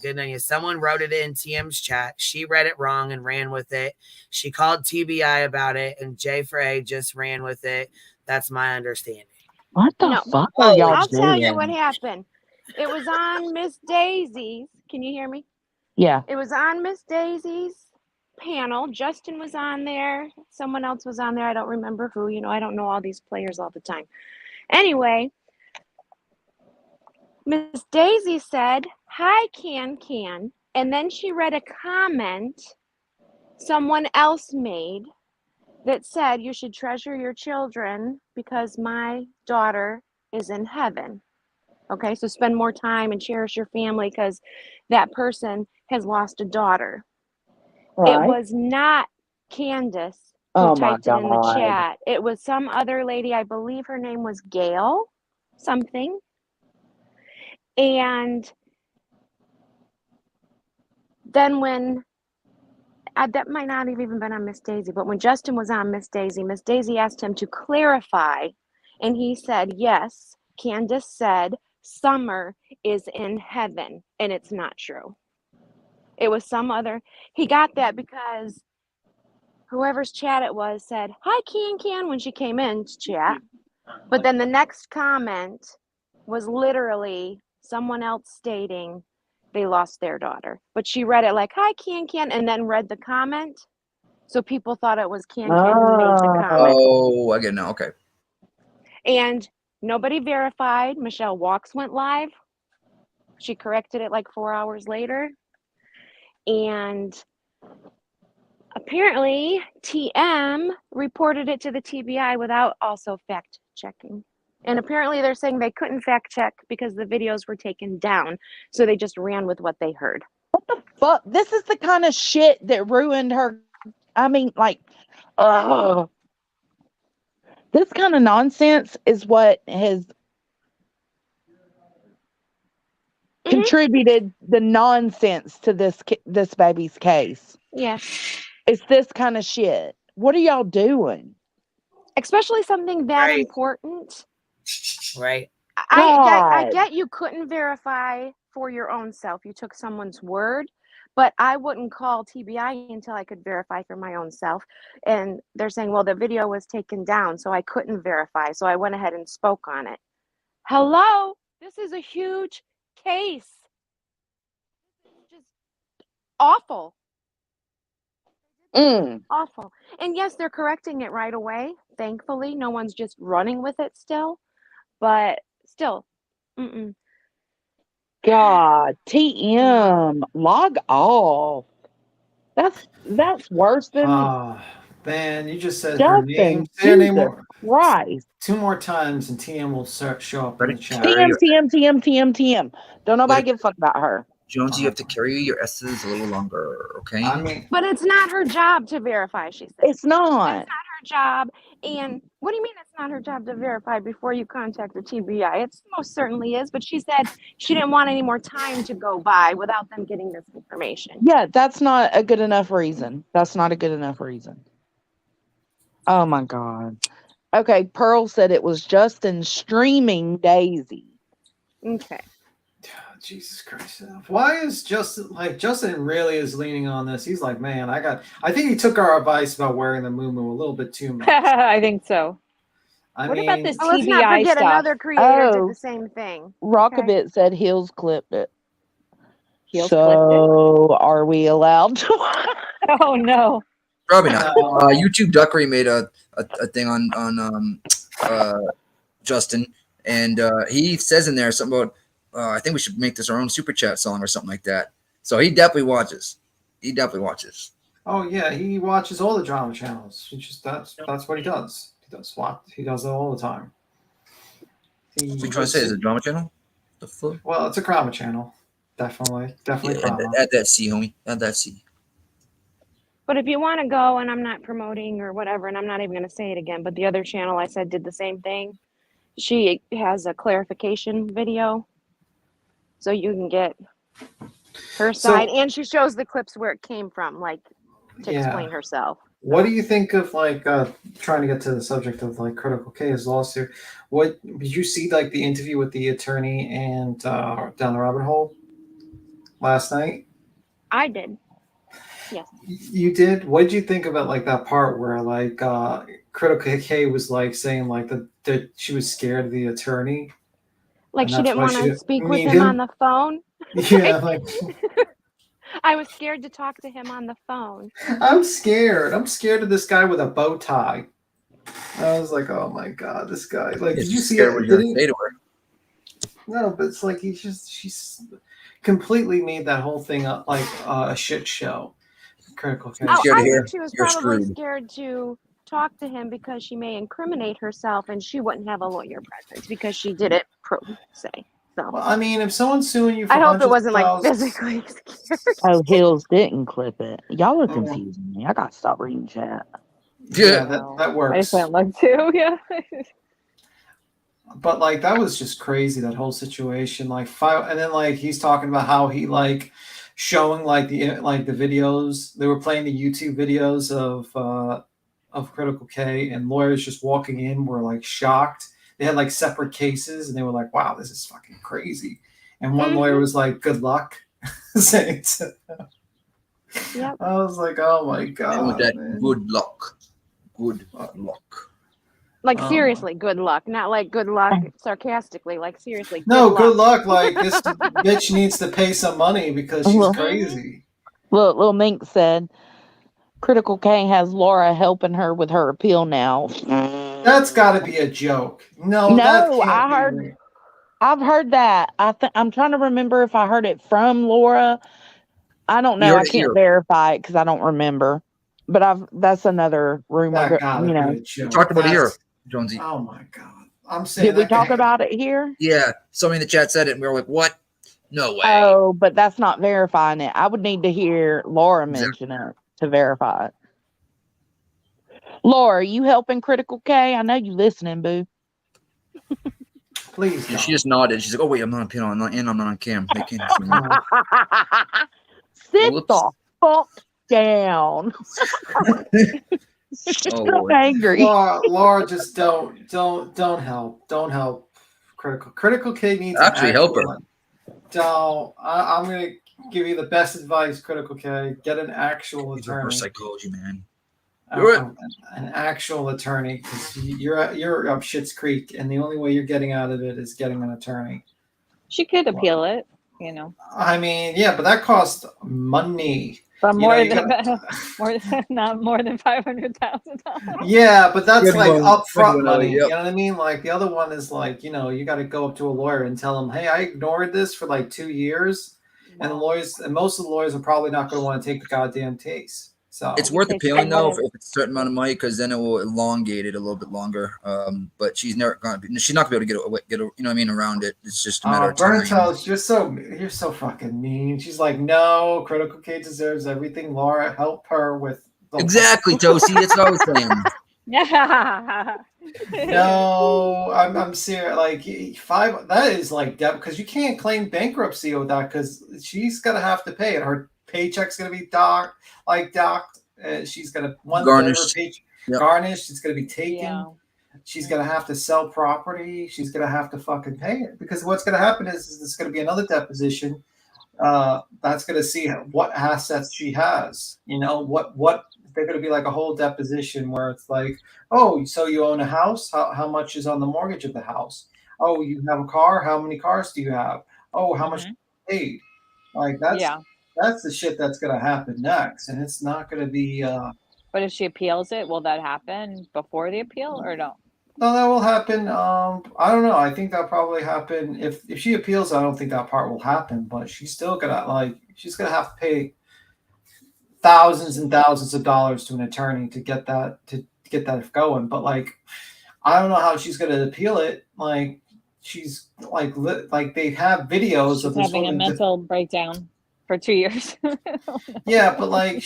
good news. Someone wrote it in TM's chat. She read it wrong and ran with it. She called TBI about it, and J for A just ran with it. That's my understanding. What the fuck are y'all I'll doing? tell you what happened. It was on Miss Daisy's. Can you hear me? Yeah. It was on Miss Daisy's panel. Justin was on there. Someone else was on there. I don't remember who. I don't know all these players all the time. Anyway, Miss Daisy said, "Hi, Can." And then she read a comment someone else made that said, "You should treasure your children because my daughter is in heaven." Okay, so spend more time and cherish your family because that person has lost a daughter. Right. It was not Candace who typed it in the chat. It was some other lady. I believe her name was Gail something. And then when that might not have even been on Miss Daisy, but when Justin was on Miss Daisy asked him to clarify, and he said, yes, Candace said Summer is in heaven, and it's not true. It was some other. He got that because whoever's chat it was said, "Hi, Can," when she came in to chat. But then the next comment was literally someone else stating they lost their daughter. But she read it like, "Hi, Can," and then read the comment. So people thought it was Can who made the comment. Oh, I get it now. Okay. And nobody verified. Michelle Walks went live. She corrected it like 4 hours later. And apparently TM reported it to the TBI without also fact checking. And apparently they're saying they couldn't fact check because the videos were taken down. So they just ran with what they heard. What the fuck? This is the kind of shit that ruined her. I mean, like, this kind of nonsense is what has contributed the nonsense to this baby's case. Yes. It's this kind of shit. What are y'all doing? Especially something that important. Right. I get you couldn't verify for your own self. You took someone's word, but I wouldn't call TBI until I could verify for my own self. And they're saying, well, the video was taken down, so I couldn't verify. So I went ahead and spoke on it. Hello? This is a huge case. This is just awful. Awful. And yes, they're correcting it right away. Thankfully, no one's just running with it still. But still, God, TM, log off. That's worse than Man, you just said her name. Justin. Say her name Jesus more. Christ. 2 more times, and TM will show up in the chat. TM. Don't nobody give a fuck about her. Jonesy, you have to carry your S's a little longer, okay? I mean, but it's not her job to verify, she said. It's not. It's not her job. And what do you mean it's not her job to verify before you contact the TBI? It most certainly is, but she said she didn't want any more time to go by without them getting this information. Yeah, that's not a good enough reason. Oh my God. Okay, Pearl said it was Justin streaming Daisy. Okay. Jesus Christ. Why is Justin really is leaning on this? He's like, man, I think he took our advice about wearing the moo-moo a little bit too much. I think so. I What mean, about this Oh, let's not TBI forget stuff? another creator did Oh, the same thing. Rockabit said Hills clipped it. Heels So are we allowed to? Oh no. Probably not. YouTube Duckery made a thing on Justin, and he says in there something about I think we should make this our own super chat song or something like that. So he definitely watches. Oh yeah, he watches all the drama channels. That's what he does. He does it all the time. What are you trying to say? Is it a drama channel? The fuck? Well, it's a drama channel. Definitely Yeah, drama. add that C, homie. Add that C. But if you want to go, and I'm not promoting or whatever, and I'm not even going to say it again, but the other channel I said did the same thing. She has a clarification video, so you can get her side, and she shows the clips where it came from, like to explain herself. What do you think of trying to get to the subject of Critical K's lawsuit? What did you see the interview with the attorney and down the rabbit hole last night? I did. Yes. You did? What did you think about that part where Critical K was saying that she was scared of the attorney? Like she didn't want to speak with meet him on the phone? Yeah, I was scared to talk to him on the phone. I'm scared. I'm scared of this guy with a bow tie. I was like, oh my god, this guy. Did you see it? What you're gonna say to her? No, but it's she's completely made that whole thing up a shit show. Critical K. I think she was probably scared to talk to him because she may incriminate herself and she wouldn't have a lawyer present because she did it pro se. So well, I mean, if someone's suing you for I hope it wasn't physically scared. Oh, Hills didn't clip it. Y'all are confusing me. I got to stop reading chat. Yeah, that works. I just went like too, yeah. But that was just crazy, that whole situation. And then he's talking about how he showing the videos. They were playing the YouTube videos of Critical K, and lawyers just walking in were shocked. They had separate cases, and they were like, "Wow, this is fucking crazy." And one lawyer was like, "Good luck," saying to them. Yep. I was like, "Oh my god!" With that, good luck. Good luck. Seriously, good luck. Not good luck sarcastically. Seriously. No, good luck. This bitch needs to pay some money because she's crazy. Little Mink said, Critical K has Laura helping her with her appeal now. That's got to be a joke. No, that can't be real. I've heard that. I'm trying to remember if I heard it from Laura. I don't know. I can't verify it because I don't remember. But that's another rumor. That gotta be a joke. Talked about it here, Jonesy. Oh my god! I'm saying. Did we talk about it here? Yeah, somebody in the chat said it, and we were like, "What? No way." Oh, but that's not verifying it. I would need to hear Laura mention it to verify it. Laura, are you helping Critical K? I know you listening, boo. Please. She just nodded. She's like, "Oh wait, I'm not on panel, and I'm not on cam." They can't see me. Sit the fuck down. Oh, angry. Laura, just don't help. Don't help. Critical K needs actually help her. Don't. I'm gonna give you the best advice, Critical K. Get an actual attorney. Psychology, man. An actual attorney, because you're up Shit's Creek, and the only way you're getting out of it is getting an attorney. She could appeal it, I mean, yeah, but that costs money. But not more than $500,000. Yeah, but that's upfront money. Yep. You know what I mean? The other one is you got to go up to a lawyer and tell them, "Hey, I ignored this for 2 years," and most of the lawyers are probably not going to want to take the goddamn case. So it's worth appealing though if it's a certain amount of money, because then it will elongate it a little bit longer. But she's not going to be able to get around it. It's just a matter of time. Bernatels, you're so fucking mean. She's like, no, Critical K deserves everything. Laura, help her with exactly, Tosi. That's what I was saying. Yeah. No, I'm serious. 5. That is because you can't claim bankruptcy with that, because she's gonna have to pay it. Her paycheck's gonna be docked. She's gonna garnished. Garnished. It's gonna be taken. She's gonna have to sell property. She's gonna have to fucking pay it, because what's gonna happen is there's gonna be another deposition. That's gonna see what assets she has. You know, what they're gonna be like a whole deposition where it's like, oh, so you own a house? How much is on the mortgage of the house? Oh, you have a car? How many cars do you have? Oh, how much you paid? Like that's the shit that's gonna happen next, and it's not gonna be. But if she appeals it, will that happen before the appeal or no? No, that will happen. I don't know. I think that'll probably happen if she appeals. I don't think that part will happen, but she's still gonna she's gonna have to pay thousands and thousands of dollars to an attorney to get that going. But like, I don't know how she's gonna appeal it. Like, she's like they have videos She's of this having a woman. mental breakdown for 2 years. Yeah, but like,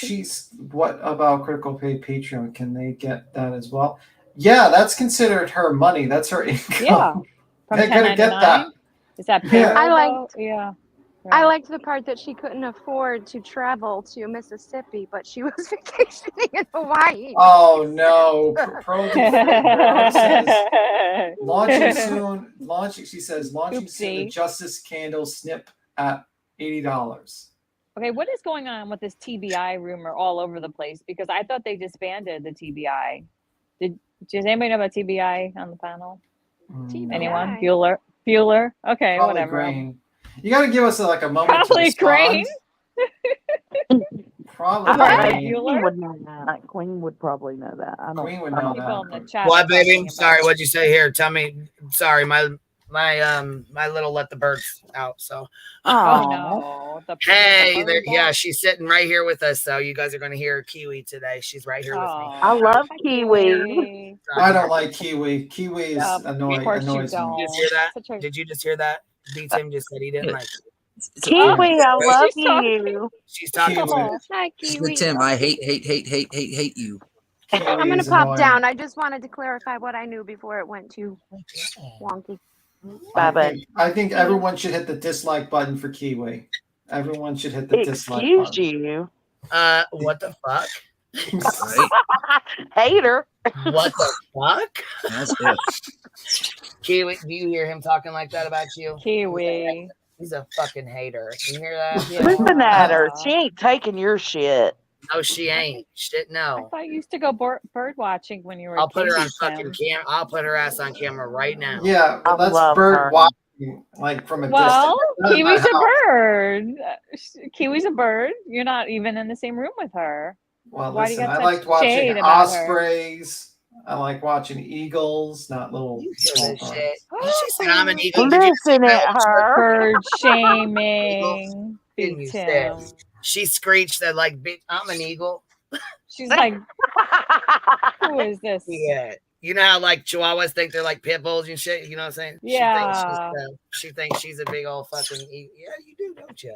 what about critical pay Patreon? Can they get that as well? Yeah, that's considered her money. That's her income. Yeah, from They're gonna get 1099. that. Is that Yeah. payroll? I liked- Yeah. I liked the part that she couldn't afford to travel to Mississippi, but she was vacationing in Hawaii. Oh no! Pro says launching soon. She says launching soon. The Oopsie. Justice Candle snip at $80. Okay, what is going on with this TBI rumor all over the place? Because I thought they disbanded the TBI. Does anybody know about TBI on the panel? Anyone? Bueller? Okay, Probably whatever. Grain. You got to give us a moment. Probably to respond. Grain. Probably. Queen would know that. Queen would probably know that. I don't. Queen would know People in that. the chat. What, baby? Sorry, what'd you say here? Tell me. Sorry, my little let the birds out. So. Oh no. Hey, yeah, she's sitting right here with us. So you guys are going to hear Kiwi today. She's right here with me. I love Kiwi. I don't like Kiwi. Kiwi is annoying. Of course you Annoys me. don't. Did you just hear that? Did you just hear that? Tim just said he didn't like it. Kiwi, I love you. She's talking Kiwi. to Hi, She Kiwi. said, Tim, I hate you. I'm going to pop down. I just wanted to clarify what I knew before it went too wonky. I think everyone should hit the dislike button for Kiwi. Everyone should hit the dislike button. Excuse you. What the fuck? Hater. What the fuck? That's it. Kiwi, do you hear him talking like that about you? Kiwi. He's a fucking hater. You hear that? Listen at her. She ain't taking your shit. No, she ain't. Shit, I no. thought you used to go bird watching when you were. I'll put her a on kid, fucking camera. I'll put her ass on camera right now. Yeah, well, that's love bird her. watching, like from a Well, distance. Kiwi's a bird. Kiwi's a bird. You're not even in the same room with her. Well, Why do you listen, got I such liked watching shade about her? ospreys. I like watching eagles, not little small This birds. shit. She said I'm an eagle. Did you just Listen say at her. Bird shaming. Didn't Big you Tim. say? She screeched that like, bitch, I'm an eagle. She's like, who is this? Yeah. You know how like Chihuahuas think they're like pit bulls and shit? You know what I'm saying? Yeah. She thinks she's a big old fucking eagle. Yeah, you do, don't you?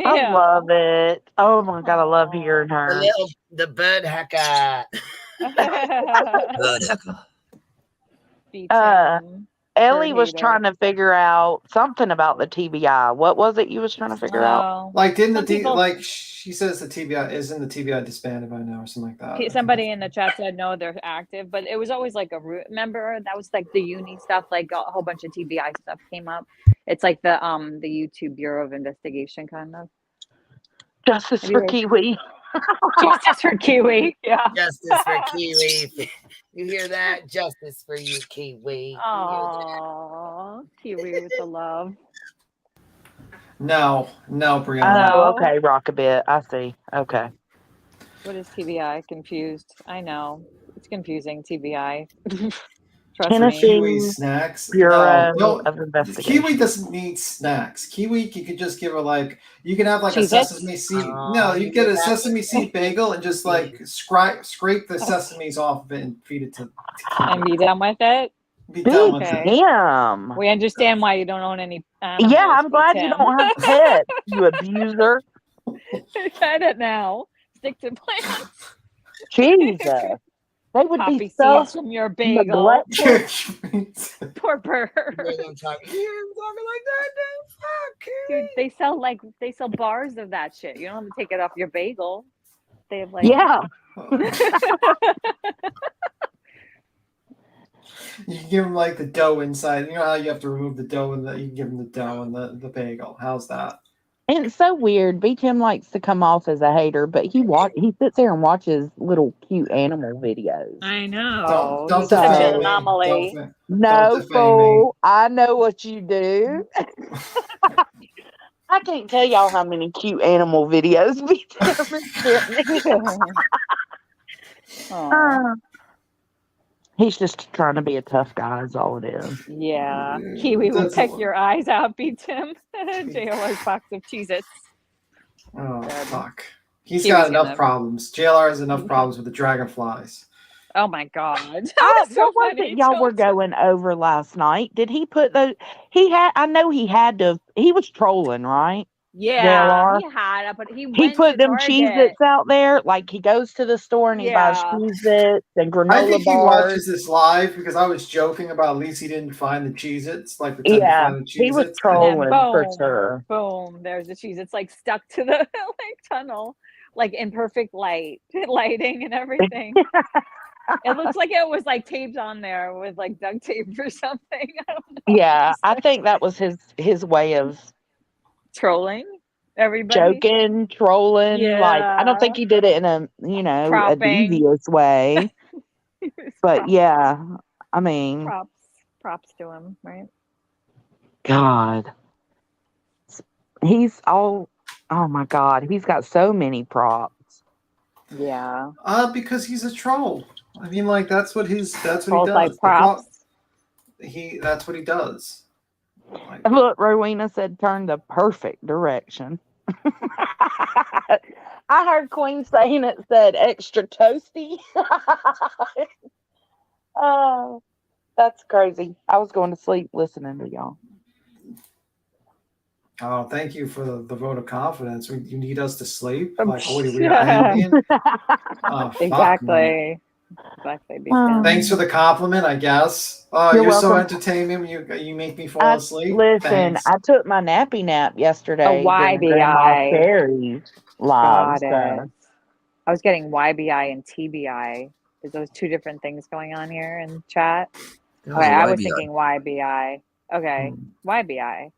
I love it. Oh my god, I love hearing her. The bird hacker. Ellie was trying to figure out something about the TBI. What was it you was trying to figure out? Like, didn't the she says the TBI isn't the TBI disbanded by now or something like that? Somebody in the chat said no, they're active, but it was always like a root. Remember that was like the uni stuff, like a whole bunch of TBI stuff came up. It's like the YouTube Bureau of Investigation kind of. Justice for Kiwi. Justice for Kiwi. Yeah. Justice for Kiwi. You hear that? Justice for you, Kiwi. Oh, Kiwi with the love. No, Brianna. Oh, okay, rock a bit. I see. Okay. What is TBI? Confused. I know. It's confusing, TBI. Trust Tennessee me. Kiwi snacks. Bureau No, of Investigation. Kiwi doesn't need snacks. Kiwi, you could just give her like, you can have like a Cheez-Its? sesame seed. No, you get a sesame seed bagel and just like scrape the sesames off of it and feed it to And be done with it? Be done with it. Damn. We understand why you don't own any animals. Yeah, I'm glad you Tim. don't have pets, you abuser. Cut it now. Stick to plants. Jesus. They would Poppy be so seeds from your bagel. neglectful. Poor bird. You hear him talking like that, dude? Fuck, Dude, they sell bars of that shit. You don't have to take it off your bagel. They have like Yeah. You can give him like the dough inside. You know how you have to remove the dough and you can give him the dough and the bagel. How's that? And it's so weird. B Tim likes to come off as a hater, but he sits there and watches little cute animal videos. I know. Don't He's such an defame me. anomaly. Don't No, defame me. fool. I know what you do. I can't tell y'all how many cute animal videos B Tim has sent me. He's just trying to be a tough guy, is all it is. Yeah. Kiwi will pick your eyes out, beat him. JLR's box of Cheez-Its. Oh, fuck. He's Kiwi's got enough gonna- problems. JLR has enough problems with the dragonflies. Oh my god. That was so What was funny. it y'all were going over last night? Did he put those? I know he had to. He was trolling, right? Yeah, JLR? he had it, but he He went put to them Target. Cheez-Its out there. Like, he goes to the store and he buys Yeah. Cheez-Its and granola I think he bars. watches this live because I was joking about at least he didn't find the Cheez-Its. Like, pretend to Yeah, find the Cheez-Its. he was And trolling then for boom, sure. boom. There's the cheese. It's like stuck to the like tunnel, like in perfect lighting and everything. It looks like it was like taped on there with like duct tape or something. I don't know. Yeah, I think that was his way of Trolling everybody. joking, trolling. Like, I don't think he did it in a a Propping. devious way. But yeah, I mean, Props to him, right? God, he's all. Oh my God, he's got so many props. Yeah. Because he's a troll. I mean, like that's what he Trolls does. like props. That's what he does. Look, Rowena said turn the perfect direction. I heard Queen saying it said extra toasty. Oh, that's crazy. I was going to sleep listening to y'all. Oh, thank you for the vote of confidence. You need us to sleep? Like, what are we Ambien? Oh, fuck, man. Exactly. Thanks for the compliment, I guess. Oh, You're you're so welcome. entertaining. You make me fall asleep. Listen, Thanks. I took my nappy nap yesterday during Grandma YBI. Sherry's live. Got it. I was getting YBI and TBI. Is those two different things going on here in chat? That Okay, I was was YBI. thinking YBI. Okay, YBI.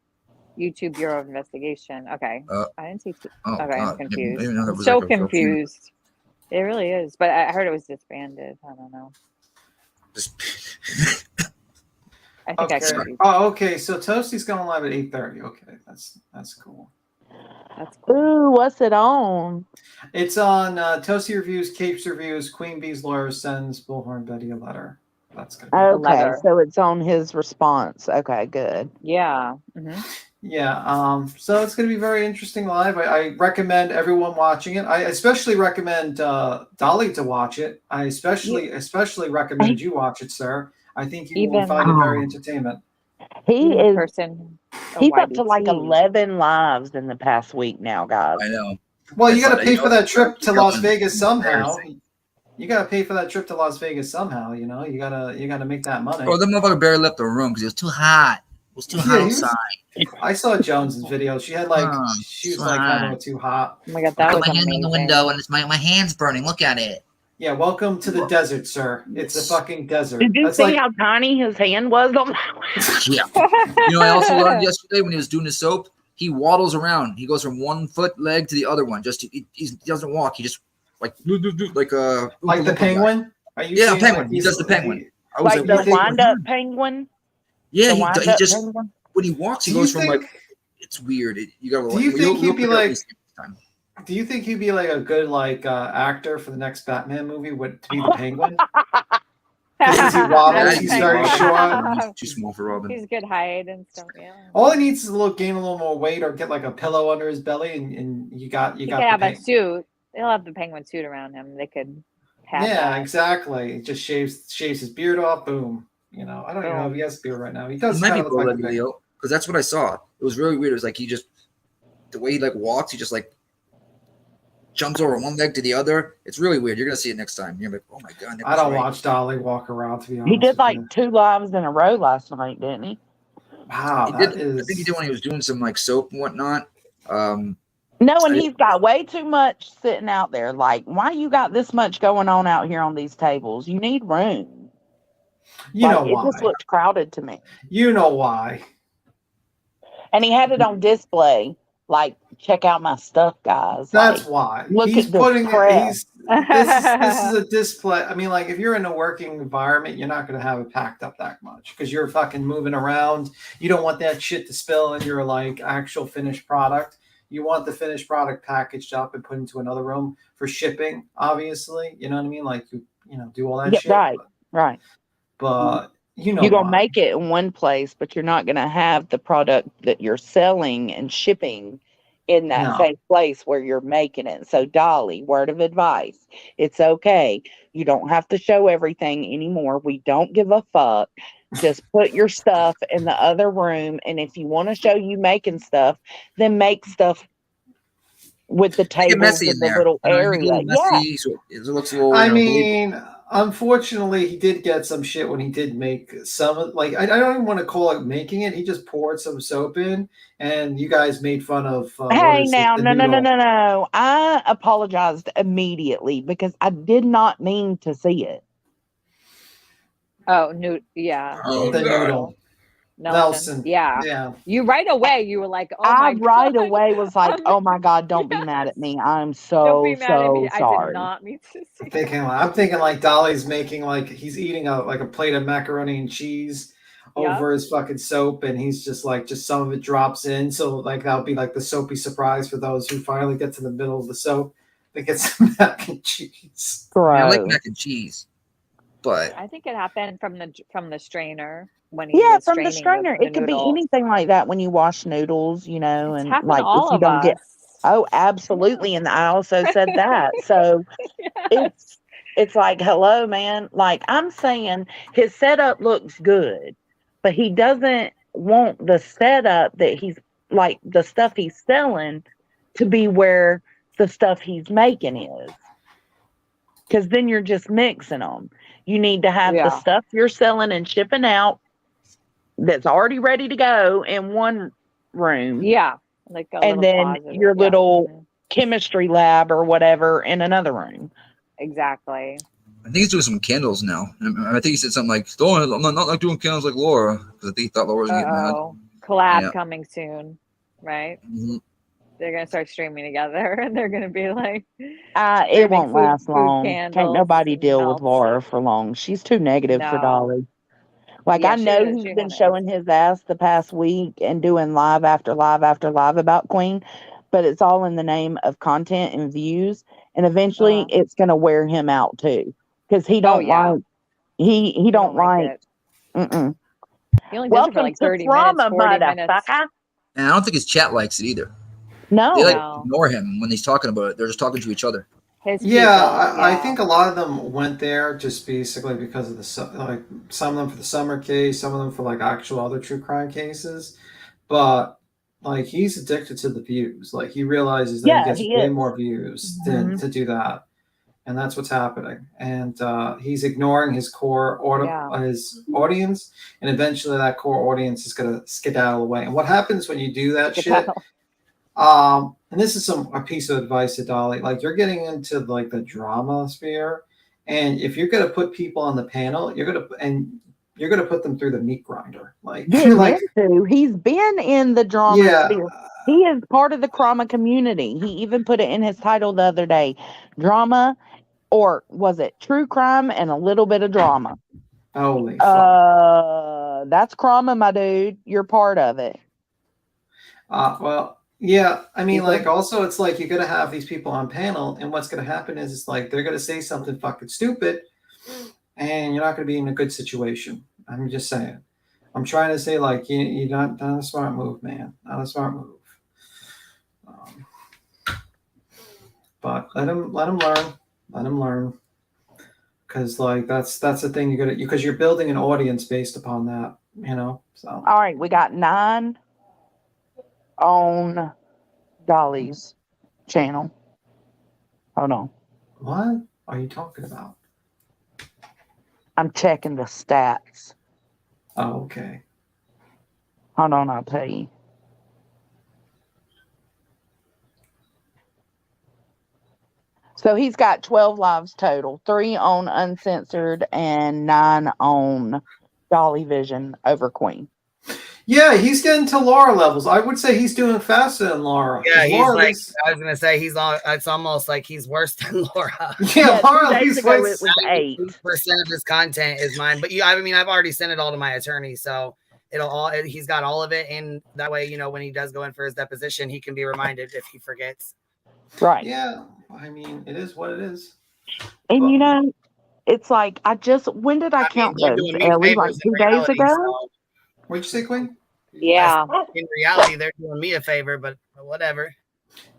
YouTube Bureau of Investigation. Okay, I didn't see. Oh, Okay, God. I'm I didn't confused. know that I'm was so like a real thing. confused. It really is, but I heard it was disbanded. I don't know. I think I Okay. confused. Oh, okay. So Toasty's going live at 8:30. Okay, that's cool. That's cool. Ooh, what's it on? It's on Toasty Reviews, Capes Reviews, Queen Bee's Lawyer sends Bullhorn Betty a letter. That's good. Okay, so it's on his response. Okay, good. Yeah. Yeah. So it's going to be very interesting live. I recommend everyone watching it. I especially recommend Dolly to watch it. I especially recommend you watch it, sir. I think you will find it very entertainment. He Even is person. he's up to like 11 lives in the past week now, guys. I know. Well, you got to pay for that trip to Las Vegas somehow. You got to pay for that trip to Las Vegas somehow. You know, you gotta make that money. Oh, the motherfucker barely left the room because it was too hot. It was too hot outside. I saw Jones's video. She had like she was like having it too hot. Oh my god, I that put was my hand amazing. in the window and it's my hand's burning. Look at it. Yeah, welcome to the desert, sir. It's the fucking desert. Did you That's see like how tiny his hand was on that? Yeah. You know, I also learned yesterday when he was doing the soap, he waddles around. He goes from one foot leg to the other one. He doesn't walk. He just like the penguin. Are you yeah, saying penguin. like he does the penguin. I was Like the what the- wind-up penguin? Yeah, The he wind-up just penguin? when he walks, he Do you goes from think- like it's weird. You gotta. Do you think he'd be look at like? this time. Do you think he'd be like a good actor for the next Batman movie? Would to be the penguin? Because he waddles, he's very short. He's too small for Robin. He's good height and stuff. Yeah. All he needs is gain a little more weight or get like a pillow under his belly, and you got He the could have a penguin. suit. They'll have the penguin suit around him. They could have Yeah, that. exactly. It just shaves his beard off. Boom. You know, I don't even know if he has a beard right now. He does It might kind be of look like a Leo penguin. because that's what I saw. It was really weird. It was like the way he like walks, he just like jumps over one leg to the other. It's really weird. You're gonna see it next time. You're like, oh my god. I don't watch Dolly walk around, to be honest. He did like 2 lives in a row last night, didn't he? Wow, I think he did when he was doing some like soap and whatnot. No, and he's got way too much sitting out there. Like, why you got this much going on out here on these tables? You need room. You Like know it just why. looked crowded to me. You know why. And he had it on display, like, check out my stuff, guys. That's Like, why. look He's at this putting it press. he's this is a display. I mean, like if you're in a working environment, you're not gonna have it packed up that much because you're fucking moving around. You don't want that shit to spill in your like actual finished product. You want the finished product packaged up and put into another room for shipping, obviously. You know what I mean? Like you know, do all that Yeah, shit. right. But you know You're gonna why. make it in one place, but you're not gonna have the product that you're selling and shipping in that No. same place where you're making it. So, Dolly, word of advice: it's okay. You don't have to show everything anymore. We don't give a fuck. Just put your stuff in the other room, and if you want to show you making stuff, then make stuff with the Make it tables messy in in the there. little You know, make it a area. little Yeah. messy so it looks a little, I believable. mean, unfortunately, he did get some shit when he did make some. Like, I don't even want to call it making it. He just poured some soap in, and you guys made fun of what Hey, is it, now, the no, no, no, noodle. no, no. I apologized immediately because I did not mean to see it. Oh, yeah. Oh, the noodle. Nelson. Yeah. Yeah. You right away, you were like, oh I my right God. away was like, oh my God, don't be mad at me. I'm Don't be so, mad at me. so I did sorry. not mean to see. I'm thinking like Dolly's making like he's eating a plate of macaroni and cheese over his fucking soap, and he's just some of it drops in. So like that'll be like the soapy surprise for those who finally get to the middle of the soap. They get some mac and cheese. I mean, I like Gross. mac and cheese, but I think it happened from the strainer when he Yeah, was from the straining strainer. the It could be noodles. anything like that when you wash noodles, you know, It's and happened to like if all you of don't get, us. oh, absolutely. And I also said that. So it's like, hello, man. Like I'm saying his setup looks good, but he doesn't want the setup that he's like the stuff he's selling to be where the stuff he's making is. Because then you're just mixing them. You need to have the Yeah. stuff you're selling and shipping out that's already ready to go in one room. Yeah. Like a And little then closet. your Yeah. little chemistry lab or whatever in another room. Exactly. I think he's doing some candles now. I think he said something like, "Oh, I'm not like doing candles like Laura," because I think he thought Laura was gonna get mad. Collab Yeah. coming soon, right? Mm-hmm. They're gonna start streaming together, and they're gonna be like, It streaming won't last food long. Can't candles nobody and deal with melts. Laura for long. She's too negative for No. Dolly. Like Yeah, I she know is. he's She been kinda is. showing his ass the past week and doing live after live after live about Queen, but it's all in the name of content and views, and eventually it's gonna wear him out too, because he don't yeah. like he don't like. Mm-mm. He only does it for Welcome like to 30 minutes, trauma, 40 minutes. motherfucker. And I don't think his chat likes it either. No. They ignore him when he's talking about it. They're just talking to each other. His I think a lot of them went there just basically because of like some of them for the summer case, some of them for like actual other true crime cases. But like he's addicted to the views. Like he realizes that he gets he way is. more views Mhm. to do that, and that's what's happening. And he's ignoring his his audience, and eventually that core audience is gonna skedaddle away. And what happens when you do that shit? And this is a piece of advice to Dolly. Like you're getting into like the drama sphere, and if you're gonna put people on the panel, you're gonna put them through the meat grinder. Like He's been in the drama Yeah. sphere. He is part of the trauma community. He even put it in his title the other day. Drama, or was it true crime and a little bit of drama? Holy fuck. That's trauma, my dude. You're part of it. Well, yeah. I mean, like, also, it's like you're gonna have these people on panel, and what's gonna happen is it's like they're gonna say something fucking stupid, and you're not gonna be in a good situation. I'm just saying. I'm trying to say, like, you're not a smart move, man. Not a smart move. But let him learn. Let him learn. Because like that's the thing because you're building an audience based upon that, you know. So all right, we got 9 on Dolly's channel. Hold on. What are you talking about? I'm checking the stats. Oh, okay. Hold on, I'll tell you. So he's got 12 lives total, 3 on Uncensored and 9 on Dolly Vision over Queen. Yeah, he's getting to Laura levels. I would say he's doing faster than Laura. Yeah, he's Laura, like, I was gonna say it's almost like he's worse than Laura. Yeah, Laura 2 days ago it was 8. 90% of his content is mine, but I mean, I've already sent it all to my attorney, so he's got all of it, and that way, when he does go in for his deposition, he can be reminded if he forgets. Right. Yeah, I mean, it is what it is. And it's like when did I count they're those? doing me It was like favors 2 in days reality, ago. so- What'd you say, Queen? Yeah. In reality, they're doing me a favor, but whatever.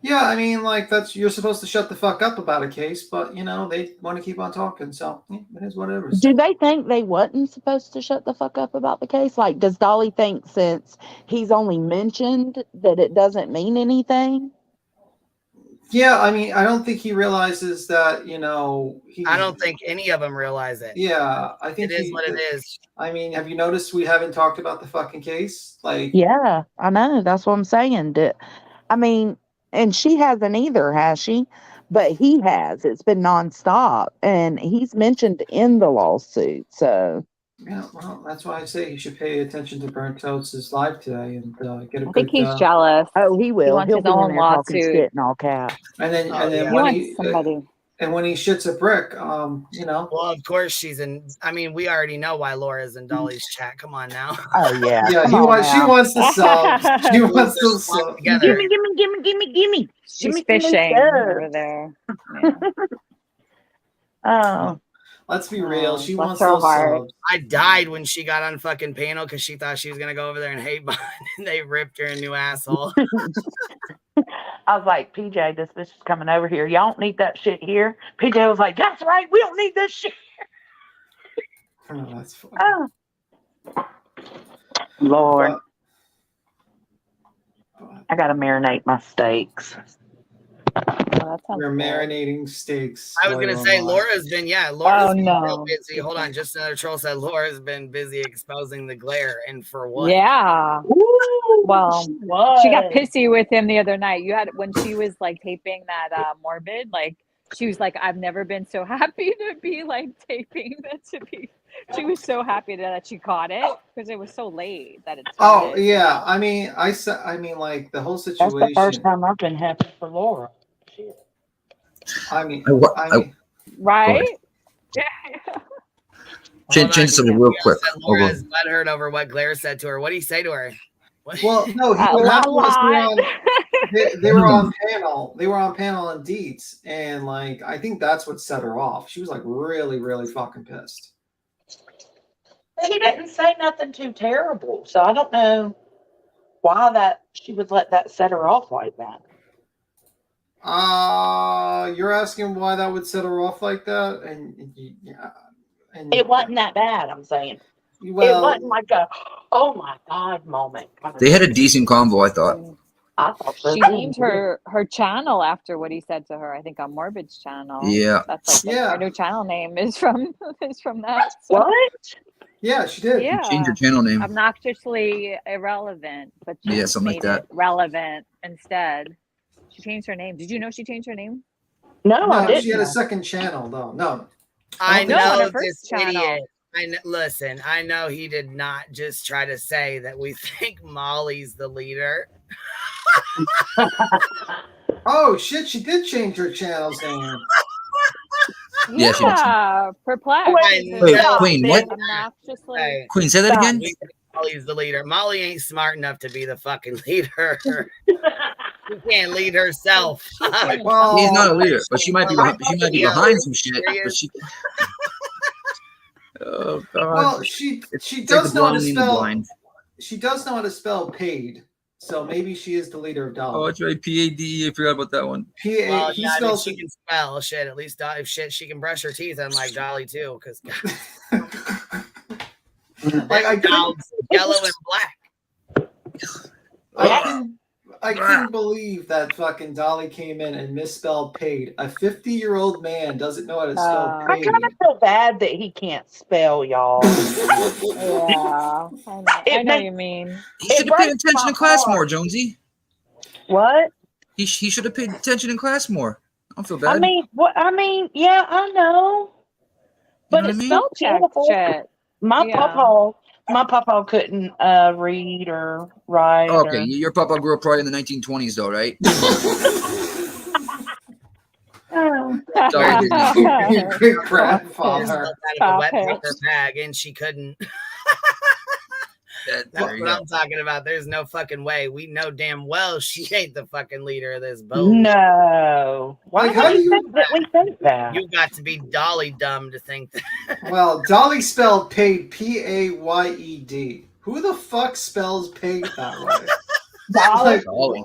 Yeah, I mean, like you're supposed to shut the fuck up about a case, but they want to keep on talking, so it is whatever. Do they think they wasn't supposed to shut the fuck up about the case? Like, does Dolly think since he's only mentioned that it doesn't mean anything? Yeah, I mean, I don't think he realizes that, I don't think any of them realize it. Yeah, I think it is what it is. I mean, have you noticed we haven't talked about the fucking case? Like, Yeah, I know. That's what I'm saying. I mean, and she hasn't either, has she? But he has. It's been nonstop, and he's mentioned in the lawsuit. So yeah, well, that's why I say you should pay attention to Burnt Toast's live today and get a I good. think he's jealous. Oh, he will. wants He'll his be in own there talking lawsuit. shit in all caps. And then, He when wants he somebody. and when he shits a brick, Well, of course she's in. I mean, we already know why Laura's in Dolly's chat. Come on now. Oh yeah. Yeah, Come on she now. wants the subs. She wants the subs. Gimme, gimme, gimme, gimme, gimme. She's Gimme, gimme fishing subs. over there. Oh. Let's be real. She bless wants her those heart. subs. I died when she got on fucking panel because she thought she was gonna go over there and hate Bond, and they ripped her a new asshole. I was like, PJ, this bitch is coming over here. Y'all don't need that shit here. PJ was like, that's right. We don't need this shit. Oh, that's funny. Oh. Lord. I got to marinate my steaks. We're marinating steaks. I was gonna while say you're alive. Laura's been Laura's been no. real busy. Hold on, just another troll said Laura's been busy exposing the glare, and for what? Yeah. Ooh, Well, what? she got pissy with him the other night. When she was like taping that Morbid, like she was like, I've never been so happy to be like taping that she was so happy that she caught it because it was so late that it Oh started. yeah, I mean, like the whole That's situation. the first time I've been happy for Laura. Shit. I mean, Right? Change the subject real quick. Laura is butthurt over what Glare said to her. What did he say to her? Well, no, what happened was they were on panel. They were on panel on Deets, and like I think that's what set her off. She was like really, really fucking pissed. He didn't say nothing too terrible, so I don't know why she would let that set her off like that. You're asking why that would set her off like that, and It wasn't that bad. I'm saying. Well, it wasn't like a oh my god moment. They had a decent convo, I thought. I thought so. She named her channel after what he said to her. I think on Morbid's channel. Yeah. That's like her new channel name is from that. So. What? Yeah, she did. Yeah. Change your channel name. Obnoxiously irrelevant, but she Yeah, something like made that. it relevant instead. She changed her name. Did you know she changed her name? No, she had a second channel though. No, I No, on know her first this channel. idiot. Listen, I know he did not just try to say that we think Molly's the leader. Oh shit, she did change her channel's name. Yeah, she did. Perplexed. Wait, Queen, what? Obnoxiously. Queen, say that again? We think Molly's the leader. Molly ain't smart enough to be the fucking leader. She can't lead herself. Well, She's not a leader, but she might be behind, some shit. But she. Oh god. Well, she It's does like the know how to blind leading the spell. blind. She does know how to spell paid, so maybe she is the leader of Dolly. Oh, that's right. PADE. I forgot about that one. P-A- Well, he yeah, I mean, spells she can spell shit. At least if shit, she can brush her teeth, unlike Dolly too. Because like I dog's yellow and black. I couldn't believe that fucking Dolly came in and misspelled paid. A 50-year-old man doesn't know how to spell I paid. kind of feel bad that he can't spell, y'all. Yeah, I know you mean. He should have paid attention in class more, Jonesy. What? He should have paid attention in class more. don't feel I bad. mean, what? I mean, yeah, I know, but know it's what I still check pitiful. shit. My Yeah. papa couldn't read or write Okay, or. your papa grew up probably in the 1920s, though, right? Sorry, I did not. Your great Out grandfather. of a Stop wet it. paper bag, and she couldn't. That's there you what go. I'm talking about. There's no fucking way. We know damn well she ain't the fucking leader of this boat. No. Why Like, would how do you you? think that we think that? You got to be dolly dumb to think that. Well, Dolly spelled paid Payed. Who the fuck spells paid that way? Dolly.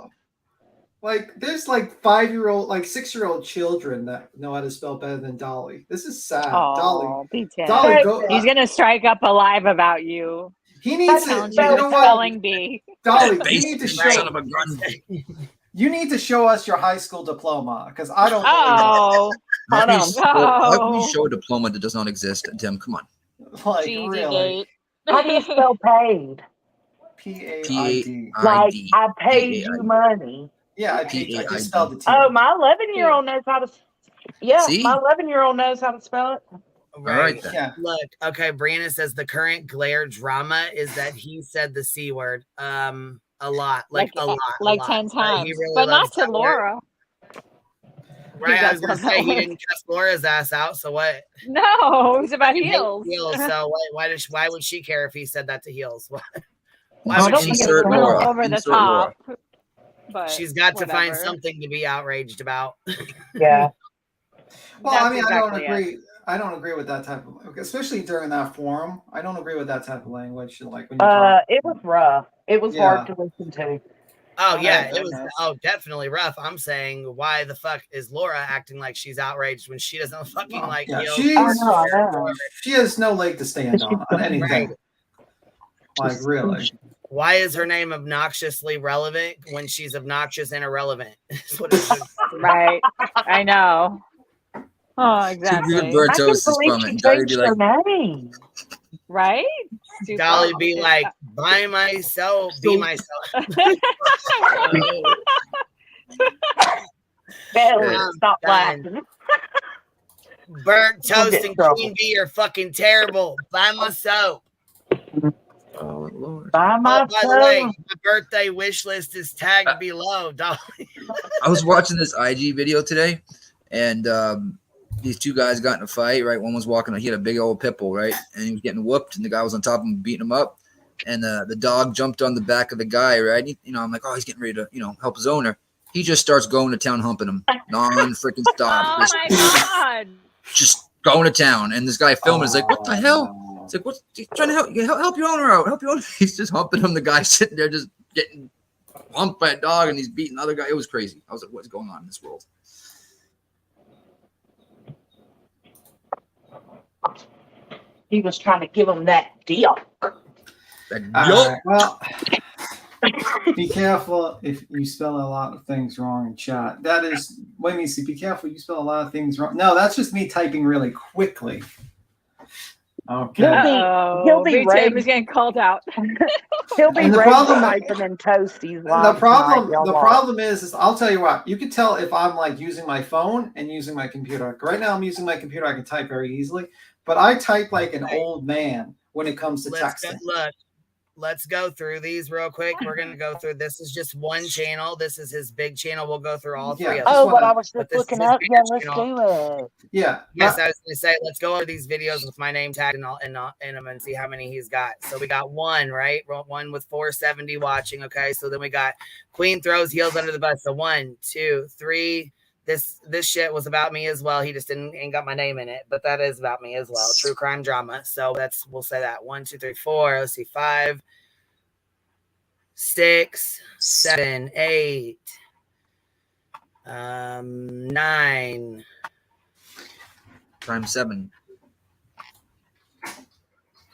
Like, there's like 5-year-old, like 6-year-old children that know how to spell better than Dolly. This is sad. Dolly, Oh, P10. Dolly, go. He's gonna strike up a live about you. He needs to. Challenge You you know with what? spelling bee. Dolly, you need to show. Son of a gun. You need to show us your high school diploma because I don't. Oh, How can, you how can you no. show a diploma that does not exist, Tim? Come on. Like, Cheesy really? gate. How do you spell paid? P-A-I-D. Like I paid you money. Yeah, I just spelled the T. Oh, my 11-year-old knows how to. Yeah, See? my 11-year-old knows how to spell it. Right. then. Yeah. Look, okay, Brianna says the current glare drama is that he said the C word a lot. Like a lot. Like a lot. 10 times. He really but not loves to that word. Laura. Right. He I does was gonna love that say he word. didn't cuss Laura's ass out, so what? No, it's about He hates heels. Heels, so why would she care if he said that to Heels? Why I would don't she think care? it's A little Laura. over the Insert Laura. top. But She's got to find whatever. something to be outraged about. Yeah. Well, That's I mean, exactly I don't agree. I don't agree with that type of, especially during that forum. I don't agree with that type of language. Like when you talk. It was rough. It was Yeah. hard to listen to. Oh yeah, my it was goodness. definitely rough. I'm saying, why the fuck is Laura acting like she's outraged when she doesn't fucking like Yeah, Heels? she has no leg to stand on anything. Like, really. Why is her name obnoxiously relevant when she's obnoxious and irrelevant? That's what it should. Right. I know. Oh, exactly. Even Bertos is from it. And Dolly be like, name. Right? Dolly be like, by myself, be myself. Stop laughing. Burnt toast get and trouble. Queen Bee are fucking terrible. Buy my soap. oh, Lord. By By the way, myself. my birthday wish list is tagged below, Dolly. I was watching this IG video today, and these two guys got in a fight, right? One was walking, he had a big old pit bull, right? And he was getting whooped, and the guy was on top of him beating him up. And the dog jumped on the back of the guy, right? I'm like, oh, he's getting ready to, help his owner. He just starts going to town, humping him, non-freaking stop. Oh my God. Just going to town. And this guy filming is like, what the hell? It's like, what's he's trying to help your owner out? Help your owner. He's just humping him. The guy sitting there just getting humped by a dog, and he's beating the other guy. It was crazy. I was like, what's going on in this world? He was trying to give him that deal. Well, be careful if you spell a lot of things wrong in chat. That is, wait a minute, be careful, you spell a lot of things wrong. No, that's just me typing really quickly. Okay. He'll be Tim is getting called out. He'll be And the ready problem- typing in toasties. The problem is I'll tell you what, you can tell if I'm like using my phone and using my computer. Right now I'm using my computer, I can type very easily, but I type like an old man when it comes to texting. Let's go through these real quick. We're gonna go through. This is just one channel. This is his big channel. We'll go through all three of them. Oh, but I was just looking up. Yeah, let's do it. Yeah. Yes, I was gonna say let's go over these videos with my name tag and them and see how many he's got. So we got one, right? One with 470 watching. Okay, so then we got Queen throws Heels under the bus. So 1, 2, 3. This shit was about me as well. He just ain't got my name in it, but that is about me as well. True crime drama. So we'll say that. 1, 2, 3, 4. Let's see. 5, 6, 7, 8, 9. Prime 7.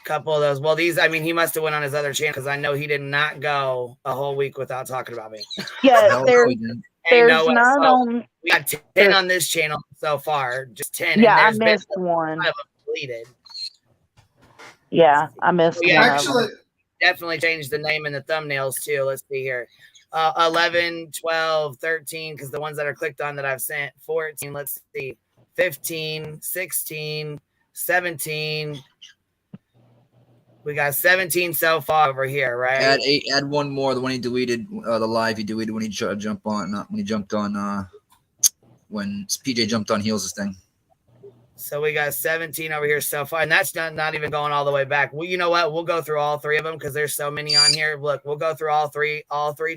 Couple of those. Well, these, I mean, he must have went on his other channel because I know he did not go a whole week without talking about me. Yeah, there's none on. We got 10 on this channel so far. Just 10. Yeah, and I missed one. 5 of them deleted. Yeah, I missed one. Yeah, of them. definitely changed the name and the thumbnails too. Let's see here. 11, 12, 13, because the ones that are clicked on that I've sent. 14, let's see. 15, 16, 17. We got 17 so far over here, right? Add one more. The one he deleted, the live he deleted when he tried to jump on. When he jumped on. When PJ jumped on Heels' thing. So we got 17 over here so far, and that's not even going all the way back. Well, you know what? We'll go through all three of them because there's so many on here. Look, we'll go through all three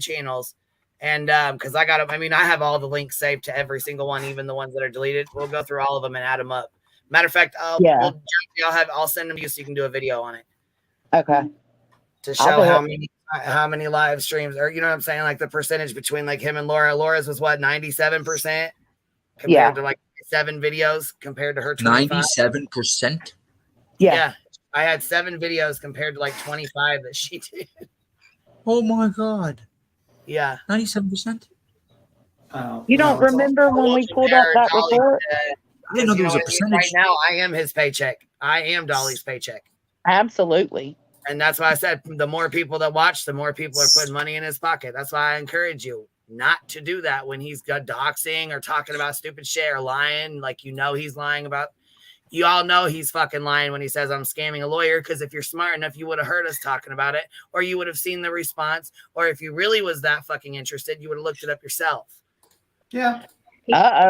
channels, and because I have all the links saved to every single one, even the ones that are deleted. We'll go through all of them and add them up. Matter of fact, I'll send them to you so you can do a video on it. Okay. To show how many live streams, or you know what I'm saying, like the percentage between like him and Laura. Laura's was what, 97% compared to like 7 videos compared to her 25. 97%. Yeah, I had 7 videos compared to like 25 that she did. Oh my god. Yeah, 97%. You don't remember when we pulled up that report? I didn't know there was a percentage. Right now, I am his paycheck. I am Dolly's paycheck. Absolutely. And that's why I said the more people that watch, the more people are putting money in his pocket. That's why I encourage you not to do that when he's got doxing or talking about stupid shit or lying. Like, he's lying about. You all know he's fucking lying when he says I'm scamming a lawyer, because if you're smart enough, you would have heard us talking about it, or you would have seen the response, or if you really was that fucking interested, you would have looked it up yourself. Yeah.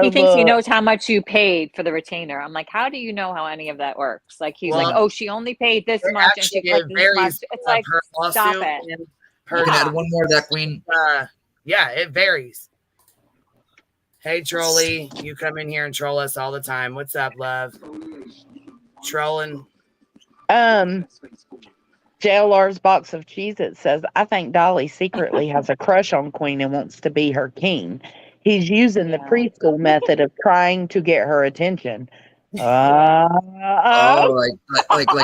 He thinks he knows how much you paid for the retainer. I'm like, how do you know how any of that works? Like, he's like, oh, she only paid this much and she cut this much. It's like, stop it. You can add one more of that, Queen. Yeah, it varies. Hey, Trolly, you come in here and troll us all the time. What's up, love? Trolling. JLR's box of Cheez-It says, I think Dolly secretly has a crush on Queen and wants to be her king. He's using the preschool method of trying to get her attention. Like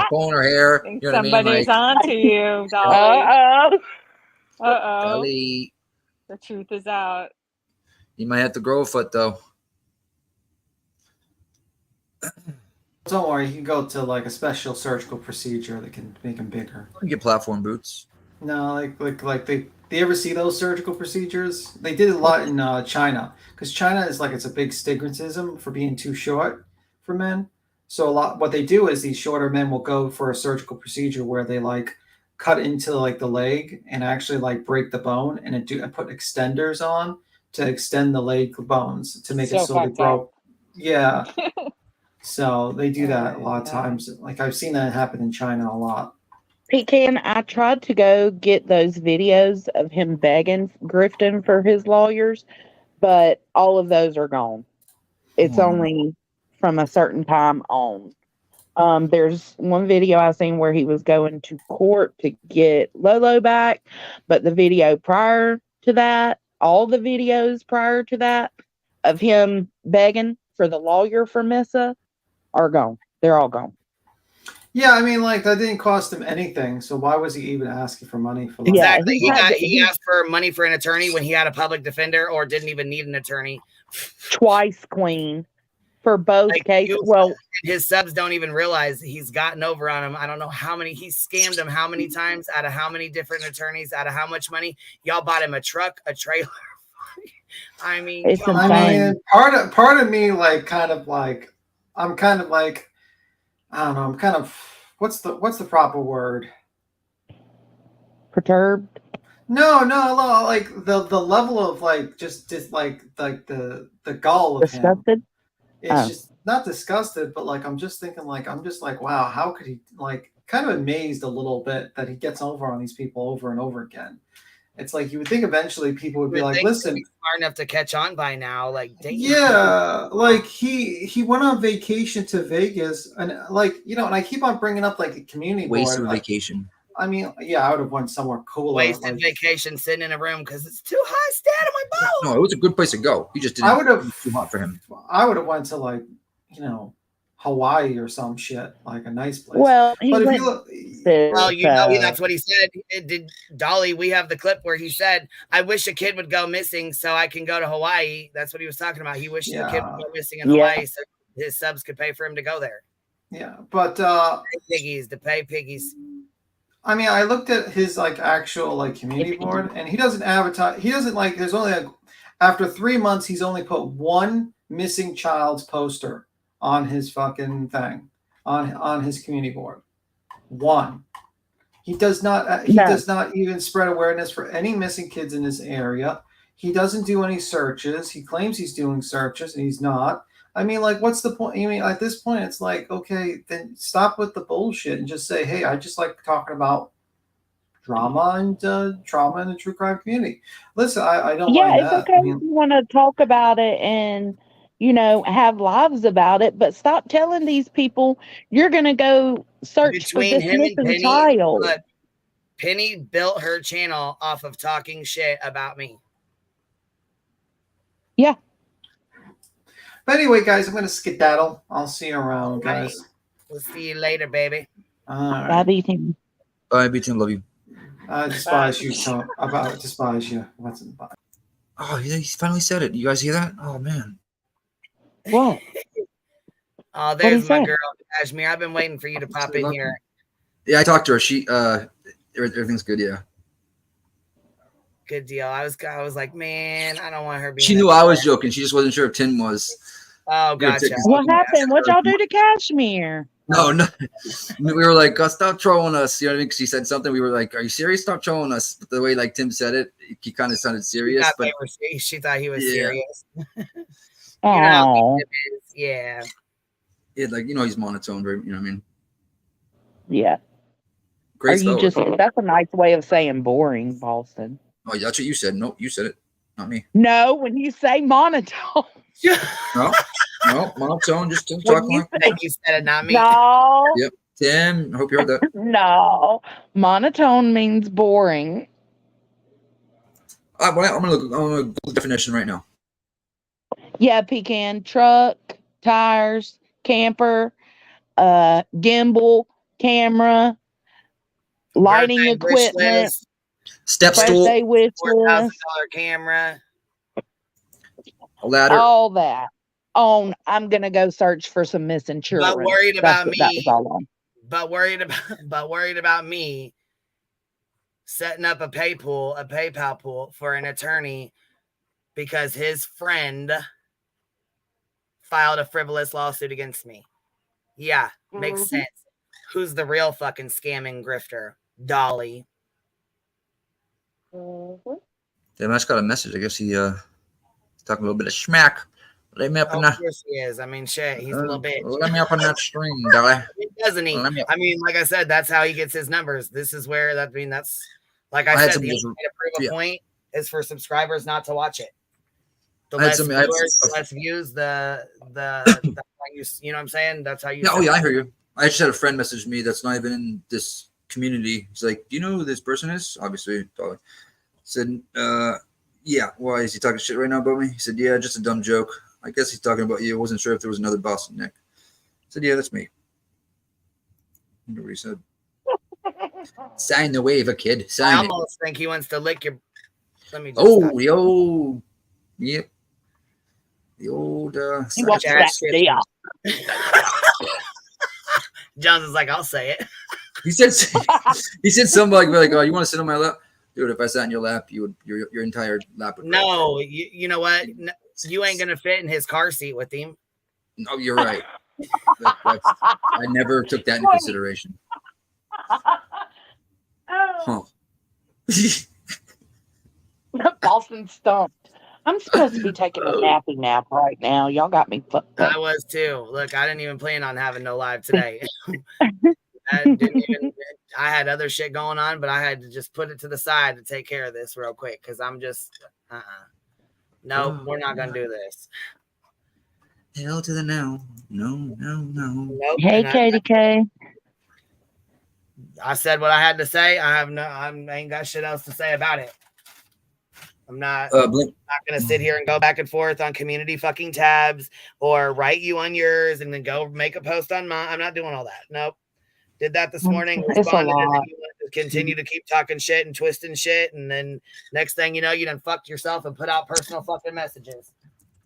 pulling her hair. You know somebody's what I mean? on to you, Dolly. Dolly. The truth is out. You might have to grow a foot, though. Don't worry, you can go to like a special surgical procedure that can make him bigger. You get platform boots. No, like they ever see those surgical procedures? They did a lot in China, because China is like, it's a big stigmatism for being too short for men. So what they do is these shorter men will go for a surgical procedure where they like cut into like the leg and actually like break the bone and put extenders on to extend the leg bones to make it slowly grow. Yeah. So they do that a lot of times. Like, I've seen that happen in China a lot. Pecan, I tried to go get those videos of him begging, grifting for his lawyers, but all of those are gone. It's only from a certain time on. There's one video I seen where he was going to court to get Lolo back, but the video prior to that, all the videos prior to that of him begging for the lawyer for Missa are gone. They're all gone. Yeah, I mean, like, that didn't cost him anything, so why was he even asking for money for that? Exactly. He asked for money for an attorney when he had a public defender, or didn't even need an attorney. Twice, Queen, for both cases. Well, his subs don't even realize he's gotten over on him. I don't know how many, he scammed him how many times, out of how many different attorneys, out of how much money. Y'all bought him a truck, a trailer. I mean, part of me, like, I'm kind of like, I don't know. I'm kind of, what's the proper word? Perturbed? No, like the level of like just like the gall of disgusted? Him. It's just not disgusted, but like I'm just like, wow, how could he, like, kind of amazed a little bit that he gets over on these people over and over again. It's like you would think eventually people would be like, listen, smart enough to catch on by now. Like, damn. Yeah, like he went on vacation to Vegas, and like, you know, and I keep on bringing up like a community wasted board. vacation. I mean, yeah, I would have went somewhere cooler. Wasted vacation sitting in a room because it's too hot. Stay out of my boat. No, it was a good place to go. He just didn't. I would have too hot for him. I would have went to, like, you know, Hawaii or some shit, like a nice place. Well, but if you look, that's what he said. Dolly, we have the clip where he said, I wish a kid would go missing so I can go to Hawaii. That's what he was talking about. He wished the kid would go missing in Hawaii so his subs could pay for him to go there. Yeah, but piggies to pay piggies. I mean, I looked at his like actual like community board, and he doesn't advertise. He doesn't like. There's only after 3 months, he's only put one missing child's poster on his fucking thing on his community board. One. He does not. He does not even spread awareness for any missing kids in this area. He doesn't do any searches. He claims he's doing searches, and he's not. I mean, like, what's the point? I mean, at this point, it's like, okay, then stop with the bullshit and just say, hey, I just like talking about drama and trauma in the true crime community. Listen, I don't Yeah, mind it's that. okay I if mean, you want to talk about it and, have lives about it, but stop telling these people you're going to go search for Between this him and missing Penny, child. look, Penny built her channel off of talking shit about me. Yeah. but anyway, guys, I'm going to skedaddle. I'll see you around, guys. We'll see you later, baby. All right. Bye, BT. Bye, BT. Love you. I despise you, Tom. I despise you. What's in the box? Oh, yeah, he finally said it. You guys hear that? Oh, man. What? Oh, there's my girl, Kashmir. I've been waiting for you to pop in here. Yeah, I talked to her. She, everything's good. Yeah. Good deal. I was like, man, I don't want her being. She knew I was joking. She just wasn't sure if Tim was. Oh, gotcha. What happened? What y'all do to Kashmir? No. We were like, stop trolling us. You know what I mean? Because she said something. We were like, are you serious? Stop trolling us. But the way like Tim said it, he kind of sounded serious. She thought he was serious. Oh. Yeah. Yeah, like he's monotone, very. You know what I mean? Yeah. Great. Are you just? That's a nice way of saying boring, Boston. Oh, that's what you said. No, you said it, not me. No, when you say monotone. No, monotone. Just talking like that. You said it, not me. No. Yep, Tim. I hope you heard that. No, monotone means boring. I'm gonna look the definition right now. Yeah, pecan, truck, tires, camper, gimbal, camera, lighting birthday equipment, step stool, birthday wish $4,000 list, camera, a ladder, all that. I'm gonna go search for some missing children. But worried about me. That was all on. But worried about me setting up a PayPal pool for an attorney because his friend filed a frivolous lawsuit against me. Yeah, makes sense. Who's the real fucking scamming grifter? Dolly. Damn, I just got a message. I guess he's talking a little bit of schmack. Let me up in that. Of course he is. I mean, shit, he's a little bitch. Let me up on that stream, Dolly. Doesn't he? I mean, like I said, that's how he gets his numbers. This is where that's like I said, the only way to prove a point is for subscribers not to watch it. The less viewers, the less views, the you know what I'm saying? That's how you. Oh yeah, I hear you. I just had a friend message me that's not even in this community. He's like, "Do you know who this person is?" Obviously, Dolly. Said, "Yeah." Why is he talking shit right now about me? He said, "Yeah, just a dumb joke. I guess he's talking about you. I wasn't sure if there was another Boston Nick." I said, "Yeah, that's me." I wonder what he said. Sign the waiver, kid. Sign I almost think he wants to lick your. Let me. Just Yep. The old. He wants that deal. Jones is like, I'll say it. He said something like, "Oh, you want to sit on my lap, dude? If I sat in your lap, your entire lap would." No, you know what? No, you ain't gonna fit in his car seat with him. No, you're right. I never took that into consideration. Huh. Boston stumped. I'm supposed to be taking a nappy nap right now. Y'all got me fucked up. I was too. Look, I didn't even plan on having no live today. I had other shit going on, but I had to just put it to the side to take care of this real quick because I'm just no, we're not gonna do this. Hell to the no. No. Nope. Hey, Katie K. I said what I had to say. I ain't got shit else to say about it. I'm not going to sit here and go back and forth on community fucking tabs or write you on yours and then go make a post on mine. I'm not doing all that. Nope. Did that this morning. Responded, and then you want to continue to keep talking shit and twisting shit. And then next thing you know, you done fucked yourself and put out personal fucking messages.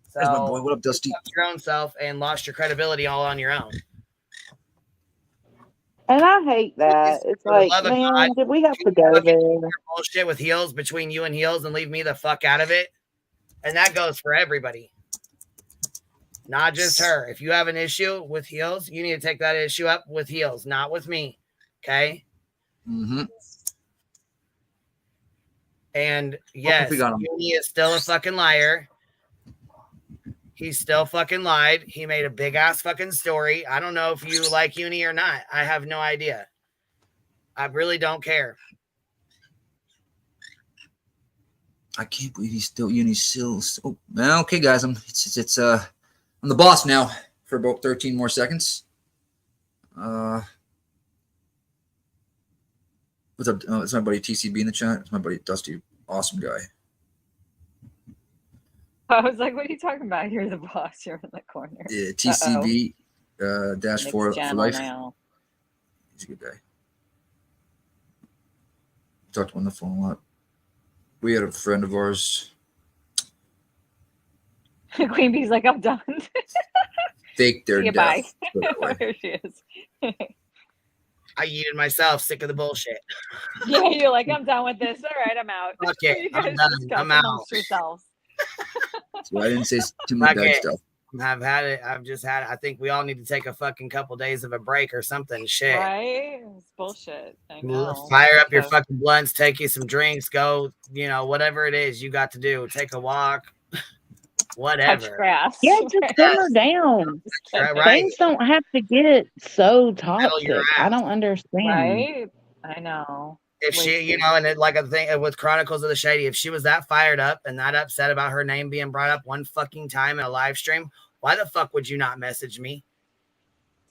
So my boy. What up, Dusty? Your own self and lost your credibility all on your own. And I hate that. It's For the like, love of man, God, did we have can to you go fucking keep there? your bullshit with Heels between you and Heels and leave me the fuck out of it? And that goes for everybody, not just her. If you have an issue with Heels, you need to take that issue up with Heels, not with me. Okay? Mm-hmm. And yes, Uni is still a fucking liar. He still fucking lied. He made a big ass fucking story. I don't know if you like Uni or not. I have no idea. I really don't care. I can't believe he's still Uni's still. Oh, well, okay, guys. I'm the boss now for about 13 more seconds. What's up? Oh, it's my buddy TCB in the chat. It's my buddy Dusty, awesome guy. I was like, what are you talking about? You're the boss. You're in the corner. Yeah, TCB -4 Next for channel life. now. He's a good guy. Talked to him on the phone a lot. We had a friend of ours. Queen Bee's like, I'm done. Faked their See you, death. bye. There she is. I yeeted myself, sick of the bullshit. Yeah, you're like, I'm done with this. All right, I'm out. Fuck it, You I'm guys done. discuss I'm out. amongst yourselves. So I didn't say too much bad stuff. I've had it. I've just had it. I think we all need to take a fucking couple days of a break or something. Shit. Right? It's bullshit. I know. Fire up your fucking blunts, take you some drinks, go, whatever it is you got to do. Take a walk. Whatever. Touch grass. Yeah, just simmer down. Right. Things don't have to get so toxic. I don't understand. Right? I know. If she, and it, like a thing with Chronicles of the Shady, if she was that fired up and that upset about her name being brought up one fucking time in a live stream, why the fuck would you not message me?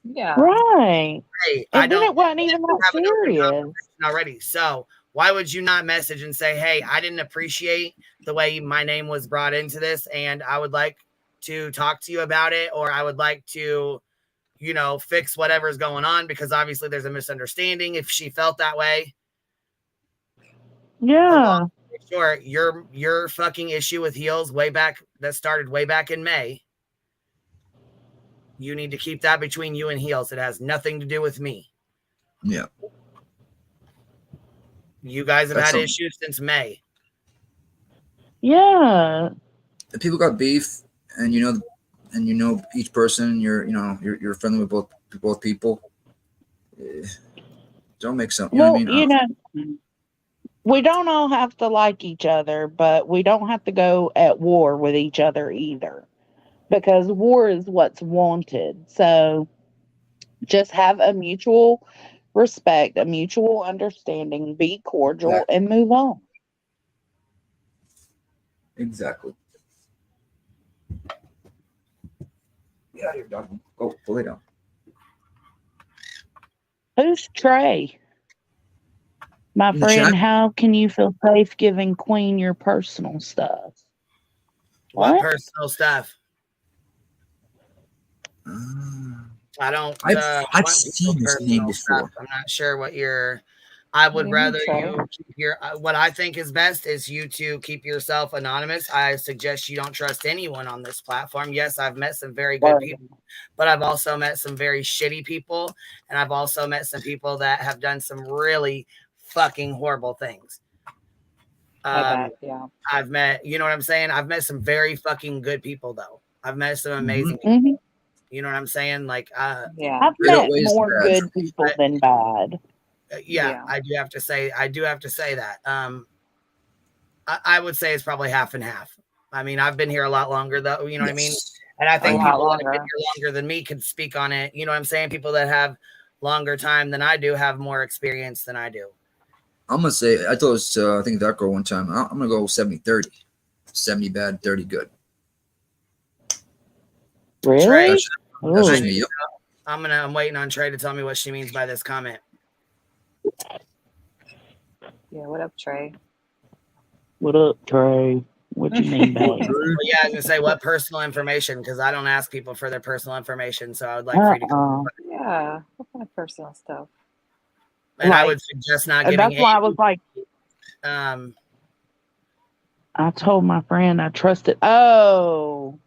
Yeah. Right. Hey, And then it wasn't even that serious. Already. So why would you not message and say, hey, I didn't appreciate the way my name was brought into this, and I would like to talk to you about it, or I would like to, fix whatever's going on, because obviously there's a misunderstanding if she felt that way. Yeah. Sure, your fucking issue with Heels that started way back in May. You need to keep that between you and Heels. It has nothing to do with me. Yeah. You guys have had issues since May. Yeah. If people got beef, and each person, you're friendly with both people. Don't make something. Well, we don't all have to like each other, but we don't have to go at war with each other either, because war is what's wanted. So just have a mutual respect, a mutual understanding, be cordial, and move on. Exactly. Get out of here, dog. Go lay down. Who's Trey? My In the friend, chat? how can you feel safe giving Queen your personal stuff? What personal stuff? I don't. I've seen this name before. I'm not sure what you're. I would rather you keep your. What I think is best is you to keep yourself anonymous. I suggest you don't trust anyone on this platform. Yes, I've met some very good people, but I've also met some very shitty people, and I've also met some people that have done some really fucking horrible things. I bet, yeah. I've met, you know what I'm saying? I've met some very fucking good people, though. I've met some amazing people. You know what I'm saying? Like, yeah, I've met more good people than bad. Yeah, I do have to say that. I would say it's probably half and half. I mean, I've been here a lot longer, though. You know what I mean? And I think people that have been here longer than me could speak on it. You know what I'm saying? People that have longer time than I do have more experience than I do. I'm gonna say, I thought it was, I think that girl one time. I'm gonna go 70-30. 70 bad, 30 good. Really? I'm waiting on Trey to tell me what she means by this comment. Yeah, what up, Trey? What up, Trey? What you mean by it? Well, yeah, I was gonna say what personal information, because I don't ask people for their personal information, so I would like for you to. Yeah, what kind of personal stuff? And I would suggest not giving. That's why I was like, I told my friend I trusted. Oh,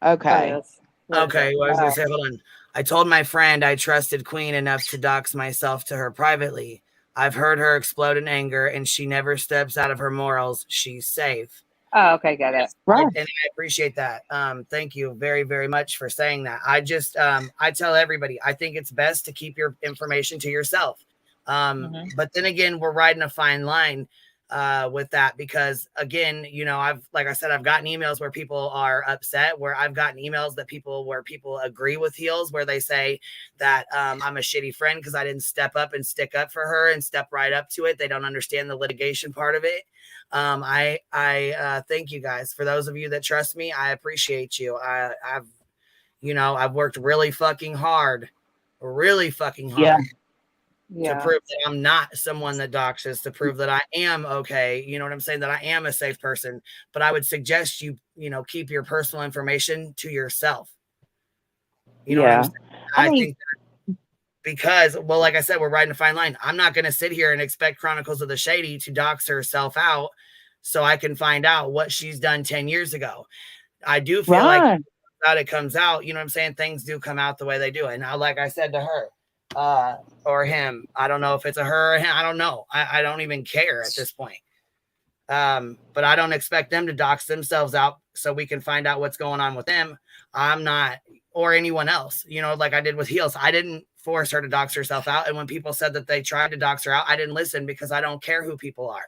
okay. Okay, well, I was gonna say, hold on. I told my friend I trusted Queen enough to dox myself to her privately. I've heard her explode in anger, and she never steps out of her morals. She's safe. Oh, okay, got it. And I appreciate that. Thank you very, very much for saying that. I just, I tell everybody, I think it's best to keep your information to yourself. But then again, we're riding a fine line with that because again, you know, like I said, I've gotten emails where people are upset, where I've gotten emails where people agree with Heels, where they say that I'm a shitty friend because I didn't step up and stick up for her and step right up to it. They don't understand the litigation part of it. I thank you guys. For those of you that trust me, I appreciate you. I've worked really fucking hard to prove that I'm not someone that doxes, to prove that I am okay. You know what I'm saying? That I am a safe person. But I would suggest you keep your personal information to yourself. You know what I'm saying? I think that because, well, like I said, we're riding a fine line. I'm not going to sit here and expect Chronicles of the Shady to dox herself out so I can find out what she's done 10 years ago. I do feel like that it comes out, you know what I'm saying? Things do come out the way they do. And now, like I said to her, or him, I don't know if it's a her or him. I don't know. I don't even care at this point. But I don't expect them to dox themselves out so we can find out what's going on with them. I'm not, or anyone else, like I did with Heels. I didn't force her to dox herself out. And when people said that they tried to dox her out, I didn't listen because I don't care who people are.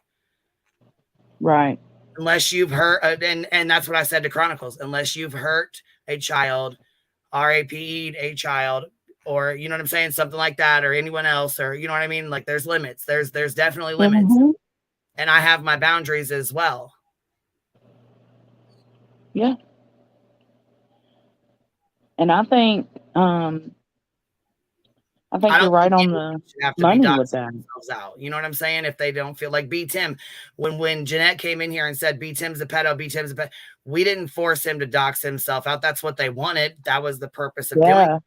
Right. Unless you've hurt, and that's what I said to Chronicles, unless you've hurt a child, RAP'd a child, or you know what I'm saying, something like that, or anyone else, or you know what I mean? Like there's limits. There's definitely limits. And I have my boundaries as well. Yeah. And I think you're right on the money with that. Out. You know what I'm saying? If they don't feel like B. Tim, when Jeanette came in here and said B. Tim's a pedo, B. Tim's a pedo, we didn't force him to dox himself out. That's what they wanted. That was the purpose of doing it.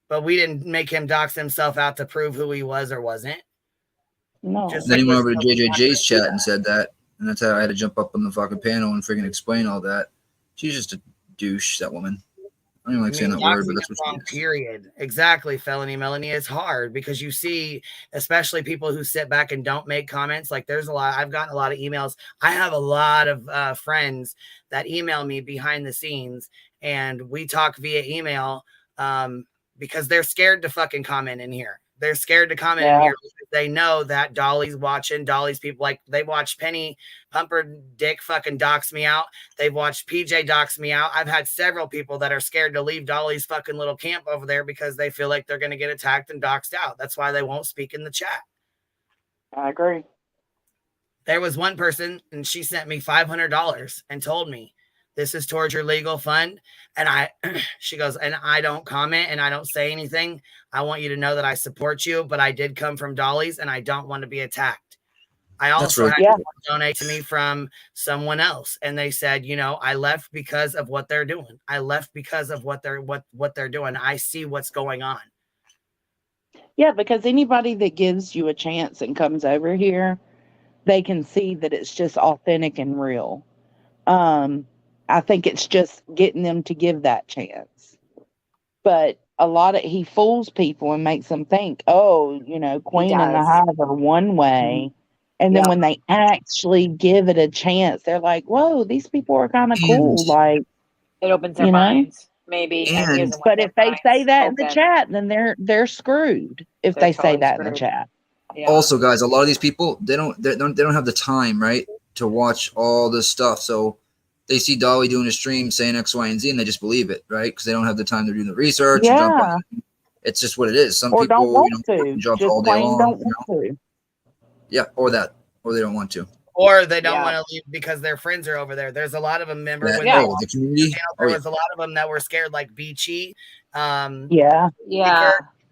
But we didn't make him dox himself out to prove who he was or wasn't. No. Then he went over to JJJ's chat and said that, and that's how I had to jump up on the fucking panel and freaking explain all that. She's just a douche, that woman. I don't even like saying that word, but that's what she is. Period. Exactly, Felony Melanie. It's hard because you see, especially people who sit back and don't make comments. Like there's I've gotten a lot of emails. I have a lot of friends that email me behind the scenes and we talk via email because they're scared to fucking comment in here. They're scared to comment in here because they know that Dolly's watching. Dolly's people, like they watch Penny Pumper Dick fucking dox me out. They've watched PJ dox me out. I've had several people that are scared to leave Dolly's fucking little camp over there because they feel like they're going to get attacked and doxed out. That's why they won't speak in the chat. I agree. There was one person and she sent me $500 and told me, this is towards your legal fund. And she goes, and I don't comment and I don't say anything. I want you to know that I support you, but I did come from Dolly's and I don't want to be attacked. I also had to donate to me from someone else. And they said, I left because of what they're doing. I left because of what they're doing. I see what's going on. Yeah, because anybody that gives you a chance and comes over here, they can see that it's just authentic and real. I think it's just getting them to give that chance. But he fools people and makes them think, Queen and the Hive are one way. And then when they actually give it a chance, they're like, whoa, these people are kind of cool. Like, it opens their minds, maybe. But if they say that in the chat, then they're screwed. If they say that in the chat. Yeah. Also, guys, a lot of these people, they don't have the time, right, to watch all this stuff. So they see Dolly doing a stream saying X, Y, and Z, and they just believe it, right? Because they don't have the time to do the research. And jump on. It's just what it is. Some people don't want to. Jobs just all day long. Don't want to. Yeah, or they don't want to. Or they don't want to leave because their friends are over there. There's a lot of them. Remember when the community? There was a lot of them that were scared, like Beachy. Yeah.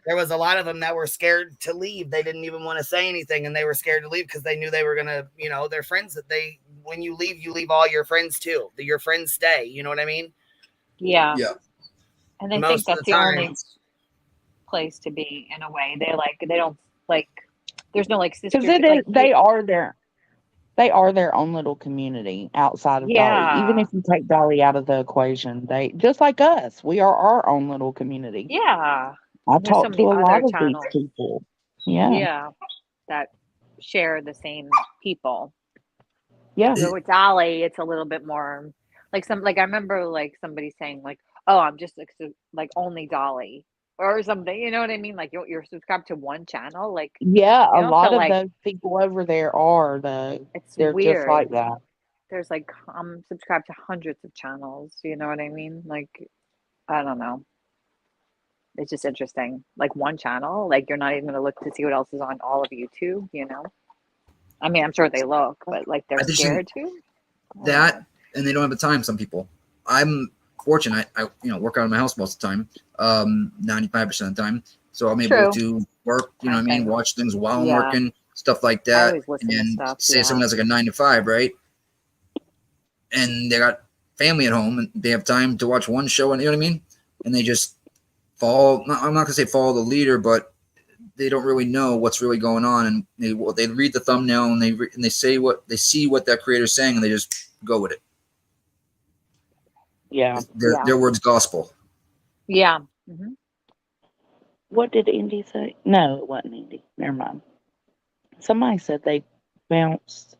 There was a lot of them that were scared to leave. They didn't even want to say anything, and they were scared to leave because they knew they were gonna, their friends when you leave all your friends too. Your friends stay. You know what I mean? Yeah. Yeah. And they think that's the only place to be in a way. They don't like. There's no like sister. Because they are there. They are their own little community outside of Dolly. Even Yeah. if you take Dolly out of the equation, they just like us. We are our own little community. Yeah. I And there's so talk to many a lot other of these channels. people. Yeah. Yeah. That share the same people. Yeah. So with Dolly, it's a little bit more like I remember like somebody saying like, "Oh, I'm just like only Dolly," or something. You know what I mean? Like you're subscribed to one channel. Like Yeah, you a don't have to lot of like. those people over there are though. It's They're just weird. like that. There's like I'm subscribed to hundreds of channels. You know what I mean? Like I don't know. It's just interesting. Like one channel. Like you're not even gonna look to see what else is on all of YouTube. You know? I mean, I'm sure they look, but like they're I think scared to. that, and they don't have the time. Some people. I'm fortunate. I work out of my house most of the time, 95% of the time. So I'm able True. to work. You know what I mean? Watch things while I'm Yeah. working, stuff like I that. always listen to And stuff, say yeah. someone has like a 9 to 5, right? And they got family at home, and they have time to watch one show, and you know what I mean? And they just follow. I'm not gonna say follow the leader, but they don't really know what's really going on, and they read the thumbnail and they say what they see what that creator's saying, and they just go with it. Yeah. Their words gospel. Yeah. Mm-hmm. What did Indy say? No, it wasn't Indy. Never mind. Somebody said they bounced.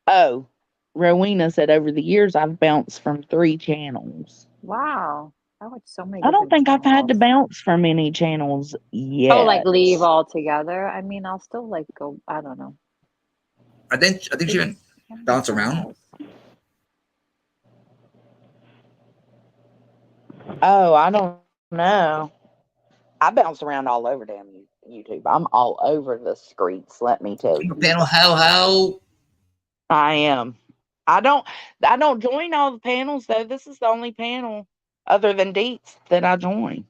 Oh, Rowena said over the years I've bounced from 3 channels. Wow. I watch so many I don't different think I've had to channels. bounce from any channels yet. Oh, like leave altogether? I mean, I'll still like go. I don't know. I think she can bounce around. Oh, I don't know. I bounce around all over damn YouTube. I'm all over the streets, let me tell you. Panel, how? I am. I don't join all the panels though. This is the only panel other than Deets that I join.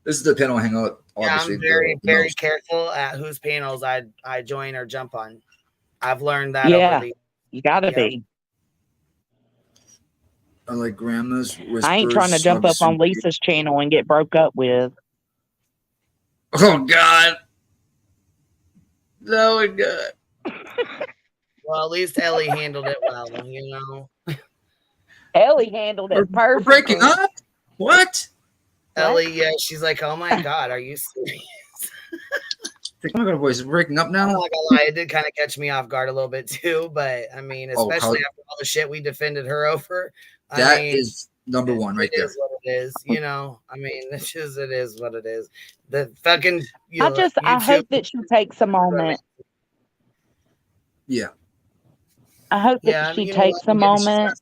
This is the panel I hang out. Obviously, I'm very careful at whose panels I join or jump on. I've learned that over the. You gotta be. I like grandma's whispers. I ain't trying to jump up on Lisa's channel and get broke up with. Oh God. No, God. Well, at least Ellie handled it well, you know. Ellie handled it perfectly. We're breaking up? What? Ellie, yeah, she's like, oh my God, are you serious? Oh my God, boys, we're breaking up now? I'm not gonna lie, it did kind of catch me off guard a little bit too, but I mean, especially after all the shit we defended her over. That is number one right there. It is what it is, you know. I mean, it is what it is. The fucking I hope that she takes a moment. Yeah. I hope that she takes a moment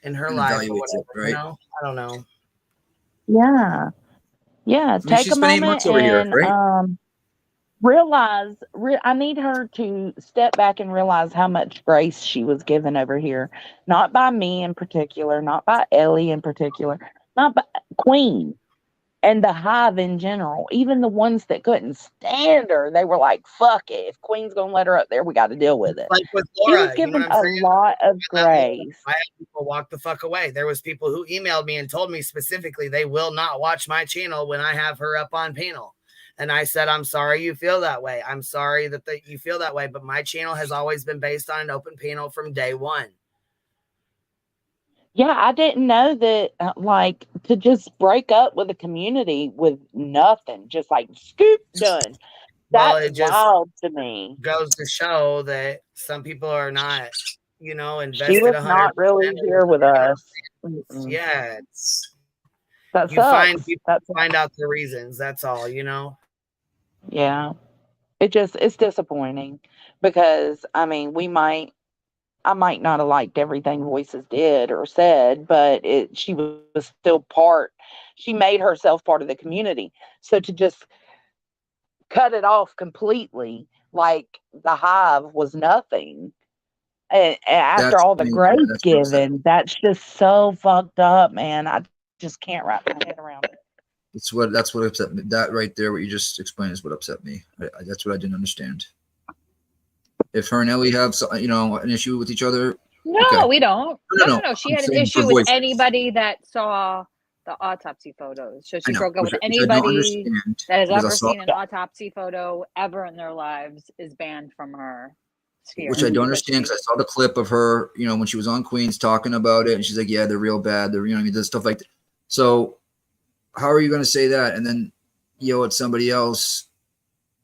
in her life or whatever, right? You know? I don't know. Yeah. Yeah. Take a moment and realize I need her to step back and realize how much grace she was given over here. Not by me in particular, not by Ellie in particular, not by Queen and the Hive in general. Even the ones that couldn't stand her, they were like, fuck it. If Queen's gonna let her up there, we got to deal with it. Like with Laura, she was given a lot of grace. I had people walk the fuck away. There was people who emailed me and told me specifically they will not watch my channel when I have her up on panel. And I said, I'm sorry you feel that way. I'm sorry that you feel that way. But my channel has always been based on an open panel from day one. Yeah, I didn't know that, like, to just break up with a community with nothing, just like, scoop, done. That's wild to me. Goes to show that some people are not, you know, invested. She was not really here with us. Yeah, that you find sucks. people find out the reasons. That's all, you know. Yeah, it's disappointing because I mean I might not have liked everything Voices did or said, but she was still part. She made herself part of the community. So to just cut it off completely, like the Hive was nothing, and after all the grace given, that's just so fucked up, man. I just can't wrap my head around it. That's what upset me. That right there, what you just explained, is what upset me. That's what I didn't understand. If her and Ellie have, an issue with each other, no, we don't. No. She I'm had an saying issue for with Voices. anybody that saw the autopsy photos. So she broke up with which I don't anybody understand, that has because I ever saw- seen an autopsy photo ever in their lives is banned from her. sphere. which I don't understand because I saw the clip of her, you know, when she was on Queens talking about it, and she's like, "Yeah, they're real bad. They're, you know, what I mean, this stuff like that." So, how are you going to say that and then yell at somebody else?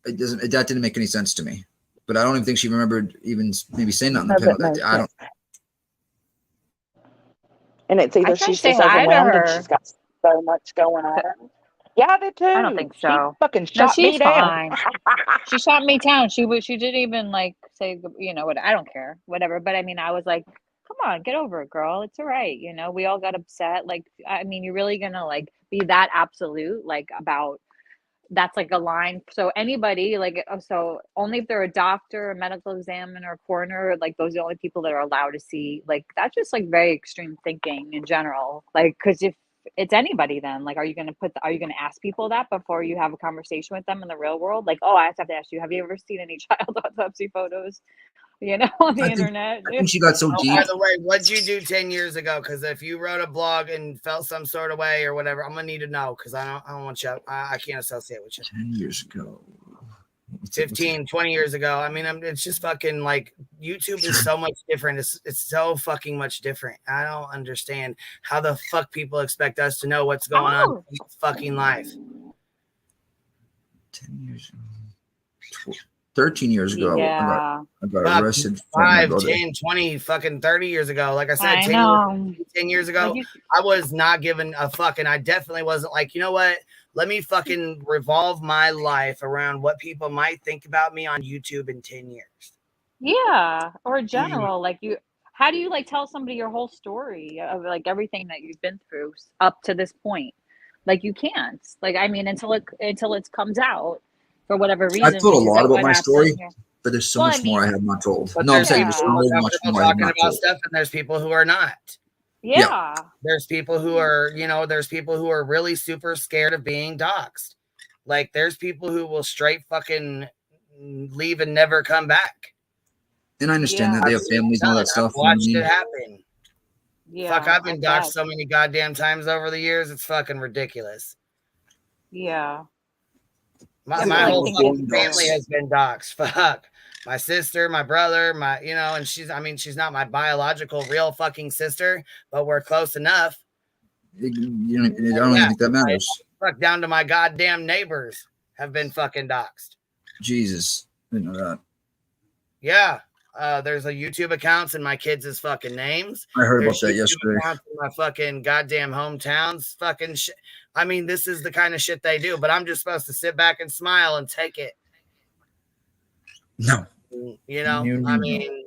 It doesn't. That didn't make any sense to me. But I don't even think she remembered even maybe saying nothing to Doesn't him. make I don't. sense. And it's either I tried to she's say just hi to overwhelmed and her. she's got so much going on. Yeah, I did too. I don't think She so. fucking No, shot me she's down. fine. She shot me down. She didn't even like say, you know what? I don't care, whatever. But I mean, I was like, come on, get over it, girl. It's all right. You know, we all got upset. Like, I mean, you're really gonna like be that absolute like about that's like a line. So anybody like, so only if they're a doctor, a medical examiner, a coroner, like those are the only people that are allowed to see. Like that's just like very extreme thinking in general. Like, because if it's anybody, then like, are you gonna ask people that before you have a conversation with them in the real world? Like, oh, I have to ask you, have you ever seen any child autopsy photos? You know, on the internet. I think she got so Oh, deep. by the way, what'd you do 10 years ago? Because if you wrote a blog and felt some sort of way or whatever, I'm gonna need to know because I don't want you. I can't associate with you. 10 years ago. 15, 20 years ago. I mean, it's just fucking like YouTube is so much different. It's so fucking much different. I don't understand how the fuck people expect us to know what's going on in fucking life. 10 years ago. 13 years ago, Yeah. I got arrested. for my 5, brother. 10, 20, fucking 30 years ago. Like I said, I 10 know. 10 years ago, Like I was not given a fucking, I definitely wasn't like, you know what? Let me fucking revolve my life around what people might think about me on YouTube in 10 years. Yeah, or general, like how do you like tell somebody your whole story of like everything that you've been through up to this point? Like you can't. Like I mean, until it comes out for whatever reason. I've told a which is lot about what my happened story, here. but there's so Well, much I more I mean, have not told. But No, I'm there's saying people there's who so are much comfortable more I have talking not about told. stuff, and there's people who are not. Yeah. There's people who are, you know, there's people who are really super scared of being doxxed. Like there's people who will straight fucking leave and never come back. And I understand that they have families and all that stuff. I've watched you know it what I mean? happen. Yeah. Fuck, I've been I doxxed bet. so many goddamn times over the years. It's fucking ridiculous. Yeah. My Yeah, I whole think fucking it's family true. has been doxxed. Fuck. My sister, my brother, you know, and she's not my biological real fucking sister, but we're close enough. I don't even think that matters. Fuck, down to my goddamn neighbors have been fucking doxxed. Jesus. I didn't know that. Yeah. There's a YouTube accounts in my kids' fucking names. I heard There's about that YouTube yesterday. accounts in my fucking goddamn hometowns. Fucking shit. I mean, this is the kind of shit they do, but I'm just supposed to sit back and smile and take it. No. You know, No. I mean,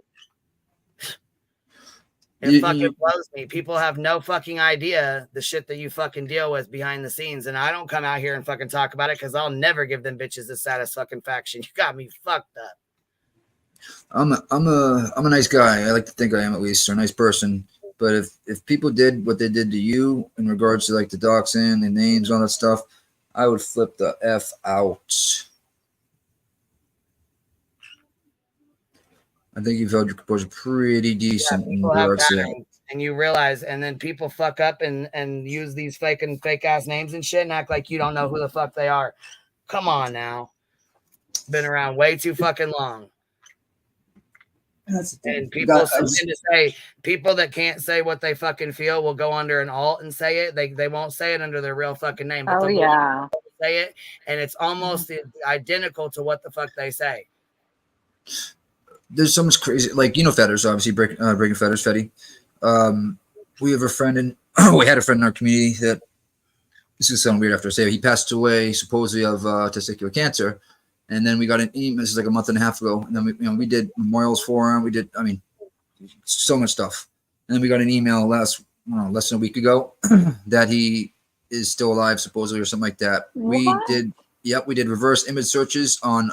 it fucking blows me. People have no fucking idea the shit that you fucking deal with behind the scenes. And I don't come out here and fucking talk about it because I'll never give them bitches the satisfaction. You got me fucked up. I'm a nice guy. I like to think I am, at least, or a nice person. But if people did what they did to you in regards to like the doxing and names, all that stuff, I would flip the F out. I think you've held your composure pretty decent in regards to that. And you realize, and then people fuck up and use these fake ass names and shit and act like you don't know who the fuck they are. Come on now. Been around way too fucking long. And people tend to say, people that can't say what they fucking feel will go under an alt and say it. They won't say it under their real fucking name. But Oh yeah. Say it, and it's almost identical to what the fuck they say. There's so much crazy, like, you know, Fetters, obviously, breaking Fetters, Fetty. We have a friend we had a friend in our community that, this is sound weird after I say it, he passed away supposedly of testicular cancer. And then we got an email, this is like a month and a half ago. And then we did memorials for him. We did, so much stuff. And then we got an email less than a week ago that he is still alive, supposedly, or something like that. What? We did reverse image searches on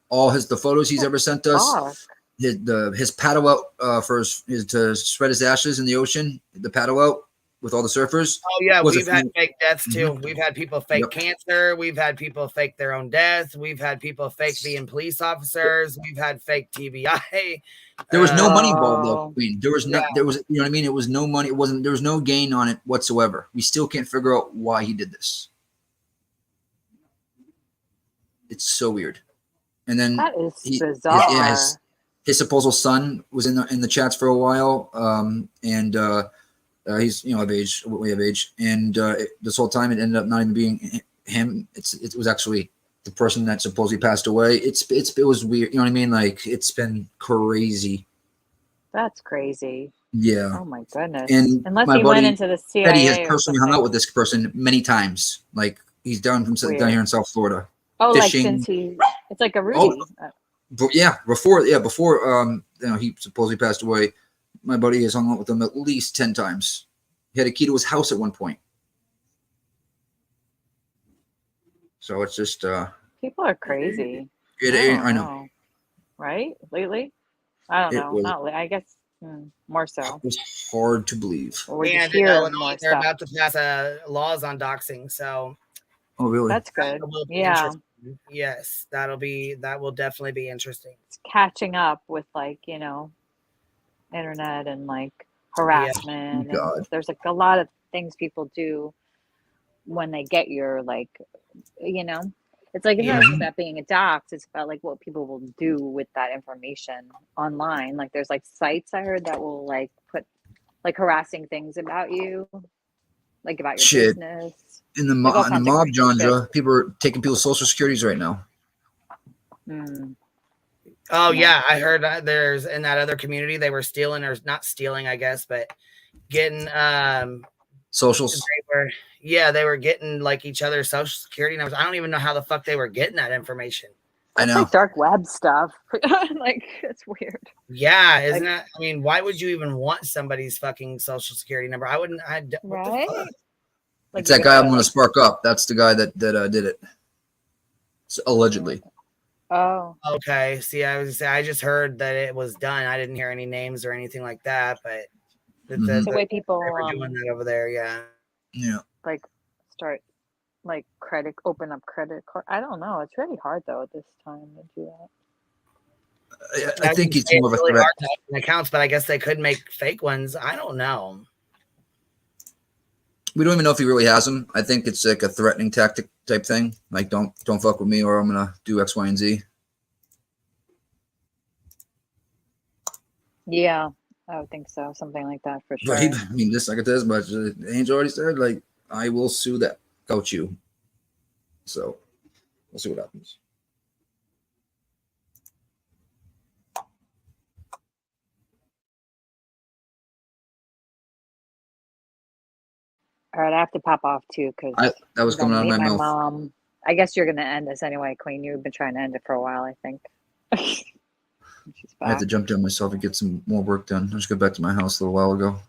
all the photos he's ever sent us. His paddle out for his to spread his ashes in the ocean, the paddle out with all the surfers. Oh yeah, we've had fake deaths too. Mm-hmm. We've had people fake cancer. We've had people fake their own death. We've had people fake being police officers. We've had fake TBI. There was no money involved though, Queen. There was there was, you know what I mean? It was no money. There was no gain on it whatsoever. We still can't figure out why he did this. It's so weird. And then that is bizarre. his supposed son was in the chats for a while, and he's of age, way of age, and this whole time it ended up not even being him. It was actually the person that supposedly passed away. It was weird. You know what I mean? Like, it's been crazy. That's crazy. Yeah. Oh my goodness. And Unless my he buddy went into the said he has CIA or personally hung something. out with this person many times. Like, he's down here in South Florida. Oh, fishing. like since it's like a Rudy. Before he supposedly passed away, my buddy has hung out with him at least 10 times. He had a key to his house at one point. So it's just People are crazy. I know. Right? Lately? I don't It know. was- Not I guess more so. It was hard to believe. Or we're And just in hearing Illinois, more they're stuff. about to pass laws on doxing. So Oh, really? That's good. that will be Yeah. interesting. Yes, that will definitely be interesting. It's catching up with internet and harassment. God. And there's a lot of things people do when they get your it's like it's not just about being a dox, it's about what people will do with that information online. Like there's sites I heard that will put harassing things about you, about your Shit. business. In the Like all mob kinds of crazy genre, people are taking people's social securities right now. Oh yeah, I heard there's in that other community they were stealing, or not stealing, I guess, but getting Socials. They were getting each other's social security numbers. I don't even know how the fuck they were getting that information. I It's know. like dark web stuff. It's weird. Yeah, isn't it? I mean, why would you even want somebody's fucking social security number? I wouldn't. What the fuck? It's that guy I'm going to spark up. That's the guy that did it. So, allegedly. Oh. Okay. See, I just heard that it was done. I didn't hear any names or anything like that, but The way people they were doing that over there. Yeah. Yeah. Start open up credit card. I don't know. It's really hard though at this time to do that. I think it's more of a really threat. hard to open accounts, but I guess they could make fake ones. I don't know. We don't even know if he really has them. I think it's like a threatening tactic type thing. Like, don't fuck with me, or I'm gonna do X, Y, and Z. Yeah, I would think so. Something like that for sure. Right? I mean, just like it is, but Angel already said, like, I will sue that out you. So we'll see what happens. All right, I have to pop off too because that was coming out of my mouth. Mom. I guess you're gonna end this anyway, Queen. You've been trying to end it for a while, I think. I had to jump down myself and get some more work done. I just got back to my house a little while ago,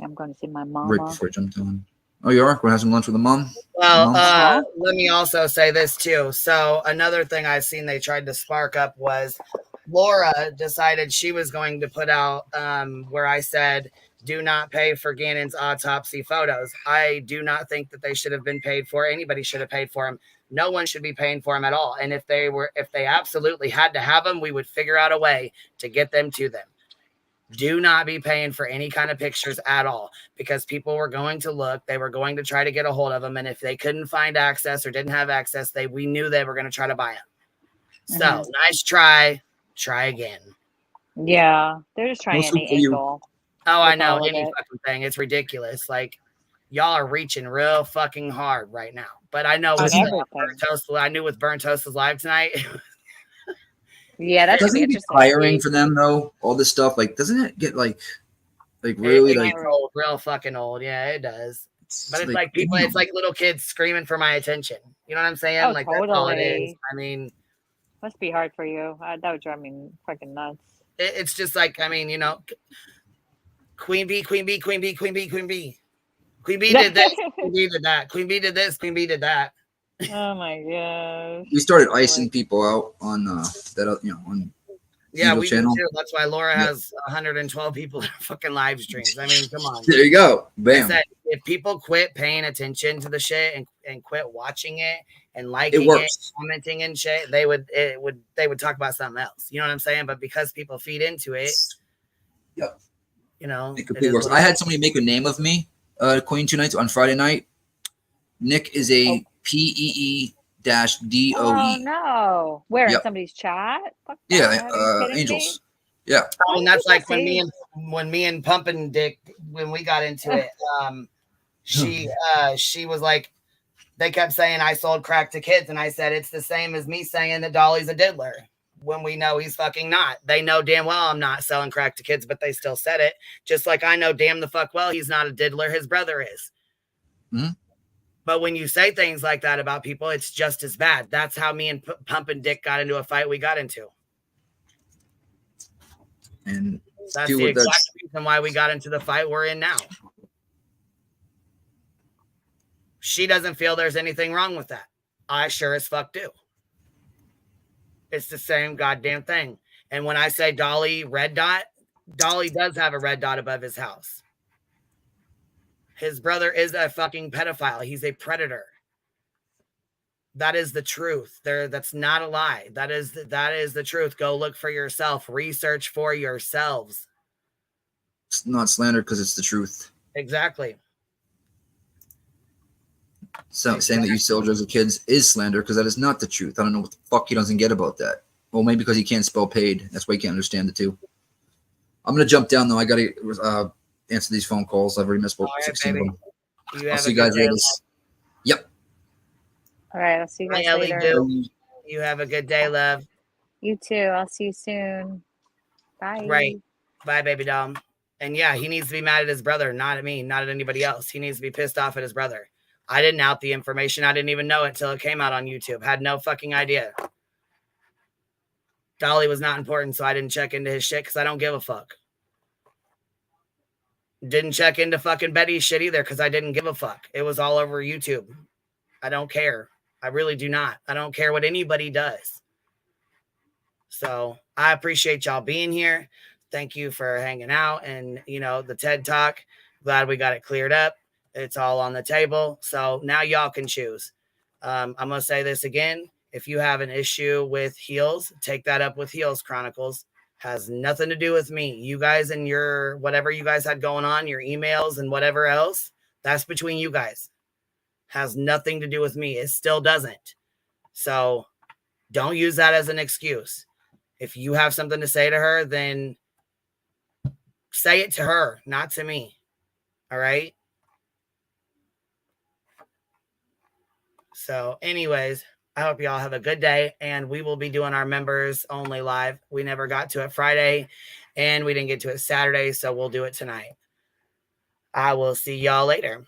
I'm going to see my mom. right before I jumped on. Oh, you are going to have some lunch with the mom? Well, Mom? let me also say this too. So another thing I've seen they tried to spark up was Laura decided she was going to put out where I said, do not pay for Gannon's autopsy photos. I do not think that they should have been paid for. Anybody should have paid for them. No one should be paying for them at all. And if they absolutely had to have them, we would figure out a way to get them to them. Do not be paying for any kind of pictures at all, because people were going to look, they were going to try to get a hold of them. And if they couldn't find access or didn't have access, we knew they were going to try to buy them. So nice try again. Yeah, they're just trying any angle. Oh, I know, any fucking thing. It's ridiculous. Like, y'all are reaching real fucking hard right now. But I know I knew with Burnt Toast's live tonight. Yeah, that's doesn't it get tiring for them though? All this stuff, like, doesn't it get like really it like gets old, real fucking old? Yeah, it does. But it's like people, it's like little kids screaming for my attention. You know what I'm saying? Oh, like totally. that's all it is. I mean, must be hard for you. That would drive me fucking nuts. It's just like, I mean, you know, Queen B did this, Queen B did that, Queen B did this, Queen B did that. Oh my gosh. We started icing people out on on we channel. do too. That's why Laura has 112 people in fucking live streams. I mean, come on. There you go. Bam. If people quit paying attention to the shit and quit watching it and liking it, commenting and shit, they would talk about something else. You know what I'm saying? But because people feed into it, yep. You know, it works. I had somebody make a name of me, Queen, 2 nights on Friday night. Nick is a PEE DOE. Oh no! Where in Yep. somebody's chat? Fuck Yeah, that. Are you kidding Angels. me? Yeah. I mean, that's like when see? me and Pumpin' Dick, when we got into it, she was like, they kept saying I sold crack to kids, and I said it's the same as me saying that Dolly's a diddler when we know he's fucking not. They know damn well I'm not selling crack to kids, but they still said it. Just like I know damn the fuck well he's not a diddler, his brother is. Mm-hmm. But when you say things like that about people, it's just as bad. That's how me and Pumpin' Dick got into a fight we got into. And that's the exact reason why we got into the fight we're in now. She doesn't feel there's anything wrong with that. I sure as fuck do. It's the same goddamn thing. And when I say Dolly red dot, Dolly does have a red dot above his house. His brother is a fucking pedophile. He's a predator. That is the truth. That's not a lie. That is the truth. Go look for yourself. Research for yourselves. It's not slander because it's the truth. Exactly. So saying that you sell drugs to kids is slander because that is not the truth. I don't know what the fuck he doesn't get about that. Well, maybe because he can't spell paid. That's why he can't understand it too. I'm gonna jump down though. I gotta answer these phone calls. I've already missed about 16 of them. I'll see you guys later. Yep. All right, I'll see you guys Ellie later. You have a good day, love. You too. I'll see you soon. Bye. Right. Bye, baby doll. And yeah, he needs to be mad at his brother, not at me, not at anybody else. He needs to be pissed off at his brother. I didn't out the information. I didn't even know it till it came out on YouTube. Had no fucking idea. Dolly was not important, so I didn't check into his shit because I don't give a fuck. Didn't check into fucking Betty's shit either because I didn't give a fuck. It was all over YouTube. I don't care. I really do not. I don't care what anybody does. So I appreciate y'all being here. Thank you for hanging out and, the TED Talk. Glad we got it cleared up. It's all on the table. So now y'all can choose. I'm going to say this again. If you have an issue with Heels, take that up with Heels Chronicles. Has nothing to do with me. You guys and your whatever you guys had going on, your emails and whatever else, that's between you guys. Has nothing to do with me. It still doesn't. So don't use that as an excuse. If you have something to say to her, then say it to her, not to me. All right? So anyways, I hope y'all have a good day, and we will be doing our members only live. We never got to it Friday, and we didn't get to it Saturday, so we'll do it tonight. I will see y'all later.